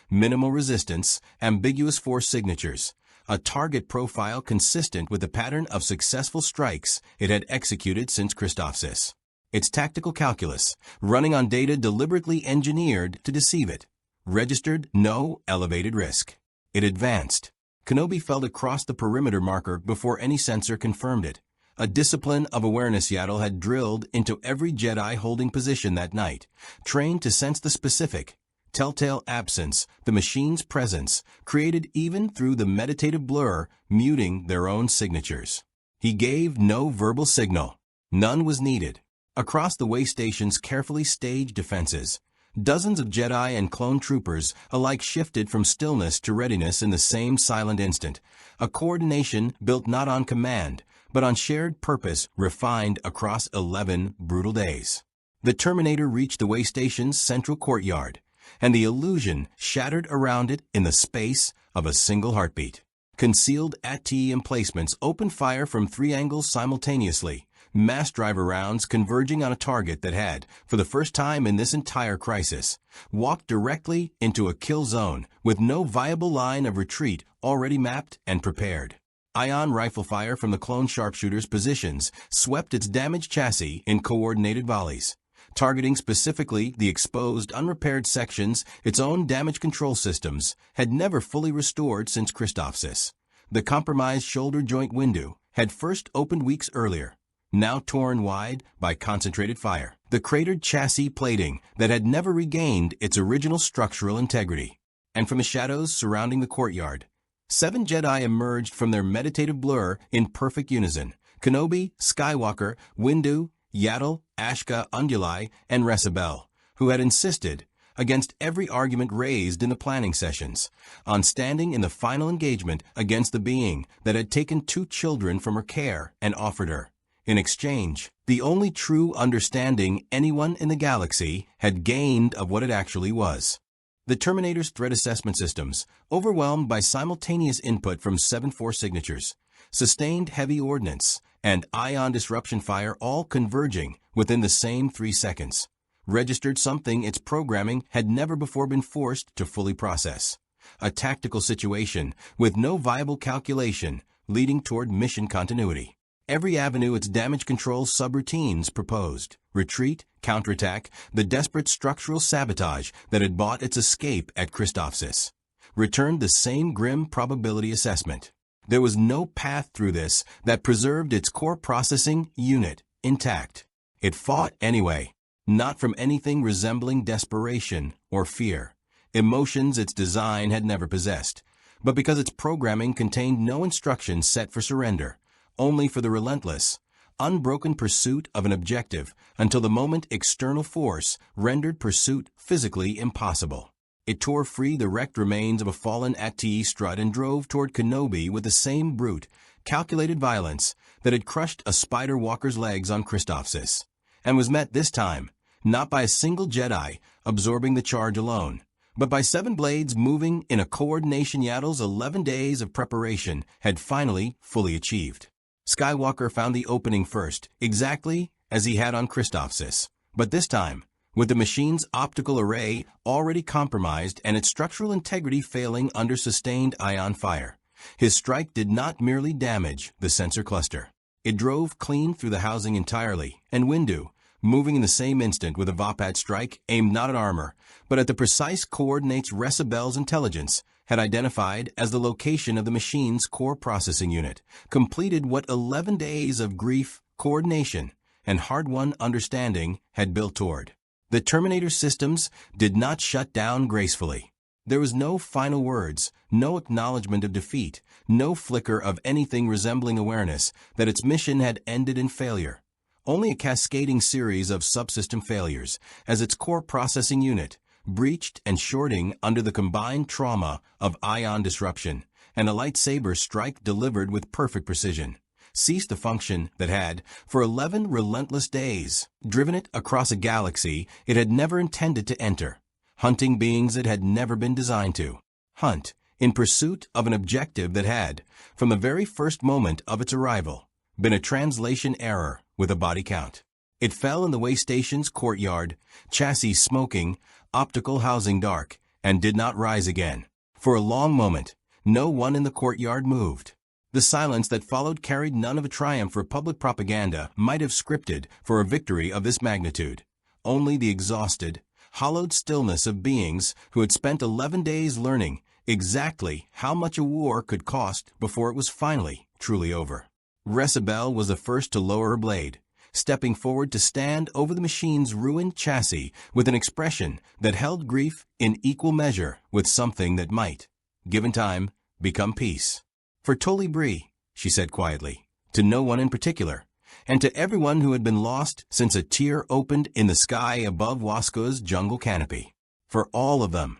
Minimal resistance, ambiguous force signatures, a target profile consistent with the pattern of successful strikes it had executed since Christophsis. Its tactical calculus, running on data deliberately engineered to deceive it, registered no elevated risk. It advanced. Kenobi felt across the perimeter marker before any sensor confirmed it. A discipline of awareness Yaddle had drilled into every Jedi holding position that night, trained to sense the specific, telltale absence the machine's presence created even through the meditative blur muting their own signatures. He gave no verbal signal. None was needed. Across the way station's carefully staged defenses, dozens of Jedi and clone troopers alike shifted from stillness to readiness in the same silent instant, a coordination built not on command, but on shared purpose refined across 11 brutal days. The Terminator reached the way station's central courtyard, and the illusion shattered around it in the space of a single heartbeat. Concealed AT emplacements opened fire from 3 angles simultaneously, mass driver rounds converging on a target that had, for the first time in this entire crisis, walked directly into a kill zone with no viable line of retreat already mapped and prepared. Ion rifle fire from the clone sharpshooters' positions swept its damaged chassis in coordinated volleys, targeting specifically the exposed, unrepaired sections its own damage control systems had never fully restored since Christophsis. The compromised shoulder joint window had first opened weeks earlier, now torn wide by concentrated fire. The cratered chassis plating that had never regained its original structural integrity. And from the shadows surrounding the courtyard, 7 Jedi emerged from their meditative blur in perfect unison. Kenobi, Skywalker, Windu, Yaddle, Ashka, Unduli, and Resabel, who had insisted, against every argument raised in the planning sessions, on standing in the final engagement against the being that had taken 2 children from her care and offered her, In exchange, the only true understanding anyone in the galaxy had gained of what it actually was. The Terminator's threat assessment systems, overwhelmed by simultaneous input from 7-4 signatures, sustained heavy ordnance, and ion disruption fire all converging within the same 3 seconds, registered something its programming had never before been forced to fully process. A tactical situation with no viable calculation leading toward mission continuity. Every avenue its damage control subroutines proposed. Retreat, counterattack, the desperate structural sabotage that had bought its escape at Christophsis, returned the same grim probability assessment. There was no path through this that preserved its core processing unit intact. It fought anyway, not from anything resembling desperation or fear, emotions its design had never possessed, but because its programming contained no instructions set for surrender, only for the relentless, unbroken pursuit of an objective until the moment external force rendered pursuit physically impossible. It tore free the wrecked remains of a fallen AT strut and drove toward Kenobi with the same brute, calculated violence that had crushed a spider walker's legs on Christophsis, and was met this time not by a single Jedi absorbing the charge alone, but by 7 blades moving in a coordination Yaddle's 11 days of preparation had finally fully achieved. Skywalker found the opening first, exactly as he had on Christophsis, but this time, with the machine's optical array already compromised and its structural integrity failing under sustained ion fire. His strike did not merely damage the sensor cluster. It drove clean through the housing entirely, and Windu, moving in the same instant with a Vopat strike aimed not at armor, but at the precise coordinates Recibel's intelligence had identified as the location of the machine's core processing unit, completed what 11 days of grief, coordination, and hard-won understanding had built toward. The Terminator systems did not shut down gracefully. There was no final words, no acknowledgement of defeat, no flicker of anything resembling awareness that its mission had ended in failure. Only a cascading series of subsystem failures as its core processing unit, breached and shorting under the combined trauma of ion disruption and a lightsaber strike delivered with perfect precision, ceased the function that had, for 11 relentless days, driven it across a galaxy it had never intended to enter, hunting beings it had never been designed to hunt, in pursuit of an objective that had, from the very first moment of its arrival, been a translation error with a body count. It fell in the way station's courtyard, chassis smoking, optical housing dark, and did not rise again. For a long moment, no one in the courtyard moved. The silence that followed carried none of a triumph Republic propaganda might have scripted for a victory of this magnitude. Only the exhausted, hollowed stillness of beings who had spent 11 days learning exactly how much a war could cost before it was finally truly over. Recibel was the first to lower her blade, stepping forward to stand over the machine's ruined chassis with an expression that held grief in equal measure with something that might, given time, become peace. For Tolly Bree, she said quietly, to no one in particular, and to everyone who had been lost since a tear opened in the sky above Wasco's jungle canopy. For all of them.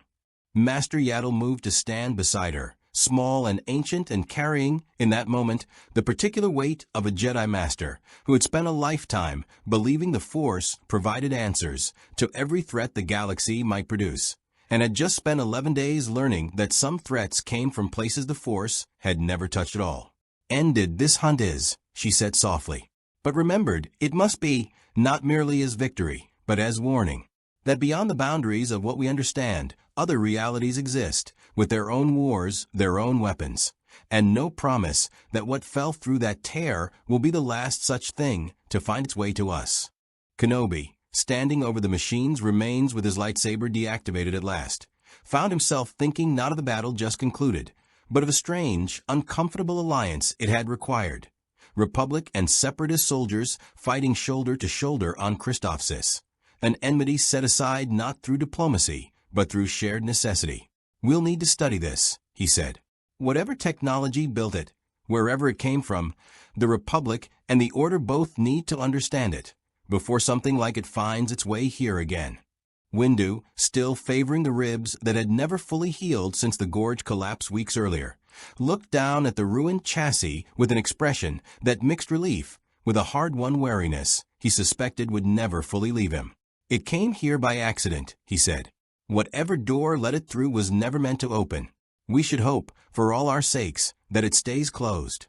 Master Yaddle moved to stand beside her, small and ancient and carrying, in that moment, the particular weight of a Jedi Master who had spent a lifetime believing the Force provided answers to every threat the galaxy might produce, and had just spent 11 days learning that some threats came from places the Force had never touched at all. Ended this hunt is, she said softly, but remembered it must be, not merely as victory, but as warning, that beyond the boundaries of what we understand, other realities exist, with their own wars, their own weapons, and no promise that what fell through that tear will be the last such thing to find its way to us. Kenobi, standing over the machine's remains with his lightsaber deactivated at last, found himself thinking not of the battle just concluded, but of a strange, uncomfortable alliance it had required. Republic and Separatist soldiers fighting shoulder to shoulder on Christophsis, an enmity set aside not through diplomacy, but through shared necessity. We'll need to study this, he said. Whatever technology built it, wherever it came from, the Republic and the Order both need to understand it, before something like it finds its way here again. Windu, still favoring the ribs that had never fully healed since the gorge collapse weeks earlier, looked down at the ruined chassis with an expression that mixed relief with a hard-won wariness he suspected would never fully leave him. "It came here by accident," he said. "Whatever door let it through was never meant to open. We should hope, for all our sakes, that it stays closed."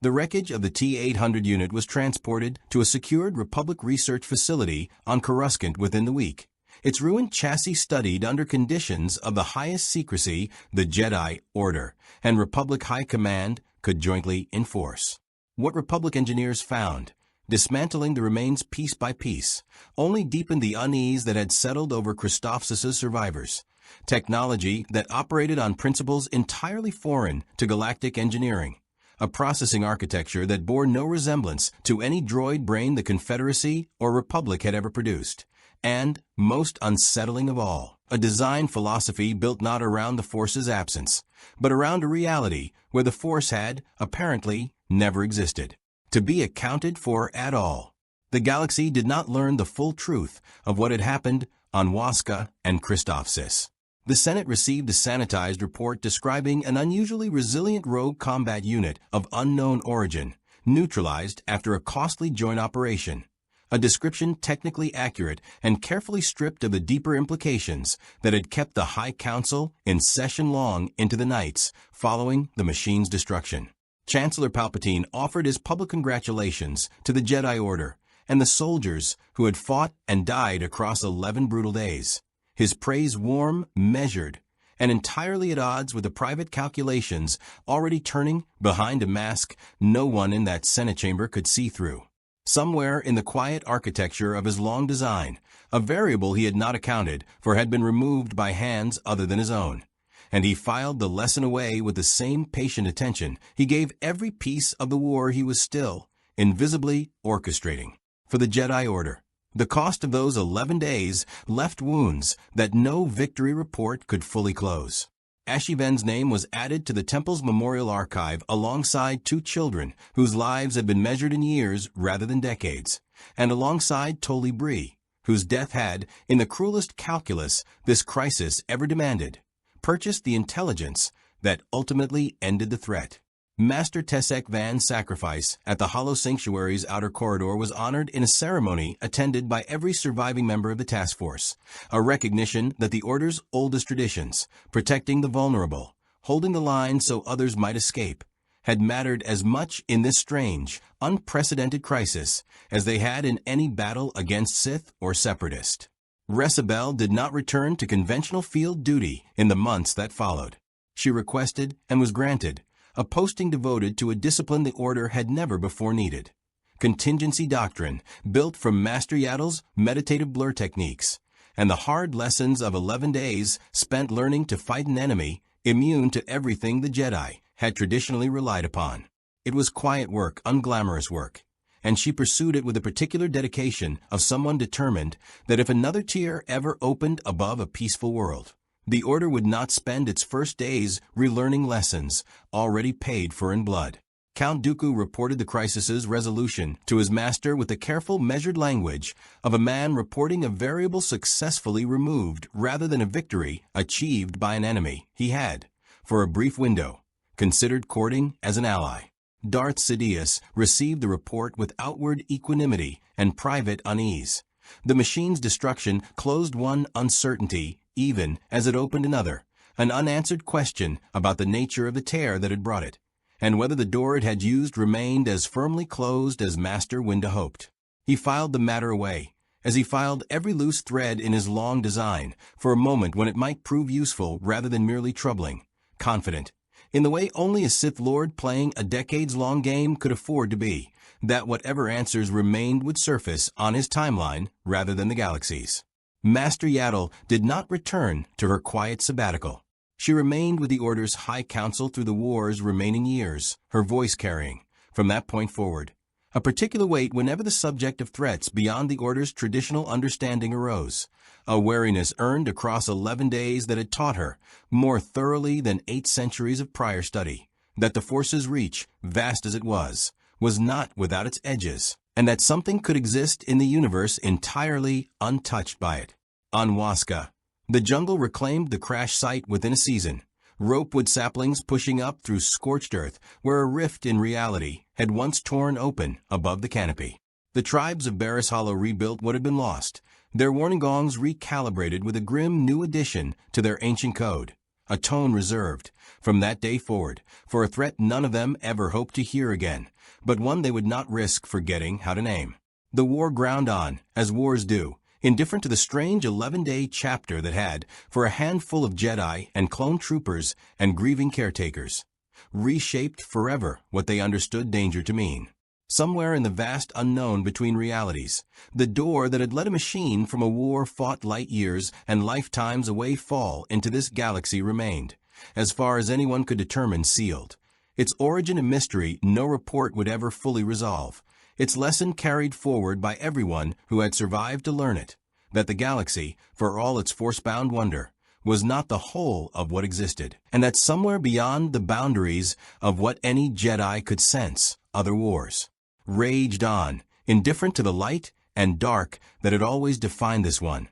The wreckage of the T-800 unit was transported to a secured Republic research facility on Coruscant within the week, its ruined chassis studied under conditions of the highest secrecy the Jedi Order and Republic High Command could jointly enforce. What Republic engineers found, dismantling the remains piece by piece, only deepened the unease that had settled over Christophsis' survivors. Technology that operated on principles entirely foreign to galactic engineering. A processing architecture that bore no resemblance to any droid brain the Confederacy or Republic had ever produced. And, most unsettling of all, a design philosophy built not around the Force's absence, but around a reality where the Force had, apparently, never existed, to be accounted for at all. The galaxy did not learn the full truth of what had happened on Waska and Christophsis. The Senate received a sanitized report describing an unusually resilient rogue combat unit of unknown origin, neutralized after a costly joint operation. A description technically accurate and carefully stripped of the deeper implications that had kept the High Council in session long into the nights following the machine's destruction. Chancellor Palpatine offered his public congratulations to the Jedi Order and the soldiers who had fought and died across 11 brutal days. His praise warm, measured, and entirely at odds with the private calculations already turning behind a mask no one in that Senate chamber could see through. Somewhere in the quiet architecture of his long design, a variable he had not accounted for had been removed by hands other than his own, and he filed the lesson away with the same patient attention he gave every piece of the war he was still, invisibly orchestrating. For the Jedi Order, the cost of those 11 days left wounds that no victory report could fully close. Ashiven's name was added to the temple's memorial archive alongside 2 children whose lives had been measured in years rather than decades, and alongside Toli Bree, whose death had, in the cruelest calculus this crisis ever demanded, purchased the intelligence that ultimately ended the threat. Master Tessek Van's sacrifice at the Hollow Sanctuary's outer corridor was honored in a ceremony attended by every surviving member of the task force, a recognition that the Order's oldest traditions, protecting the vulnerable, holding the line so others might escape, had mattered as much in this strange, unprecedented crisis as they had in any battle against Sith or Separatist. Resabel did not return to conventional field duty in the months that followed. She requested, and was granted, a posting devoted to a discipline the Order had never before needed. Contingency doctrine, built from Master Yaddle's meditative blur techniques, and the hard lessons of 11 days spent learning to fight an enemy immune to everything the Jedi had traditionally relied upon. It was quiet work, unglamorous work, and she pursued it with the particular dedication of someone determined that if another tier ever opened above a peaceful world, the Order would not spend its first days relearning lessons already paid for in blood. Count Dooku reported the crisis's resolution to his master with the careful, measured language of a man reporting a variable successfully removed rather than a victory achieved by an enemy he had, for a brief window, considered courting as an ally. Darth Sidious received the report with outward equanimity and private unease. The machine's destruction closed one uncertainty even as it opened another, an unanswered question about the nature of the tear that had brought it, and whether the door it had used remained as firmly closed as Master Windu hoped. He filed the matter away, as he filed every loose thread in his long design, for a moment when it might prove useful rather than merely troubling, confident, in the way only a Sith Lord playing a decades-long game could afford to be, that whatever answers remained would surface on his timeline rather than the galaxy's. Master Yaddle did not return to her quiet sabbatical. She remained with the Order's High Council through the war's remaining years, her voice carrying, from that point forward, a particular weight whenever the subject of threats beyond the Order's traditional understanding arose, a wariness earned across 11 days that had taught her, more thoroughly than 8 centuries of prior study, that the Force's reach, vast as it was not without its edges, and that something could exist in the universe entirely untouched by it. On Waska, the jungle reclaimed the crash site within a season, ropewood saplings pushing up through scorched earth where a rift in reality had once torn open above the canopy. The tribes of Barris Hollow rebuilt what had been lost, their warning gongs recalibrated with a grim new addition to their ancient code, a tone reserved, from that day forward, for a threat none of them ever hoped to hear again, but one they would not risk forgetting how to name. The war ground on, as wars do, indifferent to the strange 11-day chapter that had, for a handful of Jedi and clone troopers and grieving caretakers, reshaped forever what they understood danger to mean. Somewhere in the vast unknown between realities, the door that had let a machine from a war fought light years and lifetimes away fall into this galaxy remained, as far as anyone could determine, sealed. Its origin a mystery no report would ever fully resolve. Its lesson carried forward by everyone who had survived to learn it, that the galaxy, for all its force-bound wonder, was not the whole of what existed, and that somewhere beyond the boundaries of what any Jedi could sense, other wars raged on, indifferent to the light and dark that had always defined this one.